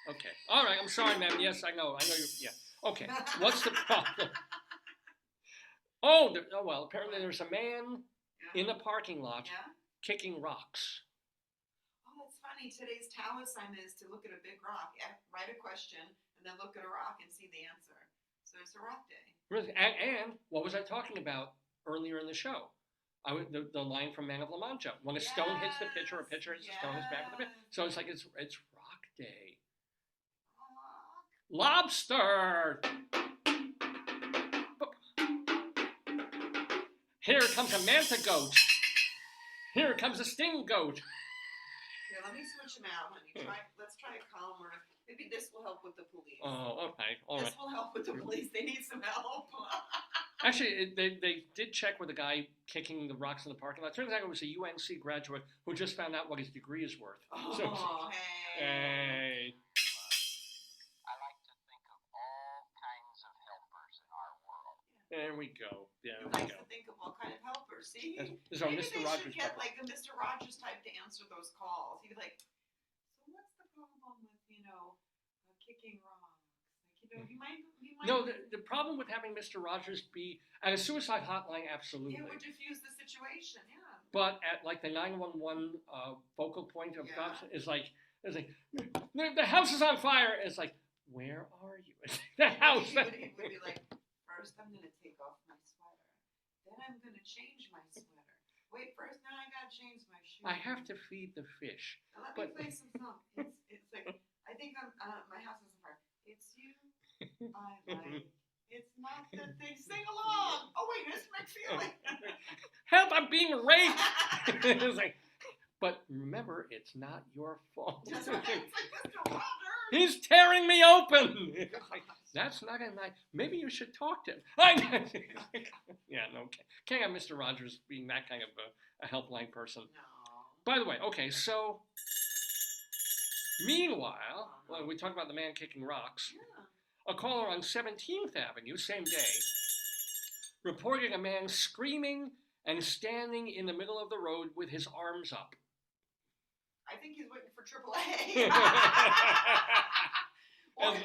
Okay. All right. I'm sorry, ma'am. Yes, I know. You. Yeah. Okay. What's the problem? Oh, well. Apparently, there's a man in the parking lot Yeah. kicking rocks. Oh, that's funny. Today's Tao assignment is to look at a big rock, write a question, and then look at a rock and see the answer. So it's a rock day. Really? And what was I talking about earlier in the show? The line from Man of La Mancha. When a stone hits the pitcher, a pitcher hits the stone, it's back with the pitcher. So it's like it's rock day. Lobster! Here comes a manta goat. Here comes a sting goat. Here, let me switch them out, honey. Let's try a calmer. Maybe this will help with the police. Oh, okay. All This right. will help with the police. They need some help. Actually, they did check with the guy kicking the rocks in the parking lot. Turns out it was a UNC graduate who just found out what his degree is worth. Oh, hey. Hey. I like to think of all kinds of helpers in our world. There we go. There You we like go. to think of all kind of helpers. See? This is our Maybe Mr. they Rogers should get pepper. like a Mr. Rogers type to answer those calls. He'd be like, so what's the problem with, kicking rocks? Like, he might. No, the problem with having Mr. Rogers be at a suicide hotline, absolutely. It would diffuse the situation, yeah. But at like the 911 focal point of Yeah. cops is like the house is on fire. It's like, where are you? The house. He would be like, first I'm gonna take off my sweater, then I'm gonna change my sweater. Wait, first now I gotta change my shoes. I have to feed the fish. Now let but- me play some song. It's like I think I'm my house is on fire. It's you I like. It's not that they sing along. Oh wait, it's McFeely. Help! I'm being raped. It's like, but remember, it's not your fault. That's right. It's like Mr. Rogers. He's tearing me open. It's like, that's not a nice. Maybe you should talk to him. Yeah, no, can't have Mr. Rogers being that kind of a helpline person. No. By the way, okay, so meanwhile, well, we talked about the man kicking rocks. Yeah. A caller on 17th Avenue, same day, reported a man screaming and standing in the middle of the road with his arms up. I think he's waiting for AAA.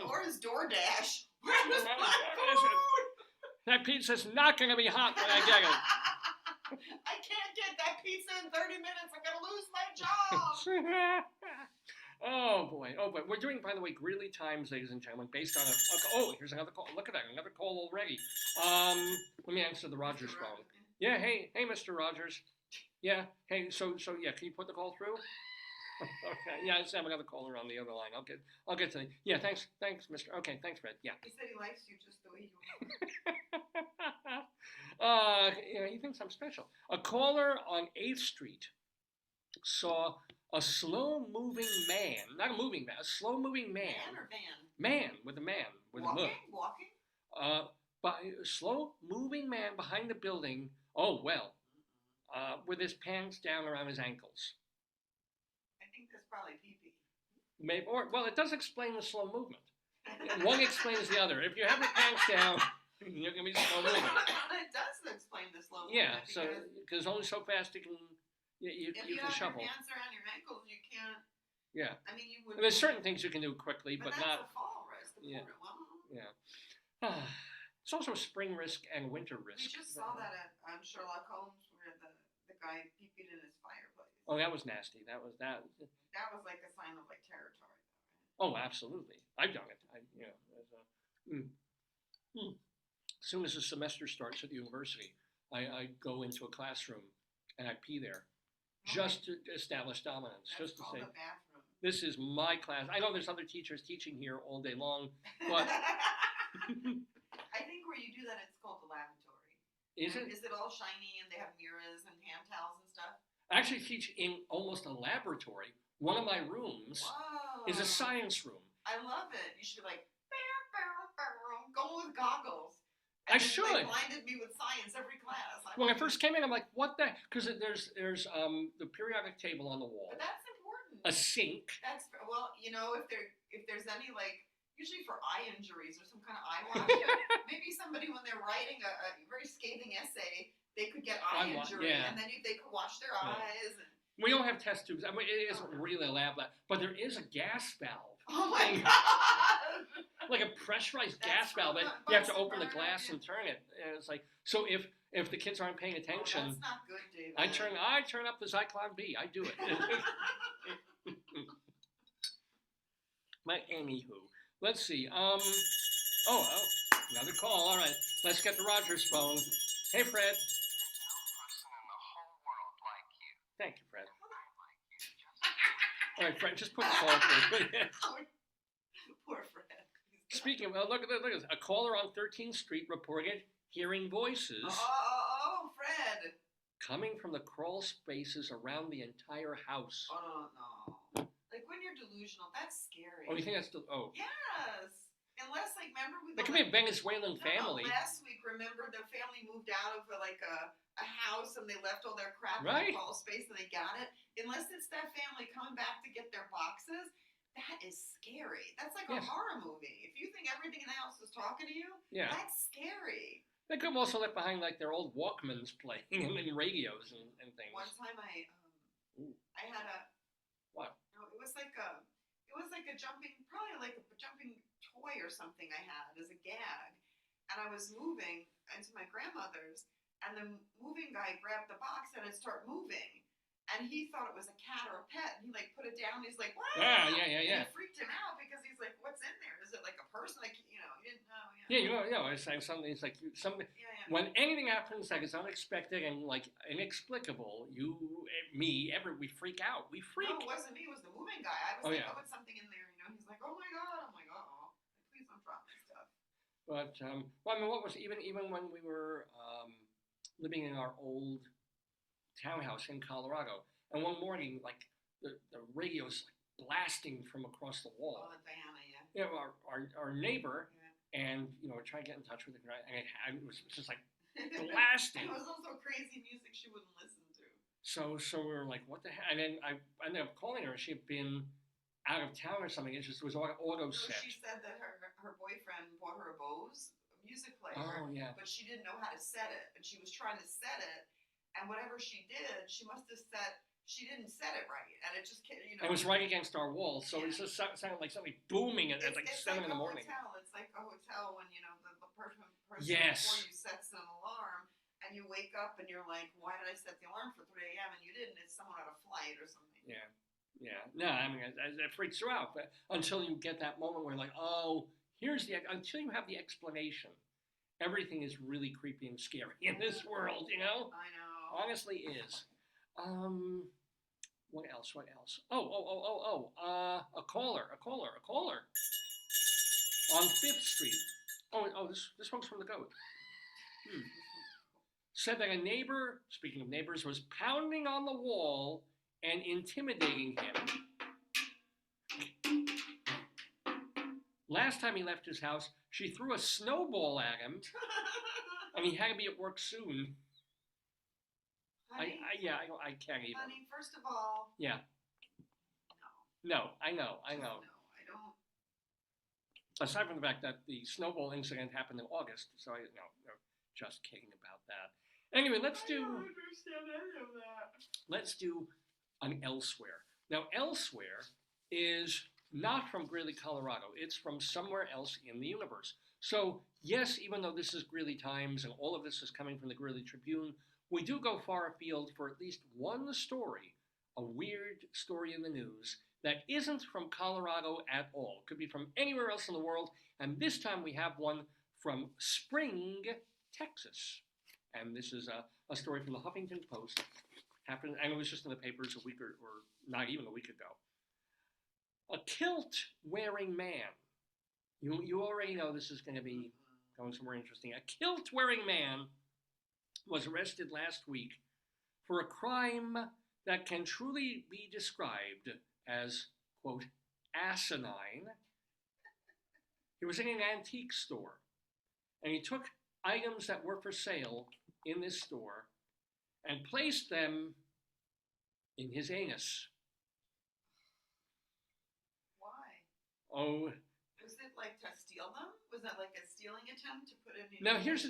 or his DoorDash. Where's my food? That pizza's not going to be hot when I get it. I can't get that pizza in 30 minutes. I'm going to lose my job. Oh boy. We're doing, by the way, Greeley Times, ladies and gentlemen, based on here's another call. Look at that, another call already. Let me answer the Rogers phone. Yeah, hey, Mr. Rogers. Yeah, hey, so yeah, can you put the call through? Okay, yeah, I have another caller on the other line. I'll get to the. Yeah, thanks, Mr. Okay, thanks, Fred. Yeah. He said he likes you just the way you are. He thinks I'm special. A caller on 8th Street saw a slow-moving man, not a moving man, a slow-moving man. Man or van? Man with a look. Walking? But a slow-moving man behind the building. Oh well, with his pants down around his ankles. I think that's probably pee-pee. Maybe, it does explain the slow movement. One explains the other. If you have your pants down, you're gonna be slow moving. It does explain the slow Yeah, movement, so because only so fast you can if you you can have shuffle. your pants around your ankles, you can't. Yeah, I mean, you would. and there's certain things you can do quickly, but that's not. a fall risk. Yeah. Well, Yeah. It's also spring risk and winter risk. we just saw that at Sherlock Holmes, where the guy peeked in his fireplace. Oh, that was nasty. That was that. That was like a sign of like territory, Oh, though, right? absolutely. I've done it. As soon as the semester starts at the university, I go into a classroom and I pee there, just to establish dominance, That's just to called say the bathroom. this is my class. I know there's other teachers teaching here all day long, but I think where you do that, it's called the lavatory. is And it? Is it all shiny and they have mirrors and hand towels and stuff? I actually teach in almost a laboratory. One of my rooms Whoa. is a science room. I love it. You should be like, go with goggles. I And then should. They blinded me with science every class. When I first came in, I'm like, what the? Because there's the periodic table on the wall, But that's important. a sink. That's well, if there's any like usually for eye injuries or some kind of eye wash, maybe somebody when they're writing a very scathing essay, they could get eye injury, yeah. and then they could wash their Yeah. eyes. And, We don't have test tubes. I mean, it isn't really a lab, but there is a gas valve, oh my thing. god! like a pressurized gas That's valve. from That the you have to Bunsen open the burner, glass yeah. and turn it. And it's like so if the kids aren't paying Oh, attention, that's not good, David. I turn up the Zyklon B. I do it. But anywho, let's see. Oh, another call. All right, let's get to Roger's phone. Hey, Fred. There's no person in the whole world like you. Thank you, Fred. I like you just All right, Fred, just put the call through. Poor Fred. Speaking of, look at this. A caller on 13th Street reported hearing voices Oh, Fred. coming from the crawl spaces around the entire house. Oh no. Like when you're delusional, that's scary. Oh, you think that's still? Oh, Yes. Unless, like, remember that could be a Venezuelan family. Last week, remember the family moved out of like a house and they left all their crap in Right. the crawl space and they got it. Unless it's that family coming back to get their boxes, that is scary. That's like Yes. a horror movie. If you think everything in the house is talking to you, Yeah. that's scary. They could have also left behind like their old Walkmans playing and radios and things. One time Ooh. I had a What? No, it was like a jumping, probably like a jumping toy or something I had as a gag, and I was moving into my grandmother's, and the moving guy grabbed the box and it started moving, and he thought it was a cat or a pet, and he like put it down. And he's like, "Wow!" Yeah. And it freaked him out because he's like, "What's in there? Is it like a person?" Like he didn't know. Yeah, it's like something. It's like something. Yeah. When anything happens that is unexpected and like inexplicable, we freak out. We freak. No, it wasn't me. It was the moving guy. I was Oh, like, yeah. "Oh, it's something in there." He's like, "Oh my god!" I'm like, "Oh, please don't drop my stuff." But well, I mean, what was even when we were living in our old townhouse in Colorado, and one morning, like the radio's like blasting from across the wall. Oh, the Diana, yeah. Our neighbor, Yeah. and try to get in touch with the guy, and it was just like blasting. It was also crazy music she wouldn't listen to. So we were like, what the heck? And then I ended up calling her. She had been out of town or something. It just was auto No, set. she said that her boyfriend bought her a Bose music player, Oh yeah. but she didn't know how to set it, and she was trying to set it, and whatever she did, she didn't set it right, and it just It was right against our wall, so it just sounded like something booming at like 7 in the morning. It's like a hotel when the person Yes. before you sets an alarm, and you wake up and you're like, why did I set the alarm for 3 a.m. and you didn't? It's someone on a flight or something. Yeah. No, I mean, it freaks you out, but until you get that moment where, like, oh, until you have the explanation, everything is really creepy and scary in this world, I know. Honestly is. What else? A caller. On 5th Street. Oh, this one's from the goat. Said that a neighbor, speaking of neighbors, was pounding on the wall and intimidating him. Last time he left his house, she threw a snowball at him, and he had to be at work soon. Honey, I can't even. honey, first of all, Yeah. no. No, I know. No, I don't. aside from the fact that the snowball incident happened in August, so no, just kidding about that. Anyway, let's do an Elsewhere. Now, Elsewhere is not from Greeley, Colorado. It's from somewhere else in the universe. So, yes, even though this is Greeley Times and all of this is coming from the Greeley Tribune, we do go far afield for at least one story, a weird story in the news that isn't from Colorado at all. It could be from anywhere else in the world, and this time we have one from Spring, Texas. And this is a story from the Huffington Post. Happened, and it was just in the papers a week or not even a week ago. A kilt-wearing man. You already know this is going to be going somewhere interesting. A kilt-wearing man was arrested last week for a crime that can truly be described as, quote, asinine. He was in an antique store, and he took items that were for sale in this store and placed them in his anus. Why? Oh. Was it like to steal them? Was that like a stealing attempt to put it in? Now this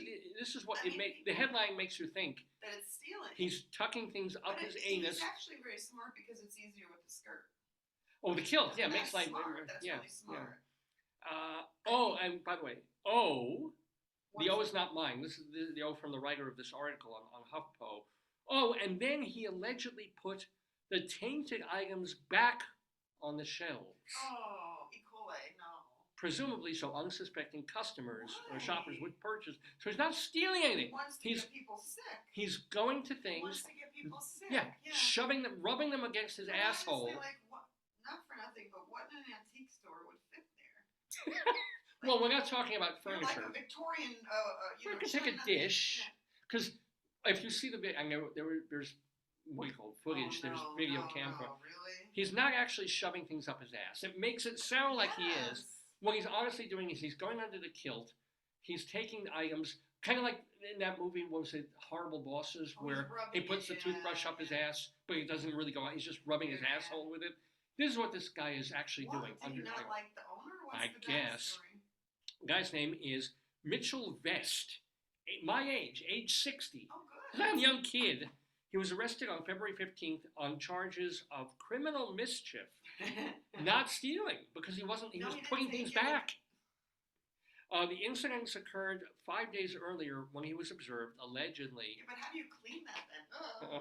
is what the headline makes you think. That it's stealing. He's tucking things up his anus. He's actually very smart because it's easier with the skirt. Oh, the kilt, yeah, makes That's like smart. That's yeah, really smart. yeah. And by the way, the O is not mine. This is the O from the writer of this article on HuffPo. Oh, and then he allegedly put the tainted items back on the shelves. Oh, E. coli, no. Presumably so unsuspecting customers or shoppers would purchase. So he's not stealing anything. He wants to get people sick. He's going to things. He wants to get people sick. Yeah, shoving them, rubbing them against his asshole. Honestly, like, what, not for nothing, but what in an antique store would fit there? Well, we're not talking about furniture. Like a Victorian, We could take a dish, because if you see the video, I know there's what do you call it, footage, there's video camera. Really? He's not actually shoving things up his ass. It makes it sound like he is. What he's honestly doing is he's going under the kilt. He's taking items, kind of like in that movie, what was it, Horrible Bosses, where he puts the toothbrush up his ass, but he doesn't really go out. He's just rubbing his asshole with it. This is what this guy is actually doing. Did he not like the owner? What's I the guess. backstory? The guy's name is Mitchell Vest. My age 60. Oh, He's not a young kid. He was arrested on February 15th on charges of criminal mischief, not stealing, because he was putting things back. The incidents occurred 5 days earlier when he was observed, allegedly. Yeah, but how do you clean that then?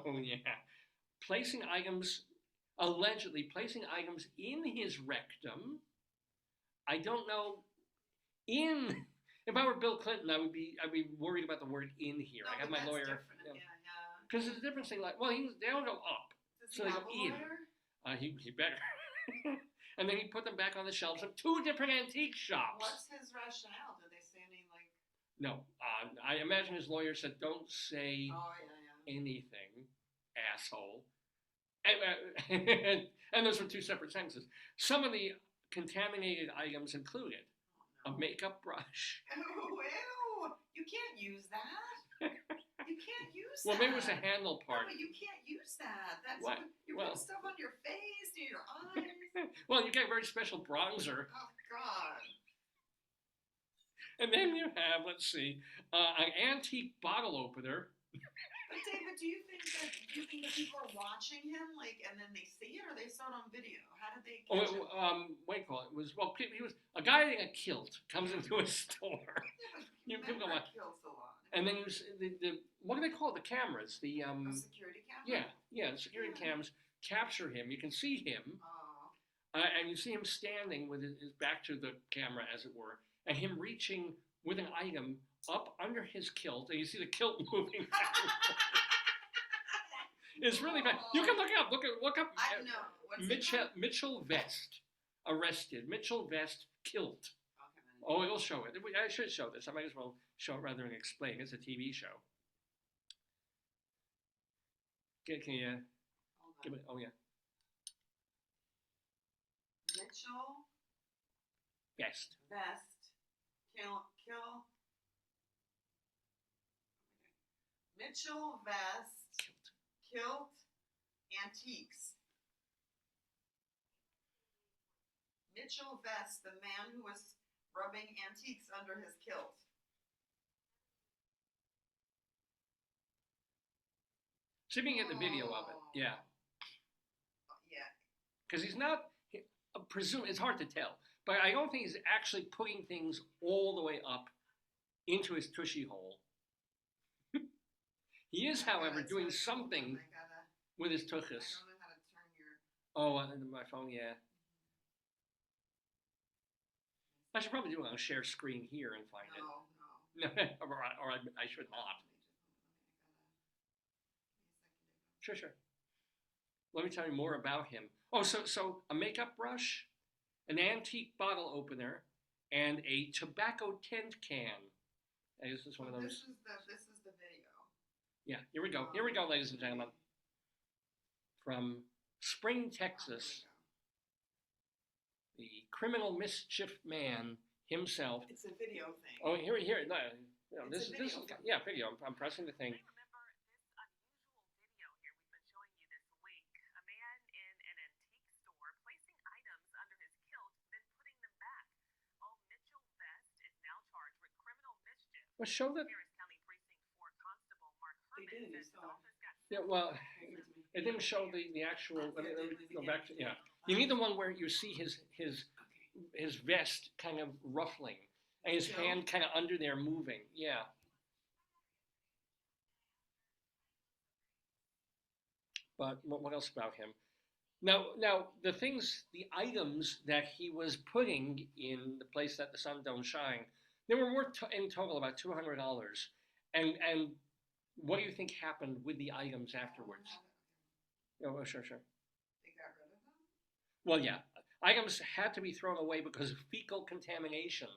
Oh, yeah. Allegedly placing items in his rectum. I don't know. If I were Bill Clinton, I'd be worried about the word "in" here. I have my lawyer. Because it's a different thing. Like, well, they don't go up, so they go in. He better. And then he put them back on the shelves of two different antique shops. What's his rationale? Did they say any like? No, I imagine his lawyer said, "Don't say anything, asshole." And those were two separate sentences. Some of the contaminated items included a makeup brush. Ew! You can't use that. You can't use that. Well, maybe it was a handle part. No, but you can't use that. That's what? You put stuff on your face, near your eyes. Well, you get a very special bronzer. Oh God. And then you have, let's see, an antique bottle opener. But David, do you think that people are watching him, like, and then they see it, or they saw it on video? How did they catch it? It was he was a guy in a kilt comes into a store. Yeah, but kills a lot. And then he was the what do they call it? The cameras? The security camera. Yeah, the security cams capture him. You can see him, and you see him standing with his back to the camera, as it were, and him reaching with an item up under his kilt, and you see the kilt moving back and forth. It's really bad. You can look it up. Look up. I know. Mitchell Vest arrested. Mitchell Vest kilt. Okay. Oh, it'll show it. I should show this. I might as well show it rather than explain. It's a TV show. Can you give it? Oh yeah. Mitchell Vest. Kill. Mitchell Vest. Kilt Antiques. Mitchell Vest, the man who was rubbing antiques under his kilt. See if you can get the video of it. Yeah. Yeah. Because he's not, it's hard to tell, but I don't think he's actually putting things all the way up into his tushy hole. He is, however, doing something with his tuchus. I don't know how to turn your. Oh, my phone, yeah. I should probably do it on a share screen here and find No. it. or I should not. Sure. Let me tell you more about him. Oh, so a makeup brush, an antique bottle opener, and a tobacco tent can. And this is one of those. This is the video. Yeah, here we go. Here we go, ladies and gentlemen. From Spring, Texas, the criminal mischief man himself. It's a video thing. Oh, here. No, It's this a is video. yeah, video. I'm pressing the thing. Remember this unusual video here we've been showing you this week? A man in an antique store placing items under his kilt, then putting them back. Oh, Mitchell Vest is now charged with criminal mischief. Well, show that. Harris County Precinct 4 Constable Mark They Herman did, says his so- office got Yeah, well, Give it to me. it didn't show the actual. Let me Yeah, go back to yeah. You need the one where you see his vest kind of ruffling and his Still? hand kind of under there moving. Yeah. But what else about him? Now the items that he was putting in the place that the sun don't shine, they were worth in total about $200. And what do you think happened with the items afterwards? Oh, sure. They got rid of them? Well, yeah, items had to be thrown away because of fecal contamination.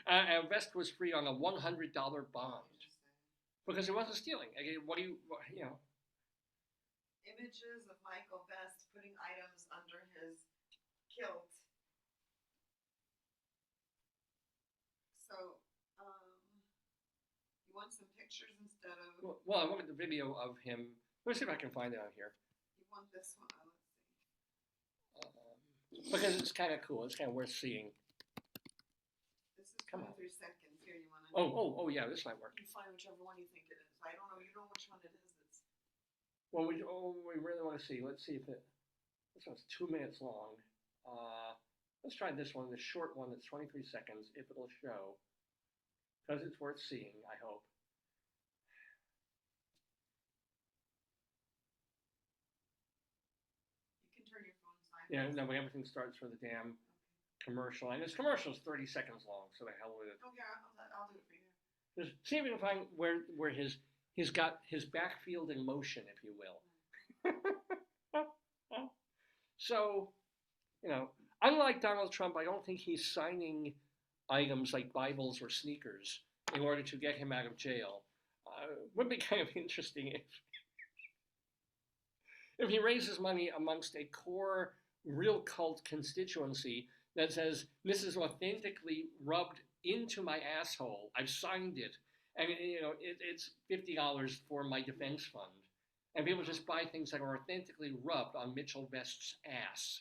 And Vest was free on a $100 bond because it wasn't stealing. Again, Images of Michael Vest putting items under his kilt. So, you want some pictures instead of. Well, I wanted the video of him. Let me see if I can find it on here. You want this one? Let's see. Because it's kind of cool. It's kind of worth seeing. This is Come on. 23 seconds. Here, you want to. Oh, yeah, this might work. You find whichever one you think it is. I don't know. You know which one it is. It's. Well, we really want to see. Let's see if this one's 2 minutes long. Let's try this one, the short one that's 23 seconds, if it'll show. Because it's worth seeing, I hope. You can turn your phone sideways. Yeah, no, but everything starts with a damn commercial. And this commercial is 30 seconds long, so the hell with it. Okay, I'll do it for you. Just see if you can find where he's got his backfield in motion, if you will. So, unlike Donald Trump, I don't think he's signing items like Bibles or sneakers in order to get him out of jail. Would be kind of interesting if he raises money amongst a core real cult constituency that says this is authentically rubbed into my asshole. I've signed it, and it's $50 for my defense fund. And people just buy things that are authentically rubbed on Mitchell Vest's ass.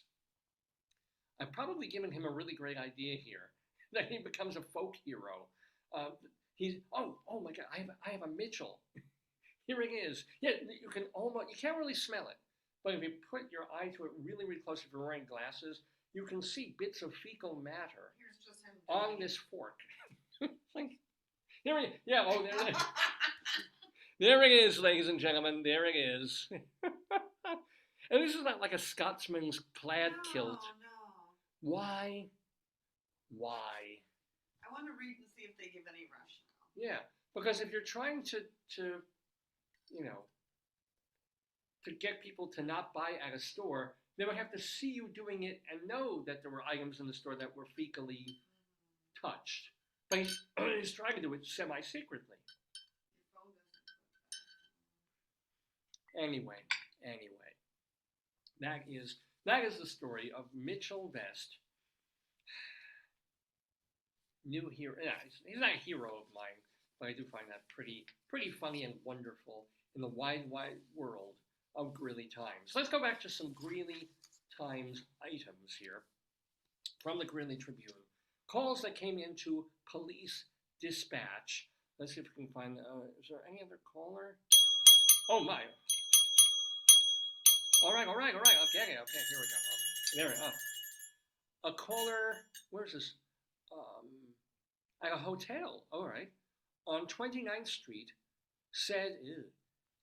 I've probably given him a really great idea here, that he becomes a folk hero. Oh my God, I have a Mitchell. Here it is. Yeah, you can't really smell it, but if you put your eye to it really, really close, if you're wearing glasses, you can see bits of fecal matter Here's just him. on this fork. Here it is. Yeah, oh, there it is. There it is, ladies and gentlemen. There it is. And this is not like a Scotsman's plaid kilt. No. Why? I want to read and see if they give any rationale. Yeah, because if you're trying to get people to not buy at a store, they would have to see you doing it and know that there were items in the store that were fecally touched. But he's trying to do it semi-secretly. Your phone doesn't put that. Anyway, that is the story of Mitchell Vest. New hero. Yeah, he's not a hero of mine, but I do find that pretty funny and wonderful in the wide world of Greeley Times. Let's go back to some Greeley Times items here from the Greeley Tribune. calls that came into police dispatch. Let's see if we can find, is there any other caller? Oh my. All right. Okay, here we go. There we go. A caller, where's this? At a hotel, all right, on 29th Street, said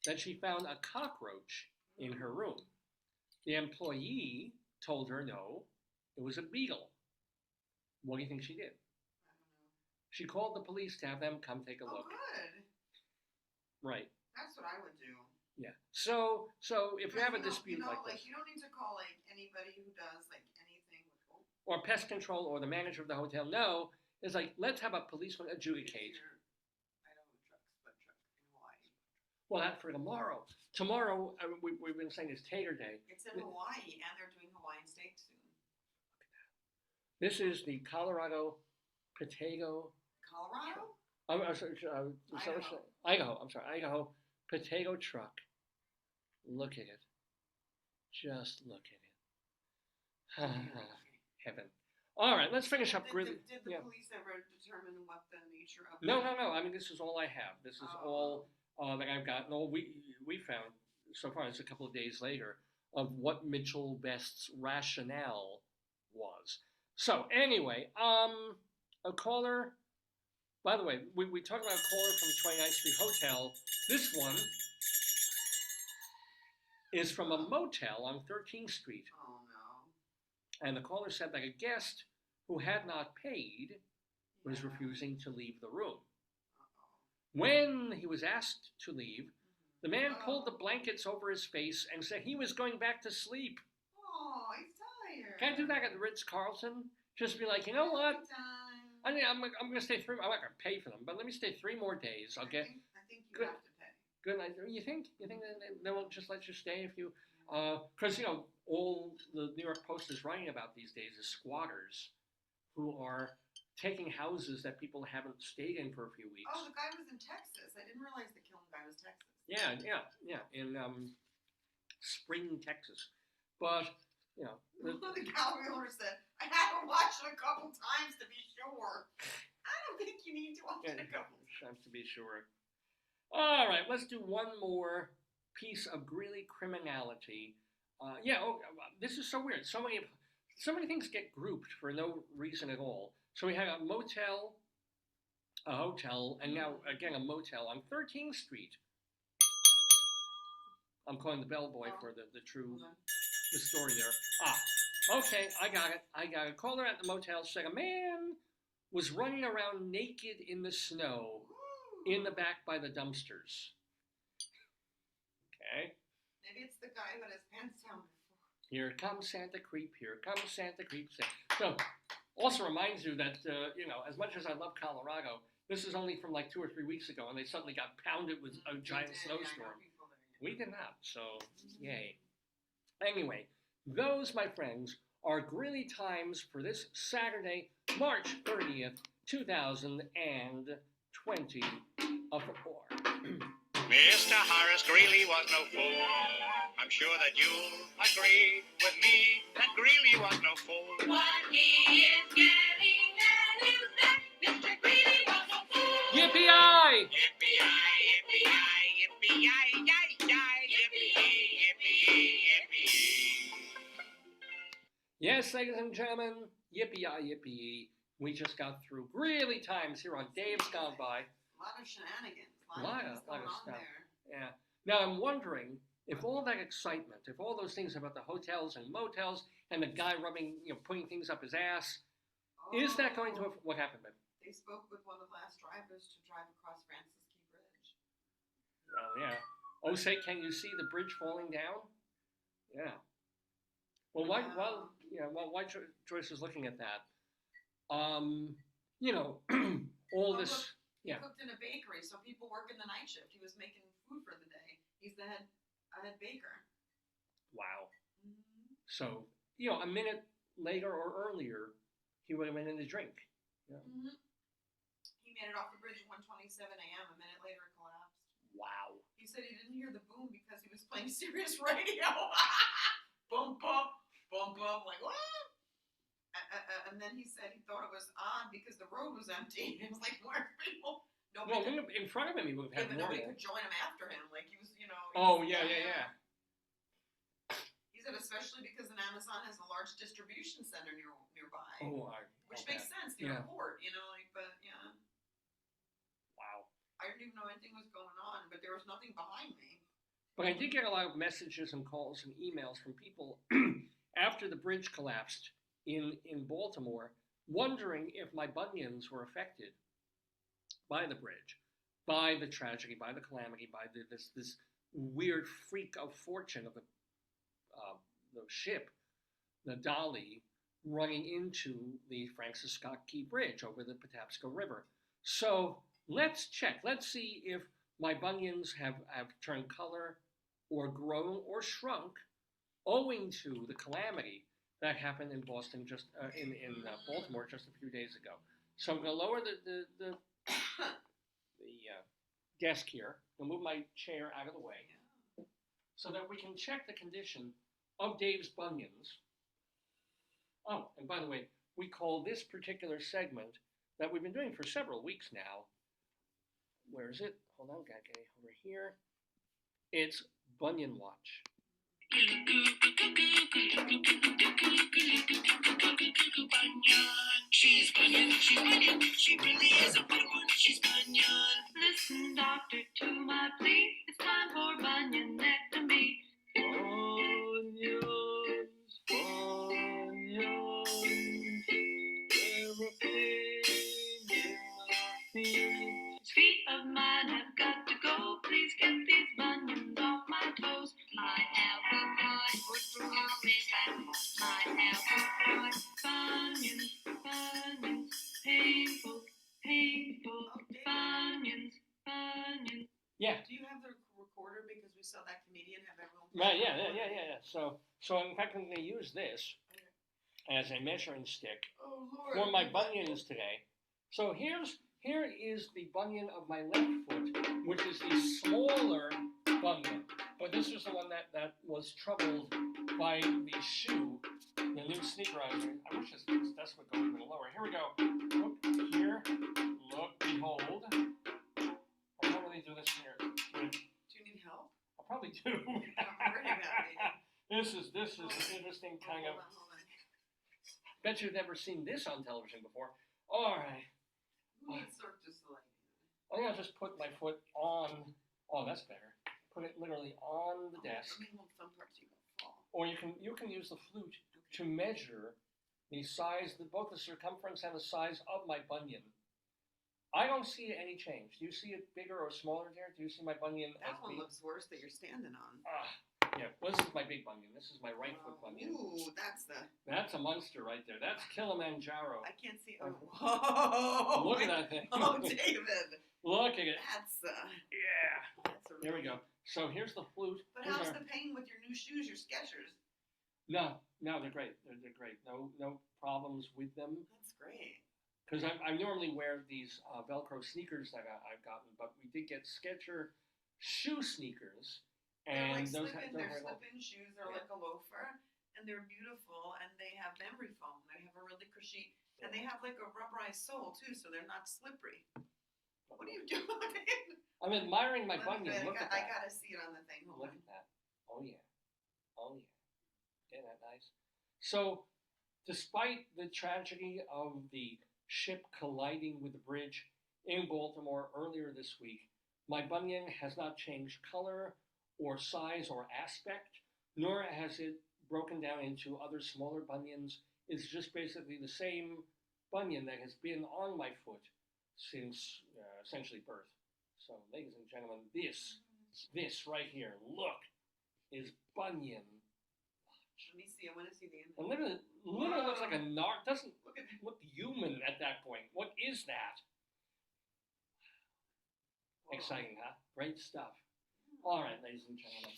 that she found a cockroach in her room. The employee told her no, it was a beetle. What do you think she did? She called the police to have them come take a look. Good. Right. That's what I would do. Yeah. So if you have a dispute like this, you don't need to call like anybody who does like anything with or pest control or the manager of the hotel, no, it's like, let's have a policeman adjudicate. Idaho truck in Hawaii. Well, that for tomorrow. Tomorrow, we've been saying it's Tater Day. It's in Hawaii, and they're doing Hawaiian steak soon. This is the Colorado Potato. Colorado? Idaho. I'm sorry, Idaho potato truck. Look at it. Just look at it. Heaven. All right, let's finish up. Did the police ever determine what the nature of? No. I mean, this is all I have. This is all that I've got. And all we found so far is a couple of days later of what Mitchell Best's rationale was. So anyway, a caller. By the way, we talked about a caller from 29th Street Hotel. This one is from a motel on 13th Street. Oh no. And the caller said that a guest who had not paid was refusing to leave the room. When he was asked to leave, the man pulled the blankets over his face and said he was going back to sleep. Oh, he's tired. Can I do that at the Ritz-Carlton? Just be like, you know what? I mean, I'm going to stay I'm not going to pay for them, but let me stay 3 more days. I'll get. I think you good. have to pay. Good. You think? You think they won't just let you stay if you? Because all the New York Post is writing about these days is squatters who are taking houses that people haven't stayed in for a few weeks. Oh, the guy was in Texas. I didn't realize the killing guy was Texas. Yeah, in Spring, Texas. But the gallery owner said, I haven't watched it a couple times to be sure. I don't think you need to watch it a couple times to be sure. All right, let's do one more piece of Greeley criminality. This is so weird. So many things get grouped for no reason at all. So we had a motel, a hotel, and now again a motel on 13th Street. I'm calling the bellboy for the story there. Okay, I got it. A caller at the motel said a man was running around naked in the snow in the back by the dumpsters. Okay. Maybe it's the guy who had his pants down before. Here comes Santa Creep. Here comes Santa Creep. So, also reminds you that as much as I love Colorado, this is only from like 2 or 3 weeks ago, and they suddenly got pounded with a giant snowstorm. We did not. So, yay. Anyway, those, my friends, are Greeley Times for this Saturday, March 30th, 2024. Mr. Horace Greeley was no fool. I'm sure that you'll agree with me that Greeley was no fool. What he is getting at is that Mr. Greeley was no fool. Yippee-yi! Yippee-yi, yippee-yi, yippee-yi, yi-yi, yippee, yippee, yippee. Yes, ladies and gentlemen, yippee-yi, yippee. We just got through Greeley Times here on Dave's Gone By. A lot of shenanigans. A lot of stuff. There. Yeah. Now I'm wondering if all that excitement, if all those things about the hotels and motels and the guy rubbing, putting things up his ass, is that going to what happened, babe? They spoke with one of the last drivers to drive across Francis Key Bridge. Oh yeah. Oh, say, can you see the bridge falling down? Yeah. Well, why Joyce is looking at that? All this. He cooked in a bakery, so people work in the night shift. He was making food for the day. He's the head baker. Wow. Mm-hmm. So, a minute later or earlier, he would have been in the drink. Yeah. Mm-hmm. He made it off the bridge at 1:27 a.m. A minute later, it collapsed. Wow. He said he didn't hear the boom because he was playing Sirius radio. Boom, boom, boom, boom. Like, what? A and then he said he thought it was odd because the road was empty. It was like, where are people? Well, Nobody in front of him, he would have yeah, had but more. nobody could join him after him. Like he was, he Oh, was yeah. He said especially because an Amazon has a large distribution center nearby, Oh, which okay. makes sense near Yeah. a port, but yeah. Wow. I didn't even know anything was going on, but there was nothing behind me. But I did get a lot of messages and calls and emails from people after the bridge collapsed in Baltimore, wondering if my bunions were affected by the bridge, by the tragedy, by the calamity, by this weird freak of fortune of the ship, the Dolly, running into the Francis Scott Key Bridge over the Patapsco River. So let's check. Let's see if my bunions have turned color or grown or shrunk owing to the calamity that happened in Boston in Baltimore just a few days ago. So I'm going to lower the desk here. I'll move my chair out of the way so that we can check the condition of Dave's bunions. Oh, and by the way, we call this particular segment that we've been doing for several weeks now. Where is it? Hold on, gotta get it over here. It's Bunion Watch. She's Bunyan, she really is a good one, she's Bunyan. Listen, doctor, to my plea, it's time for bunionectomy. Bunions, everything in my feet. Feet of mine have got to go, please get these bunions off my toes. My alkaloid, what's wrong with that? My alkaloid, bunions, painful, bunions. Yeah. Do you have the recorder because we saw that comedian have everyone? Right. Yeah. So in fact, I'm going to use this as a measuring stick Oh Lord. for my bunions today. So here is the bunion of my left foot, which is the smaller bunion. But this is the one that was troubled by the shoe, the new sneaker. I wish this desk would go even lower. Here we go. Look here. Look, behold. I don't really do this here. Do you need help? I probably do. I'm worried about me. This is an interesting kind of. Hold on. Bet you've never seen this on television before. All right. Who needs Cirque du Soleil? I think I'll just put my foot on. Oh, that's better. Put it literally on the desk. I mean, well, some parts you won't fall. Or you can use the flute to measure the size, both the circumference and the size of my bunion. I don't see any change. Do you see it bigger or smaller there? Do you see my bunion That as one big? looks worse that you're standing on. Yeah. Well, this is my big bunion. This is my right foot bunion. Ooh, that's a monster right there. That's Kilimanjaro. I can't see. Oh, whoa! Look at that thing. Oh, David. Look at it. That's Yeah. That's a There we go. So here's the flute. But how's the pain with your new shoes, your Skechers? No, they're great. They're great. No problems with them. That's great. Because I normally wear these Velcro sneakers that I've gotten, but we did get Skechers shoe sneakers, and they're those they're slip-in shoes. They're like a loafer, and they're beautiful, and they have memory foam. They have a really cushy, and they have like a rubberized sole too, so they're not slippery. What are you doing? I'm admiring my bunion. Look at that. I gotta see it on the thing. Hold Look on. at that. Oh yeah. Isn't that nice? So, despite the tragedy of the ship colliding with the bridge in Baltimore earlier this week, my bunion has not changed color or size or aspect, nor has it broken down into other smaller bunions. It's just basically the same bunion that has been on my foot since essentially birth. So, ladies and gentlemen, this right here, look, is bunion. Let me see. I want to see the image. And literally looks like a doesn't Look at that. look human at that point. What is that? Whoa. Exciting, huh? Great stuff. All right, ladies and gentlemen.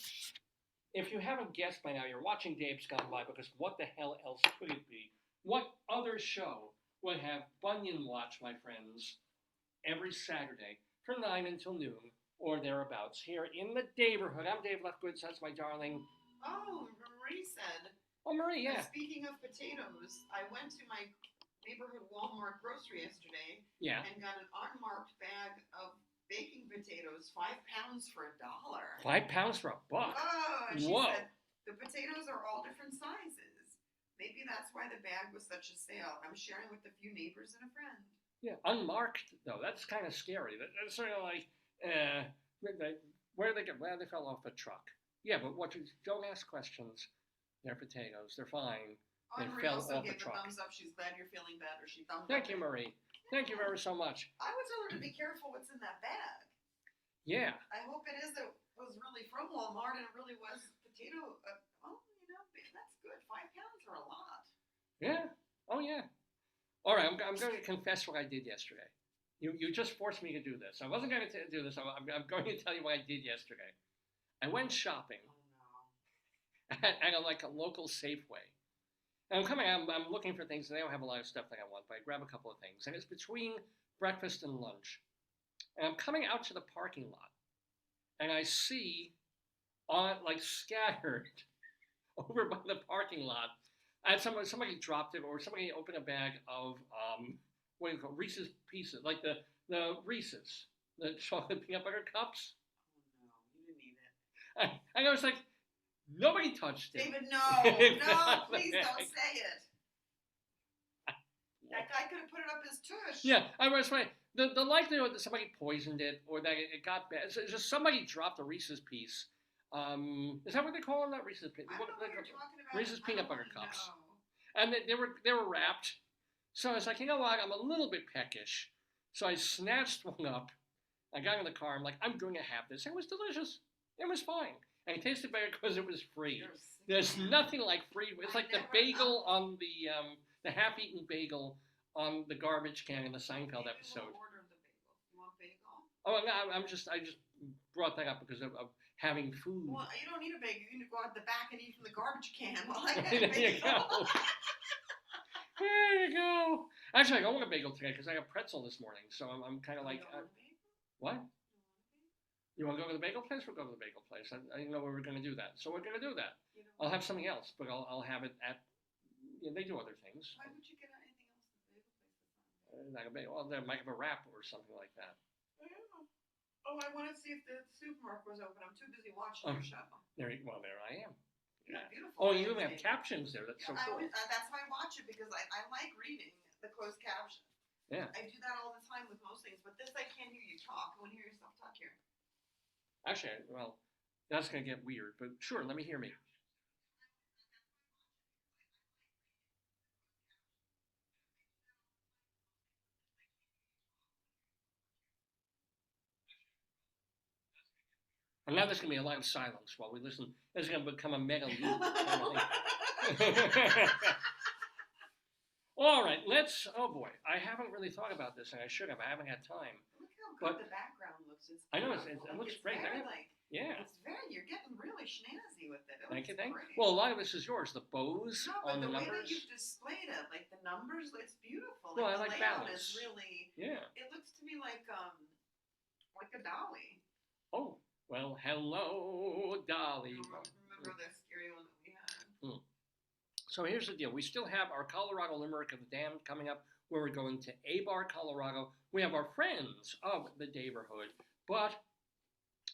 If you haven't guessed by now, you're watching Dave's Gone By, because what the hell else could it be? What other show would have Bunion Watch, my friends, every Saturday from 9 until noon or thereabouts here in the Daverhood? I'm Dave Lefkowitz. That's my darling. Oh, Marie said. Oh, Marie, yeah. Speaking of potatoes, I went to my neighborhood Walmart grocery yesterday Yeah. and got an unmarked bag of baking potatoes, 5 pounds for $1. 5 pounds for $1. Oh, and she Whoa. said the potatoes are all different sizes. Maybe that's why the bag was such a sale. I'm sharing with a few neighbors and a friend. Yeah, unmarked though. That's kind of scary. That's sort of like, where they get? Well, they fell off a truck. Yeah, but don't ask questions. They're potatoes. They're fine. Oh, They and Marie fell also off a gave a truck. thumbs up. She's glad you're feeling better. She thumbs Thank up. you, Marie. Thank you very so much. I would tell her to be careful what's in that bag. Yeah. I hope it was really from Walmart and it really was potato. That's good. 5 pounds are a lot. Yeah. Oh yeah. All right. I'm going to confess what I did yesterday. You just forced me to do this. I wasn't going to do this. I'm going to tell you what I did yesterday. I went shopping Oh at a local Safeway. And I'm looking for things, and they don't have a lot of stuff that I want, but I grab a couple of things. And it's between breakfast and lunch. And I'm coming out to the parking lot, and I see, scattered over by the parking lot, and somebody dropped it, or somebody opened a bag of, what do you call it, Reese's Pieces, like the Reese's, the chocolate peanut butter cups. no, you didn't eat it. And I was like, nobody touched it. David, no, please don't say it. That guy could have put it up his tush. Yeah, I was right. The likelihood that somebody poisoned it or that it got bad, it's just somebody dropped a Reese's piece. Is that what they call them? Not Reese's piece. I don't know what you're talking about. Reese's I peanut don't butter wanna cups. know. And they were wrapped. So I was like, you know what? I'm a little bit peckish. So I snatched one up. I got in the car. I'm like, I'm going to have this. It was delicious. It was fine. And it tasted better because it was free. You're sick. There's nothing like free. It's I like the never bagel on the half-eaten bagel on the garbage can in the Seinfeld Maybe episode. We'll order the bagel. You want bagel? Oh, no, I just brought that up because of having food. Well, you don't need a bagel. You can go out the back and eat from the garbage can. Well, I got a There you bagel. go. There you go. Actually, I want a bagel today because I got pretzel this morning. So I'm kind of like, You don't want a bagel? what? You don't want a bagel? You want to go to the bagel place? We'll go to the bagel place. I didn't know we were going to do that. So we're going to do that. You know, I'll have something else, but I'll have it at, they do other things. why would you get anything else at the bagel place? Like a bagel. Well, they might have a wrap or something like that. Oh, I want to see if the supermarket was open. I'm too busy watching your show. There I am. Yeah, Yeah. beautiful. Oh, you even have landscape. captions there. That's so cool. That's why I watch it because I like reading the closed captions. Yeah. I do that all the time with most things, but this I can't hear you talk. I want to hear yourself talk here. Actually, well, that's going to get weird, but sure, let me hear me. And now there's going to be a lot of silence while we listen. This is going to become a mega loop kind of thing. All right, oh boy, I haven't really thought about this, and I should have. I haven't had time. Look how good But- the background looks. It's I know, it beautiful. looks It's great. Very, like, Yeah. you're getting really schnazzy with it. It Thank you, looks thank you. great. Well, a lot of this is yours. The bows No, but on the the way that numbers. you've displayed it, like the numbers, it's beautiful. Well, I the like layout balance. is really. Yeah. It looks to me like a dolly. Oh, well, hello, Dolly. Remember the scary one that we had? So here's the deal. We still have our Colorado Limerick of the Damned coming up, where we're going to Abarr, Colorado. We have our friends of the Daverhood, but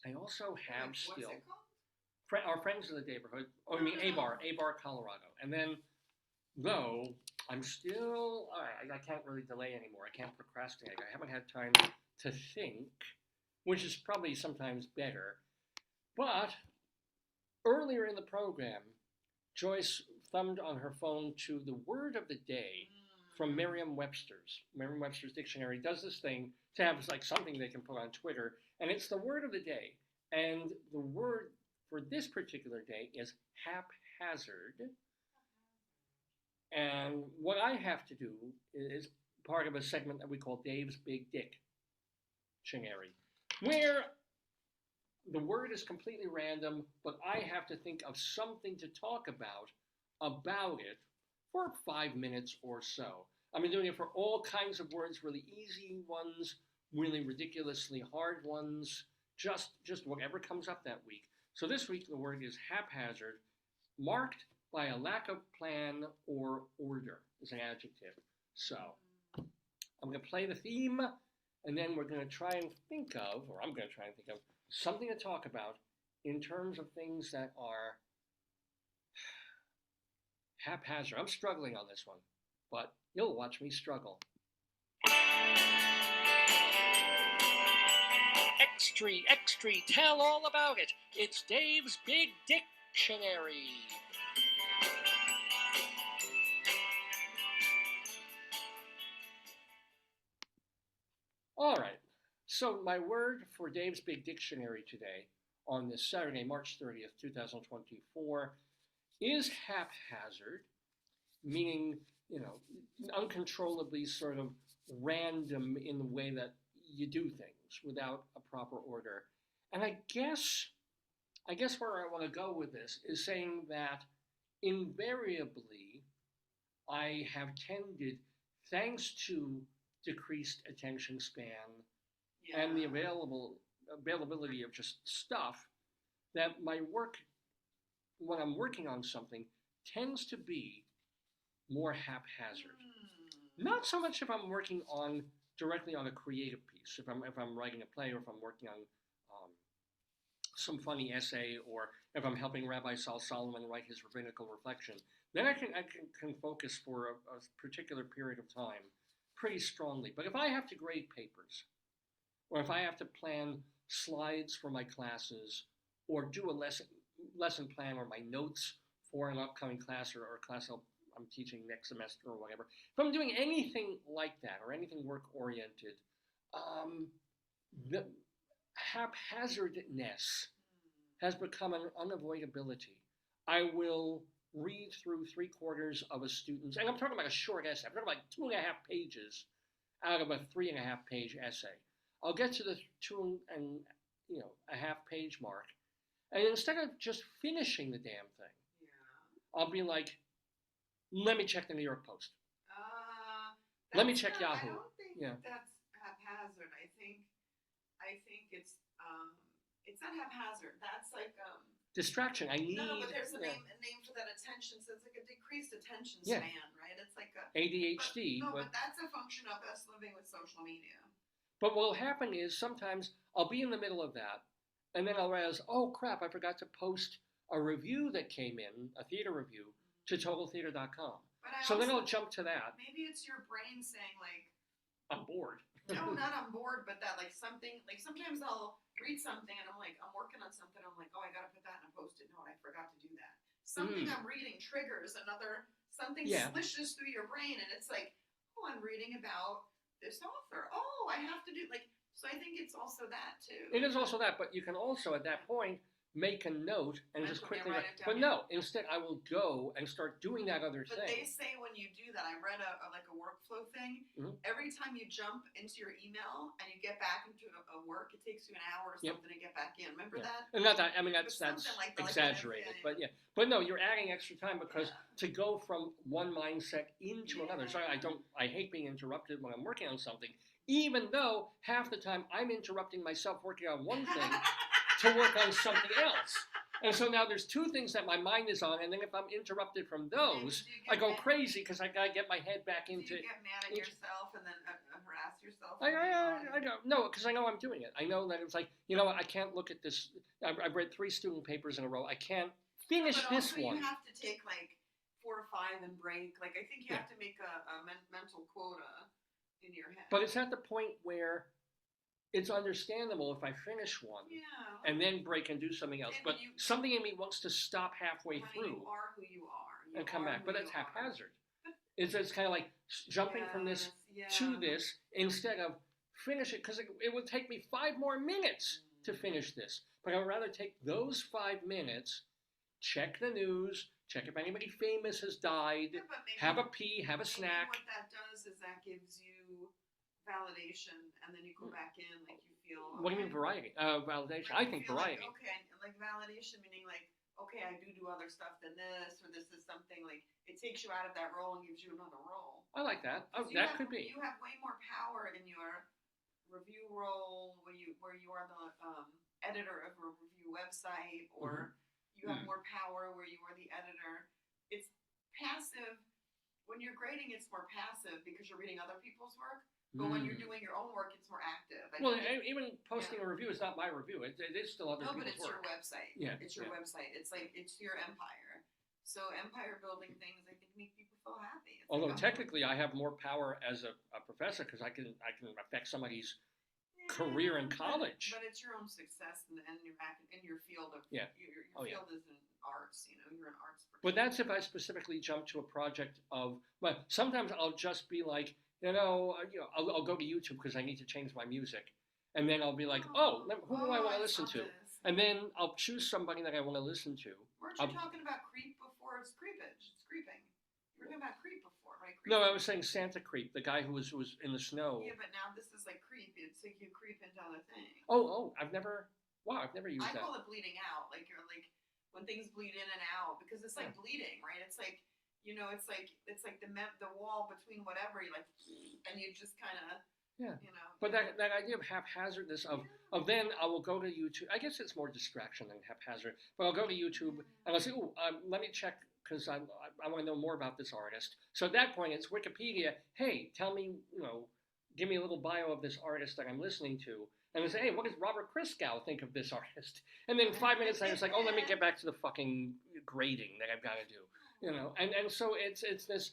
I also have What's still it called? our friends of the Daverhood. Oh, I mean Abarr, Colorado. And then, though, I'm still, I can't really delay anymore. I can't procrastinate. I haven't had time to think, which is probably sometimes better. But earlier in the program, Joyce thumbed on her phone to the word of the day from Merriam-Webster's. Merriam-Webster's dictionary does this thing to have like something they can put on Twitter, and it's the word of the day. And the word for this particular day is haphazard. And what I have to do is part of a segment that we call Dave's Big Dick Dictionary, where the word is completely random, but I have to think of something to talk about it for 5 minutes or so. I've been doing it for all kinds of words, really easy ones, really ridiculously hard ones, just whatever comes up that week. So this week the word is haphazard, marked by a lack of plan or order is an adjective. So I'm going to play the theme, and then we're going to try and think of, or I'm going to try and think of, something to talk about in terms of things that are haphazard. I'm struggling on this one, but you'll watch me struggle. Extra, tell all about it. It's Dave's Big Dictionary. All right, so my word for Dave's Big Dictionary today on this Saturday, March 30th, 2024, is haphazard, meaning, uncontrollably sort of random in the way that you do things without a proper order. And I guess where I want to go with this is saying that invariably I have tended, thanks to decreased attention span and the availability of just stuff, that my work, when I'm working on something, tends to be more haphazard. Not so much if I'm working on directly on a creative piece, if I'm writing a play, or if I'm working on some funny essay, or if I'm helping Rabbi Sol Solomon write his rabbinical reflection, then I can focus for a particular period of time pretty strongly. But if I have to grade papers, or if I have to plan slides for my classes, or do a lesson plan or my notes for an upcoming class, or a class I'm teaching next semester or whatever, if I'm doing anything like that, or anything work-oriented, the haphazardness has become an unavoidability. I will read through 3/4 of a student's, and I'm talking about a short essay, I'm talking about 2.5 pages out of a 3.5-page essay. I'll get to the 2.5 page mark, and instead of just finishing the damn thing, I'll be like, let me check the New York Post. Let me check Yahoo. I don't think that's haphazard. I think it's not haphazard. That's like distraction. I need. No, but there's a name for that attention. So it's like a decreased attention span, right? It's like a ADHD. But that's a function of us living with social media. But what'll happen is sometimes I'll be in the middle of that, and then I'll realize, oh crap, I forgot to post a review that came in, a theater review, to TotalTheater.com. So then I'll jump to that. Maybe it's your brain saying like, I'm bored. No, not on board, but that like something, like sometimes I'll read something and I'm like, I'm working on something, I'm like, oh, I gotta put that in a Post-it note, I forgot to do that. Something I'm reading triggers something slishes through your brain, and it's like, oh, I'm reading about this author. Oh, I have to do, like, so I think it's also that too. It is also that, but you can also at that point make a note and just quickly write it down. But no, instead I will go and start doing that other thing. But they say when you do that, I read a workflow thing. Every time you jump into your email and you get back into a work, it takes you an hour or something to get back in. Remember that? And not that, I mean, that's like exaggerated, but but no, you're adding extra time because to go from one mindset into another. So I hate being interrupted when I'm working on something, even though half the time I'm interrupting myself working on one thing to work on something else. And so now there's two things that my mind is on, and then if I'm interrupted from those, I go crazy because I gotta get my head back into. Do you get mad at yourself and then harass yourself? I don't know, because I know I'm doing it. I know that it's like, I can't look at this. I've read 3 student papers in a row. I can't finish this one. You have to take like 4 or 5 and break. Like I think you have to make a mental quota in your head. But it's at the point where it's understandable if I finish one and then break and do something else. But something in me wants to stop halfway through. You are who you are. And come back. But it's haphazard. It's kind of like jumping from this to this instead of finish it, because it would take me 5 more minutes to finish this. But I would rather take those 5 minutes, check the news, check if anybody famous has died, have a pee, have a snack. What that does is that gives you validation, and then you go back in like you feel. What do you mean variety? Validation. Like I think variety. Like validation meaning like, okay, I do other stuff than this, or this is something like it takes you out of that role and gives you another role. I like that. Could be. You have way more power in your review role where you are the editor of a review website, or you have more power where you are the editor. It's passive when you're grading, it's more passive because you're reading other people's work. But when you're doing your own work, it's more active. Well, even posting a review is not my review. It is still other no, people's but it's work. your website. Yeah, it's your website. It's like it's your empire. So empire building things, I think, make people feel happy. It's Although like, technically, I have more power as a professor because I can affect somebody's career in college. But it's your own success in your field of your field is in arts. You know, you're an arts person. But that's if I specifically jump to a project of. But sometimes I'll just be like, I'll go to YouTube because I need to change my music, and then I'll be like, who do I want to listen to? And then I'll choose somebody that I want to listen to. Weren't you talking about creep before? It's creepage. It's creeping. You were talking about creep before, right? Creep. No, I was saying Santa Creep, the guy who was in the snow. Yeah, but now this is like creep. It's like you creep into other things. I've never used that. I call it bleeding out. Like you're like when things bleed in and out because it's like bleeding, right? It's like it's like the wall between whatever you like, and you just kind of. Yeah. You know. But that idea of haphazardness of then I will go to YouTube. I guess it's more distraction than haphazard. But I'll go to YouTube and I'll say, let me check because I want to know more about this artist. So at that point, it's Wikipedia. Hey, tell me, give me a little bio of this artist that I'm listening to. And I say, hey, what does Robert Christgau think of this artist? And then 5 minutes later, it's like, let me get back to the fucking grading that I've got to do. And so it's this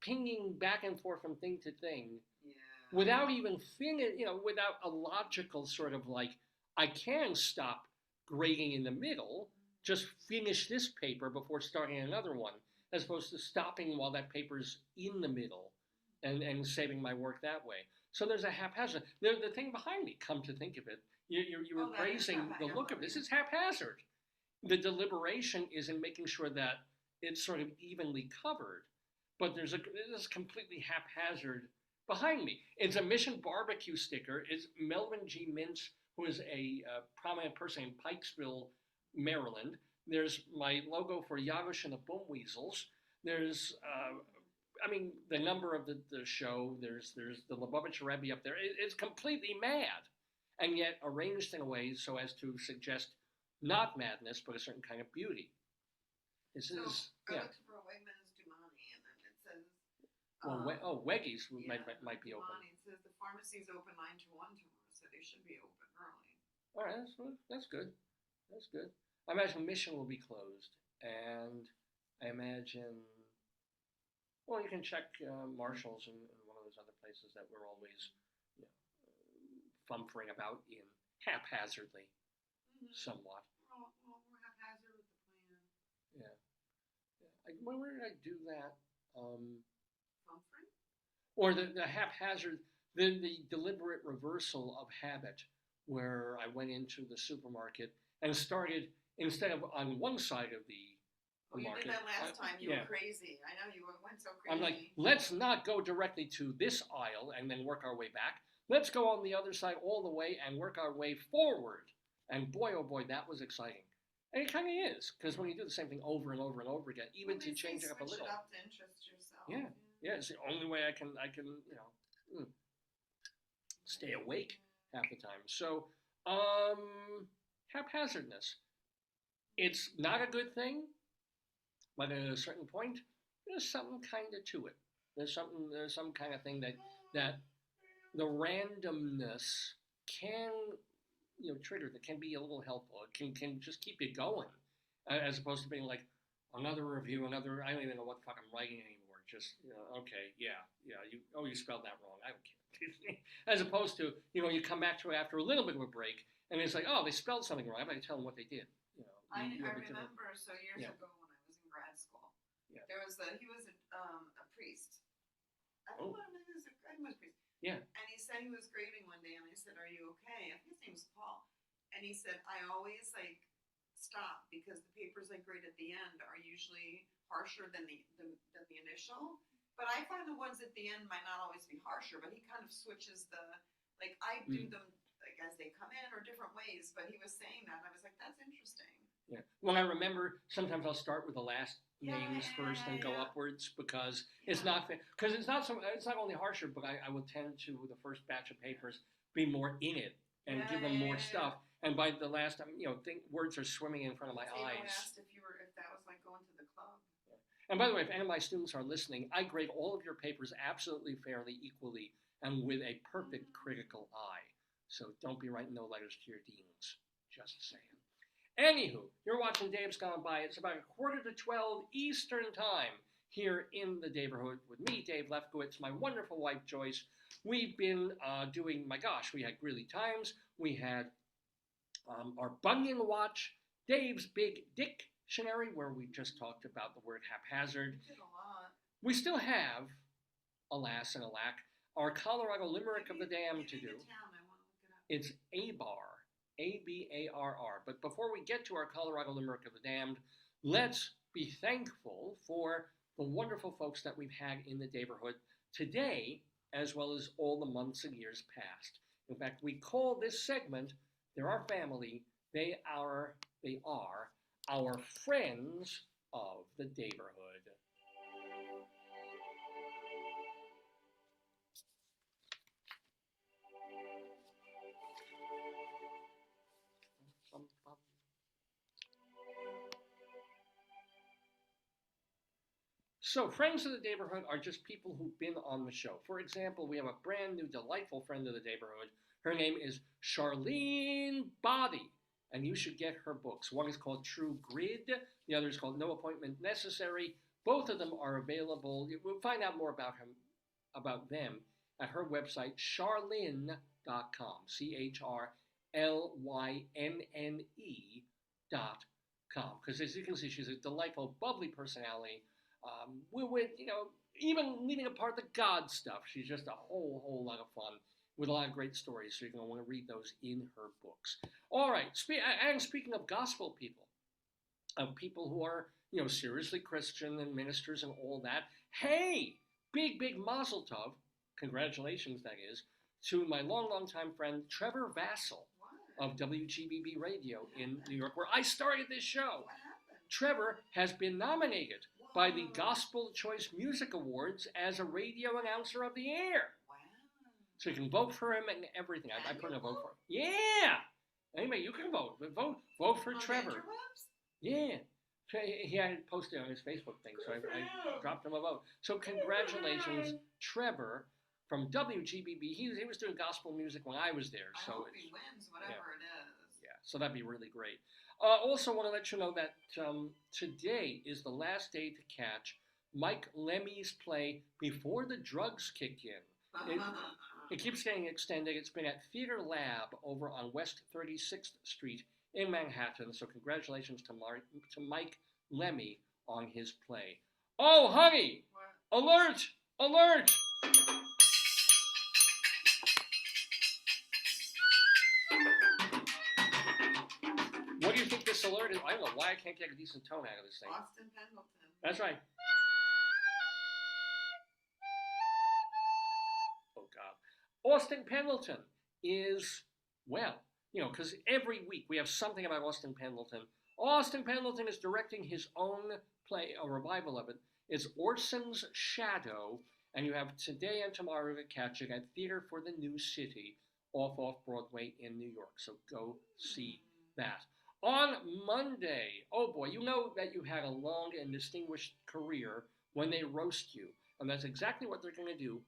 pinging back and forth from thing to thing. Without even without a logical sort of like, I can stop grading in the middle, just finish this paper before starting another one, as opposed to stopping while that paper's in the middle and saving my work that way. So there's a haphazard. The thing behind me, come to think of it, you were praising the look of this. It's haphazard. The deliberation is in making sure that it's sort of evenly covered, but there's this completely haphazard behind me. It's a Mission Barbecue sticker. It's Melvin G. Mintz, who is a prominent person in Pikesville, Maryland. There's my logo for Yagush and the Boom Weasels. There's, the number of the show. There's the Lubavitch Rebbe up there. It's completely mad, and yet arranged in a way so as to suggest not madness, but a certain kind of beauty. This is, I looked for Wegmans Dumani, and then it says. Weggies might be open. It says the pharmacy's open 9 to 1 tomorrow, so they should be open early. All right, that's good. That's good. I imagine Mission will be closed, and I imagine. Well, you can check Marshalls and one of those other places that we're always, fumfering about in haphazardly, somewhat. Well, we're haphazard with the plan. Yeah. Where did I do that? Or the haphazard, the deliberate reversal of habit, where I went into the supermarket and started, instead of on one side of the market. You did that last time. You were crazy. I know you went so crazy. I'm like, let's not go directly to this aisle and then work our way back. Let's go on the other side all the way and work our way forward. And boy, oh boy, that was exciting. And it kind of is, because when you do the same thing over and over and over again, even to change it up a little. Switch it up to interest yourself. Yeah. Yeah, it's the only way I can stay awake half the time. So, haphazardness. It's not a good thing, but at a certain point, there's something kind of to it. There's some kind of thing that the randomness can, trigger, that can be a little helpful. It can just keep you going, as opposed to being like, another review, I don't even know what the fuck I'm writing anymore. Just, okay, you spelled that wrong. I don't care. As opposed to, you come back to it after a little bit of a break, and it's like, oh, they spelled something wrong. I'm going to tell them what they did. I remember, so years ago when I was in grad school, there was he was a priest. I don't know what he was a priest. Yeah. And he said he was grading one day, and I said, are you okay? I think his name was Paul. And he said, I always, stop because the papers I grade at the end are usually harsher than the initial. But I find the ones at the end might not always be harsher, but he kind of switches I do them as they come in or different ways, but he was saying that and I was like, that's interesting. Yeah. Well, I remember sometimes I'll start with the last names first and go upwards because it's not it's not only harsher, but I will tend to, with the first batch of papers, be more in it and give them more stuff. And by the last time, words are swimming in front of my eyes. Asked if that was like going to the club. And by the way, if any of my students are listening, I grade all of your papers absolutely fairly, equally, and with a perfect critical eye. So don't be writing no letters to your deans. Just saying. Anywho, you're watching Dave's Gone By. It's about 11:45 Eastern Time here in the Daverhood with me, Dave Lefkowitz, my wonderful wife, Joyce. We've been doing, my gosh, we had Greeley Times. We had our BUNION Watch, Dave's Big Dictionary, where we just talked about the word haphazard. We did a lot. We still have, alas and alack, our Colorado Limerick of the Damned to do. Town, I want to look it up. It's Abarr, A-B-A-R-R. But before we get to our Colorado Limerick of the Damned, let's be thankful for the wonderful folks that we've had in the Daverhood today, as well as all the months and years past. In fact, we call this segment, They're Our Family, They are our friends of the Daverhood. So, friends of the Daverhood are just people who've been on the show. For example, we have a brand new, delightful friend of the Daverhood. Her name is Charlynne Boddie, and you should get her books. One is called True Grid, the other is called No Appointment Necessary. Both of them are available. We'll find out more about them at her website, charlynne.com, CHRLYNNE.com. Because as you can see, she's a delightful, bubbly personality. With, even leaving apart the God stuff, she's just a whole lot of fun with a lot of great stories, so you're going to want to read those in her books. All right, and speaking of gospel people, of people who are, seriously Christian and ministers and all that, hey, big mazel tov, congratulations that is, to my long time friend Trevor Vassell of WGBB Radio in New York, where I started this show. What happened? Trevor has been nominated by the Gospel Choice Music Awards as a radio announcer of the year. Wow. So you can vote for him and everything. I put in a vote for him. Yeah! Anyway, you can vote. Vote for On Trevor. interwebs? Yeah. He had posted on his Facebook thing, so I dropped him a vote. So congratulations, Trevor, from WGBB. He was doing gospel music when I was there. I So hope he wins, whatever it is. yeah, so that'd be really great. Also want to let you know that today is the last day to catch Mike Lemmy's play Before the Drugs Kick In. It keeps getting extended. It's been at Theater Lab over on West 36th Street in Manhattan. So congratulations to Mike Lemmy on his play. Oh, honey! What? Alert! Alert! What do you think this alert is? I don't know why I can't get a decent tone out of this thing. Austin Pendleton. That's right. Oh, God. Austin Pendleton is, well, because every week we have something about Austin Pendleton. Austin Pendleton is directing his own play, a revival of it. It's Orson's Shadow, and you have today and tomorrow to catch it at Theater for the New City off Broadway in New York. So go see that. On Monday, oh boy, you know that you had a long and distinguished career when they roast you. And that's exactly what they're going to do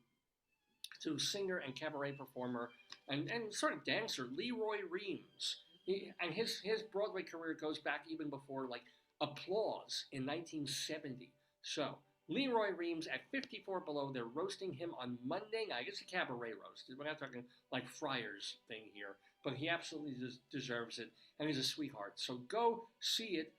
to singer and cabaret performer and sort of dancer Leroy Reams. His Broadway career goes back even before, like, Applause in 1970. So, Leroy Reams at 54 Below, they're roasting him on Monday night. It's a cabaret roast. We're not talking like Friars thing here, but he absolutely deserves it, and he's a sweetheart. So go see it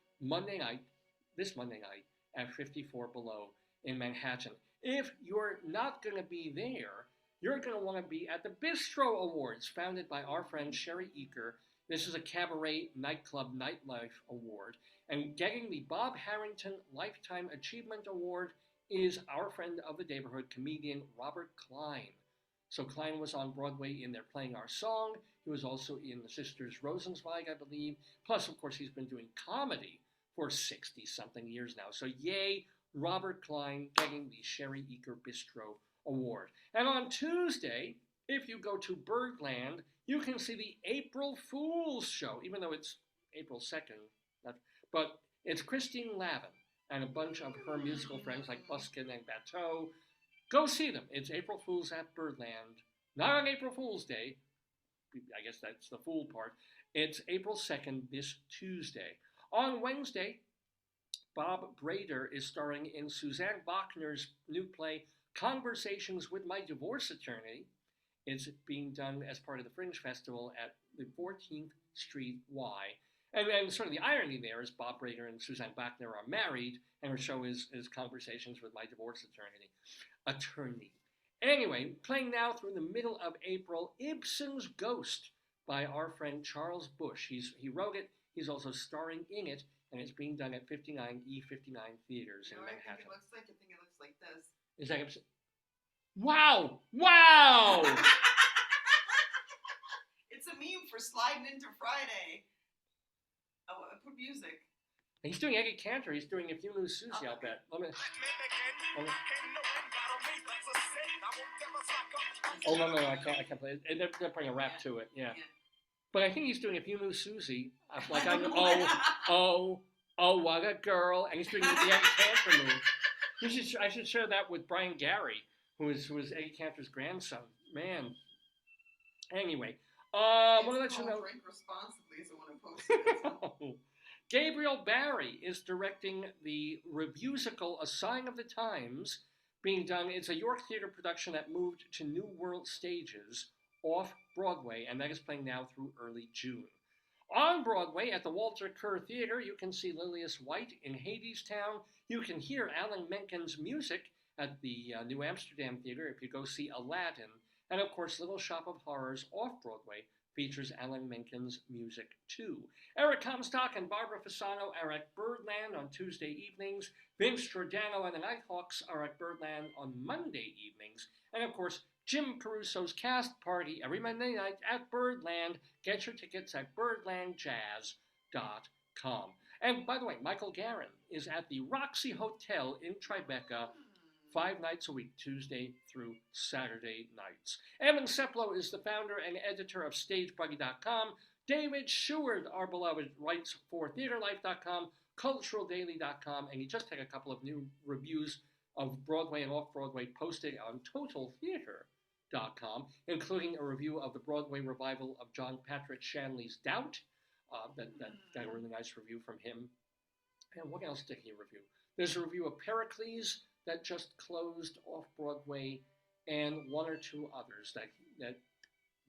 this Monday night at 54 Below in Manhattan. If you're not going to be there, you're going to want to be at the Bistro Awards, founded by our friend Sherry Eaker. This is a cabaret nightclub nightlife award. And getting the Bob Harrington Lifetime Achievement Award is our friend of the Daverhood, comedian Robert Klein. So Klein was on Broadway in They're Playing Our Song. He was also in The Sisters Rosenzweig, I believe. Plus, of course, he's been doing comedy for 60-something years now. So yay, Robert Klein getting the Sherry Eaker Bistro Award. And on Tuesday, if you go to Birdland, you can see the April Fool's show, even though it's April 2nd. But it's Christine Lavin and a bunch of her musical friends like Buskin and Bateau. Go see them. It's April Fools at Birdland. Not on April Fool's Day. I guess that's the fool part. It's April 2nd, this Tuesday. On Wednesday, Bob Brader is starring in Suzanne Bachner's new play, Conversations with My Divorce Attorney. It's being done as part of the Fringe Festival at the 14th Street Y. And sort of the irony there is Bob Brader and Suzanne Bachner are married, and her show is Conversations with My Divorce Attorney. Anyway, playing now through the middle of April, Ibsen's Ghost by our friend Charles Bush. He wrote it, he's also starring in it, and it's being done at 59E59 Theaters in Manhattan. I think it looks like this. Is that Ibsen? Wow! Wow! It's a meme for sliding into Friday. Oh, I put music. He's doing Eddie Cantor. He's doing If You Knew Susie, I'll bet. Let me... Oh, no, I can't play it. They're putting a rap to it, yeah. But I think he's doing If You Knew Susie. Like, what a girl. And he's doing the Eddie Cantor move. I should share that with Brian Gary, who was Eddie Cantor's grandson. Man. Anyway. I want to let you know. Drink responsibly, so when I post it. Gabriel Barry is directing the revuesical A Sign of the Times, being done. It's a York Theatre production that moved to New World Stages off Broadway, and that is playing now through early June. On Broadway, at the Walter Kerr Theatre, you can see Lilias White in Hadestown. You can hear Alan Menken's music at the New Amsterdam Theatre if you go see Aladdin. And of course, Little Shop of Horrors off Broadway features Alan Menken's music too. Eric Comstock and Barbara Fasano are at Birdland on Tuesday evenings. Vince Giordano and the Nighthawks are at Birdland on Monday evenings. And of course, Jim Caruso's cast party every Monday night at Birdland. Get your tickets at birdlandjazz.com. And by the way, Michael Guerin is at the Roxy Hotel in Tribeca 5 nights a week, Tuesday through Saturday nights. Evan Seplow is the founder and editor of StageBuggy.com. David Sheward, our beloved, writes for TheaterLife.com, CulturalDaily.com, and he just had a couple of new reviews of Broadway and off-Broadway posted on TotalTheater.com, including a review of the Broadway revival of John Patrick Shanley's Doubt. That got a really nice review from him. And what else did he review? There's a review of Pericles that just closed off-Broadway, and one or two others that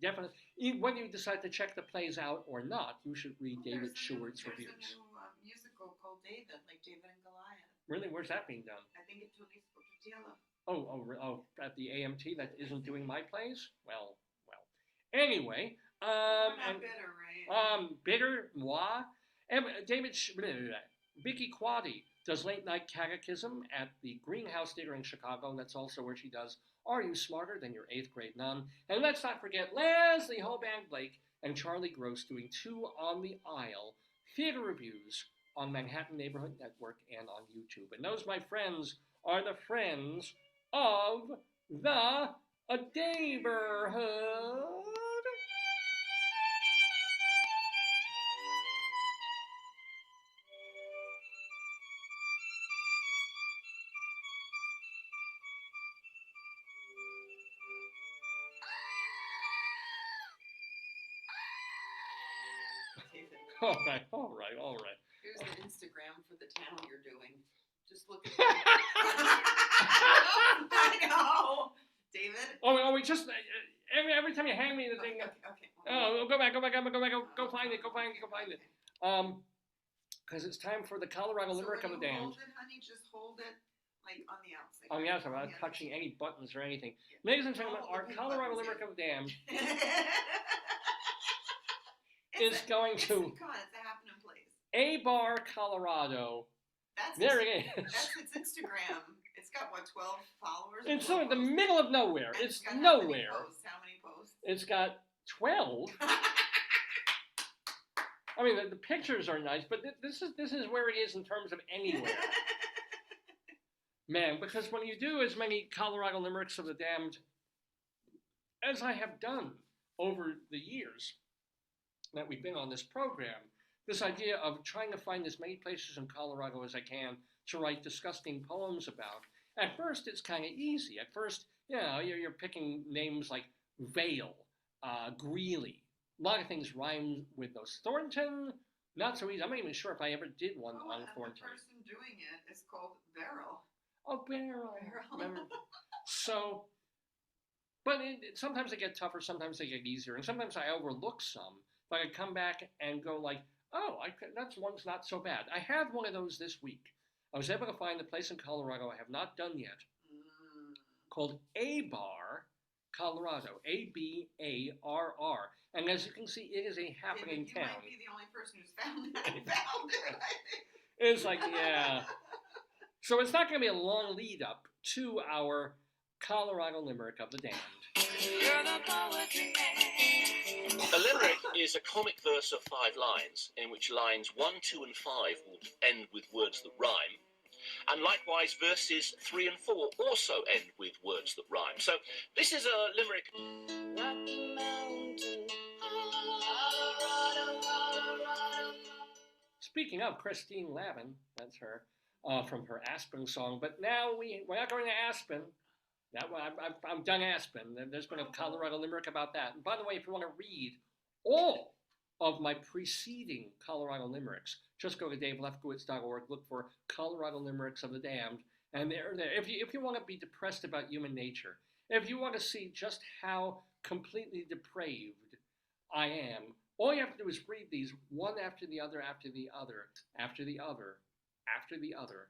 definitely, whether you decide to check the plays out or not, you should read David Sheward's reviews. There's a new musical called David, like David and Goliath. Really? Where's that being done? I think it's released for Patella. Oh, at the AMT that isn't doing my plays? Well. Anyway, We're not bitter, right? bitter, moi. Vicky Quaddy does Late Night Catechism at the Greenhouse Theater in Chicago, and that's also where she does Are You Smarter Than Your 8th Grade Nun? And let's not forget Leslie Hoban Blake and Charlie Gross doing 2 On the Aisle theater reviews on Manhattan Neighborhood Network and on YouTube. And those, my friends, are the friends of the Daverhood. All right. Here's the Instagram for the town you're doing. Just look at it. I know. David? Oh, we just, every time you hang me the thing. Okay. Oh, go back, go find it. Because it's time for the Colorado Limerick of the Damned. Hold it, honey, just hold it, like, on the outside. On the outside, without touching any buttons or anything. Ladies and gentlemen, our Colorado Limerick of the Damned is going to Come on, it's a happening place. Abarr, Colorado. There it is. That's its Instagram. It's got, 12 followers? It's in the middle of nowhere. It's nowhere. How many posts? It's got 12. I mean, the pictures are nice, but this is where it is in terms of anywhere. Man, because when you do as many Colorado Limericks of the Damned as I have done over the years that we've been on this program, this idea of trying to find as many places in Colorado as I can to write disgusting poems about. At first, it's kind of easy. At first, you're picking names like Vale, Greeley. A lot of things rhyme with those. Thornton, not so easy. I'm not even sure if I ever did one on Thornton. The person doing it is called Barrel. Oh, Barrel. Remember? So, but sometimes they get tougher, sometimes they get easier, and sometimes I overlook some. But I come back and go like, oh, that one's not so bad. I had one of those this week. I was able to find a place in Colorado I have not done yet called Abarr, Colorado. Abarr. And as you can see, it is a happening town. You might be the only person who's found it. It's like, yeah. So it's not going to be a long lead up to our Colorado Limerick of the Damned. A limerick is a comic verse of 5 lines, in which lines 1, 2, and 5 will end with words that rhyme. And likewise, verses 3 and 4 also end with words that rhyme. So this is a limerick. Rocky Mountain, Colorado, Colorado. Speaking of Christine Lavin, that's her, from her Aspen song. But now we're not going to Aspen. I'm done Aspen. There's been a Colorado Limerick about that. And by the way, if you want to read all of my preceding Colorado Limericks, just go to davelefkowitz.org, look for Colorado Limericks of the Damned, and they're there. If you want to be depressed about human nature, if you want to see just how completely depraved I am, all you have to do is read these one after the other, after the other, after the other, after the other,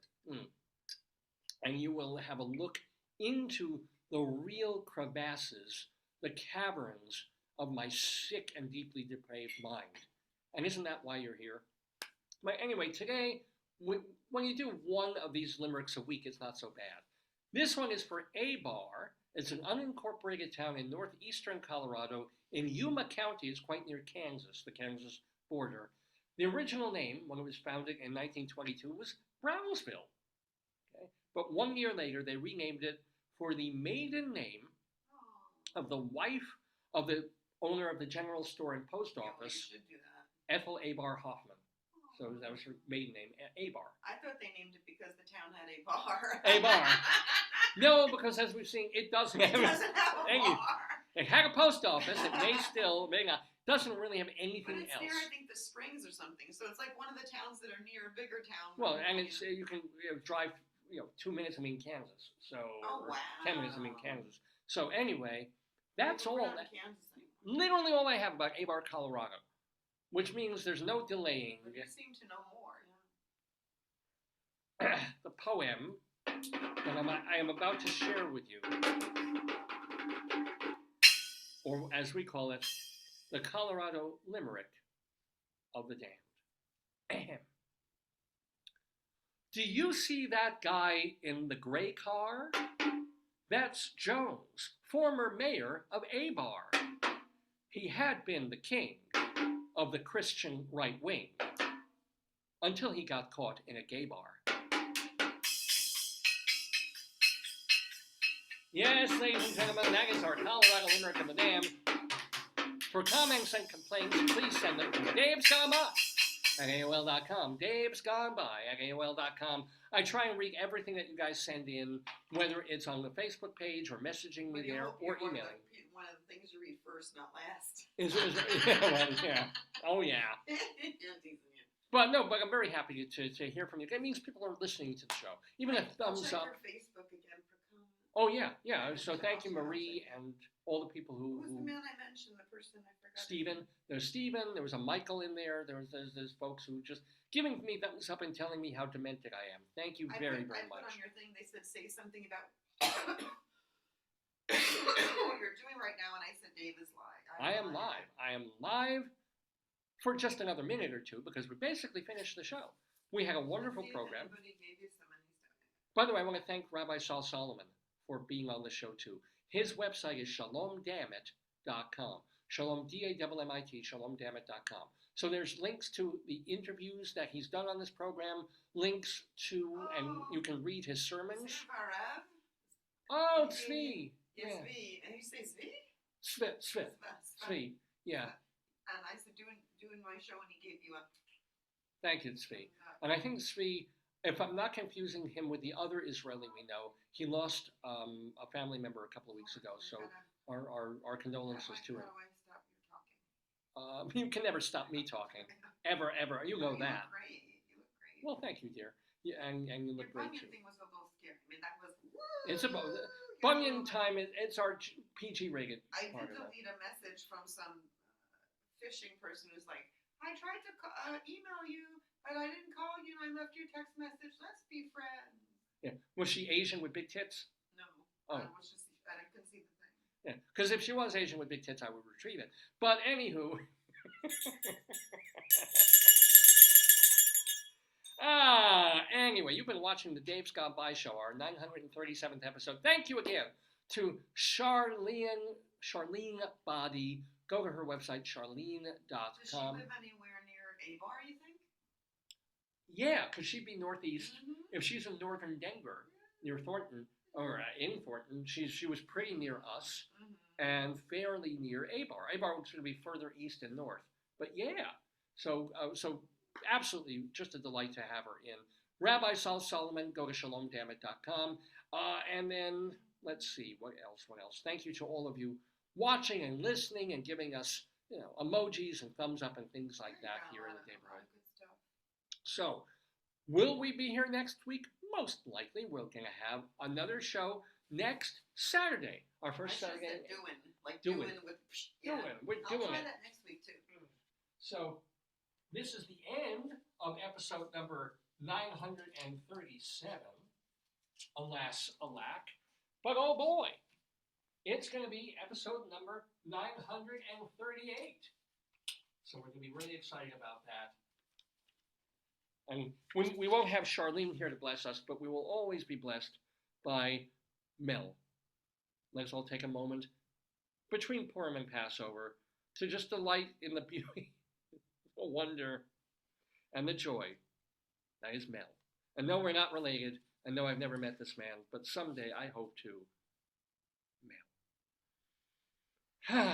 and you will have a look into the real crevasses, the caverns of my sick and deeply depraved mind. And isn't that why you're here? But anyway, today, when you do one of these limericks a week, it's not so bad. This one is for Abarr. It's an unincorporated town in northeastern Colorado in Yuma County. It's quite near Kansas, the Kansas border. The original name, when it was founded in 1922, was Brownsville. Okay? But 1 year later, they renamed it for the maiden name of the wife of the owner of the general store and post office, Ethel Abarr Hoffman. So that was her maiden name, Abarr. I thought they named it because the town had a bar. Abarr. No, because as we've seen, it doesn't have a bar. It had a post office. It may not. Doesn't really have anything else. But it's near, I think, the Springs or something. So it's like one of the towns that are near a bigger town. Well, and it's you can drive 2 minutes. I mean Kansas. So 10 minutes. I mean Kansas. So anyway, that's all. Literally all I have about Abarr, Colorado, which means there's no delaying. But you seem to know more. The poem that I am about to share with you, or as we call it, the Colorado Limerick of the Damned. Do you see that guy in the gray car? That's Jones, former mayor of Abarr. He had been the king of the Christian right wing until he got caught in a gay bar. Yes, ladies and gentlemen, that is our Colorado Limerick of the Damned. For comments and complaints, please send them to davesgoneby@AOL.com. davesgoneby@AOL.com. I try and read everything that you guys send in, whether it's on the Facebook page or messaging me there or emailing. One of the things you read first, not last. Yeah. Oh, yeah. But I'm very happy to hear from you. It means people are listening to the show. Even a thumbs up. Check your Facebook again for comments. Oh, yeah. So thank you, Marie, and all the people who... Who's the man I mentioned, the person I forgot? Stephen. There's Stephen. There was a Michael in there. There's folks who just giving me thumbs up and telling me how demented I am. Thank you very much. I put on your thing, they said, say something about what you're doing right now, and I said, Dave is live. I am live. I am live for just another minute or two because we basically finished the show. We had a wonderful program. By the way, I want to thank Rabbi Sol Solomon for being on the show too. His website is shalomdammit.com. Shalom, D-A-M-M-I-T, shalomdammit.com. So there's links to the interviews that he's done on this program, links to, and you can read his sermons. Oh, Tzvi. Yes, yeah. Tzvi. And you say Tzvi? Tzvi. Yeah. And I said, doing my show, and he gave you a... Thank you, Tzvi. And I think Tzvi If I'm not confusing him with the other Israeli we know, he lost a family member a couple of weeks ago. So our condolences to him. How do I stop you talking? You can never stop me talking, ever. You know that. You look great. You look great. Well, thank you, dear. Yeah, and you look Your great too. bunion thing was a little scary. I mean, that was. It's about bunion time. It's our PG rated I part did of it. delete a message from some phishing person who's like, I tried to email you, but I didn't call you. I left you a text message. Let's be friends. Yeah. Was she Asian with big tits? No. Oh. I was just. I couldn't see the thing. Yeah. Because if she was Asian with big tits, I would retrieve it. But anywho. Anyway, you've been watching the Dave's Gone By Show, our 937th episode. Thank you again to Charlynne Boddie. Go to her website, charlene.com. Does she live anywhere near Abarr, you think? Yeah, because she'd be northeast. Mm-hmm. If she's in northern Denver, near Thornton, or in Thornton, she was pretty near us and fairly near Abarr. Abarr was going to be further east and north. But yeah, so absolutely just a delight to have her in. Rabbi Sol Solomon, go to shalomdammit.com. And then, let's see, what else? Thank you to all of you watching and listening and giving us, emojis and thumbs up and things like that here in the Daverhood. So, will we be here next week? Most likely. We're going to have another show next Saturday. Our first Saturday. Doing with. Yeah. We're I'll doing try it. that next week too. So, this is the end of episode number 937. Alas, alack. But oh boy, it's going to be episode number 938. So we're going to be really excited about that. And we won't have Charlynne here to bless us, but we will always be blessed by Mel. Let's all take a moment between Purim and Passover to just delight in the beauty, the wonder, and the joy that is Mel. And no, we're not related, and no, I've never met this man, but someday I hope to. Mel.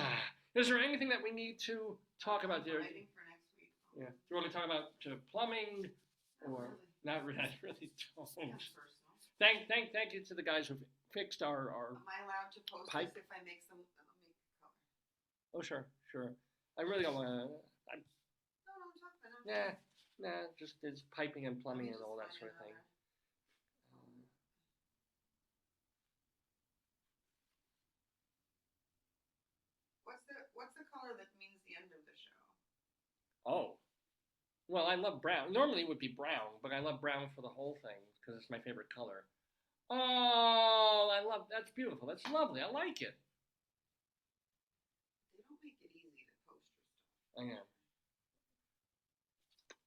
Is there anything that we need to talk about there? Waiting for next week. Yeah. Do you want to talk about plumbing? Or Not not really? really. I really don't. That's personal. Thank you to the guys who fixed our Am I allowed to post pipe. this if I make some? I'll make color. Oh sure. I really don't want to. No, I'm talking. Nah. Just it's piping and plumbing and all that sort of thing. What's the color that means the end of the show? Oh. Well, I love brown. Normally it would be brown, but I love brown for the whole thing because it's my favorite color. Oh, that's beautiful. That's lovely. I like it. They don't make it easy to post your stuff. I know.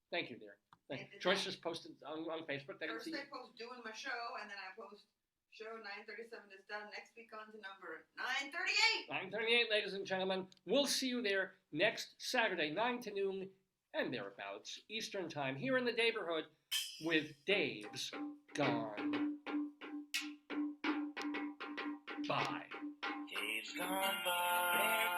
Thank you, dear. And Joyce just posted on Facebook. First I post doing my show, and then I post show 937 is done. Next week on to number 938. 938, ladies and gentlemen. We'll see you there next Saturday, 9 to noon and thereabouts, Eastern Time, here in the Daverhood with Dave's Gone By. Dave's gone by.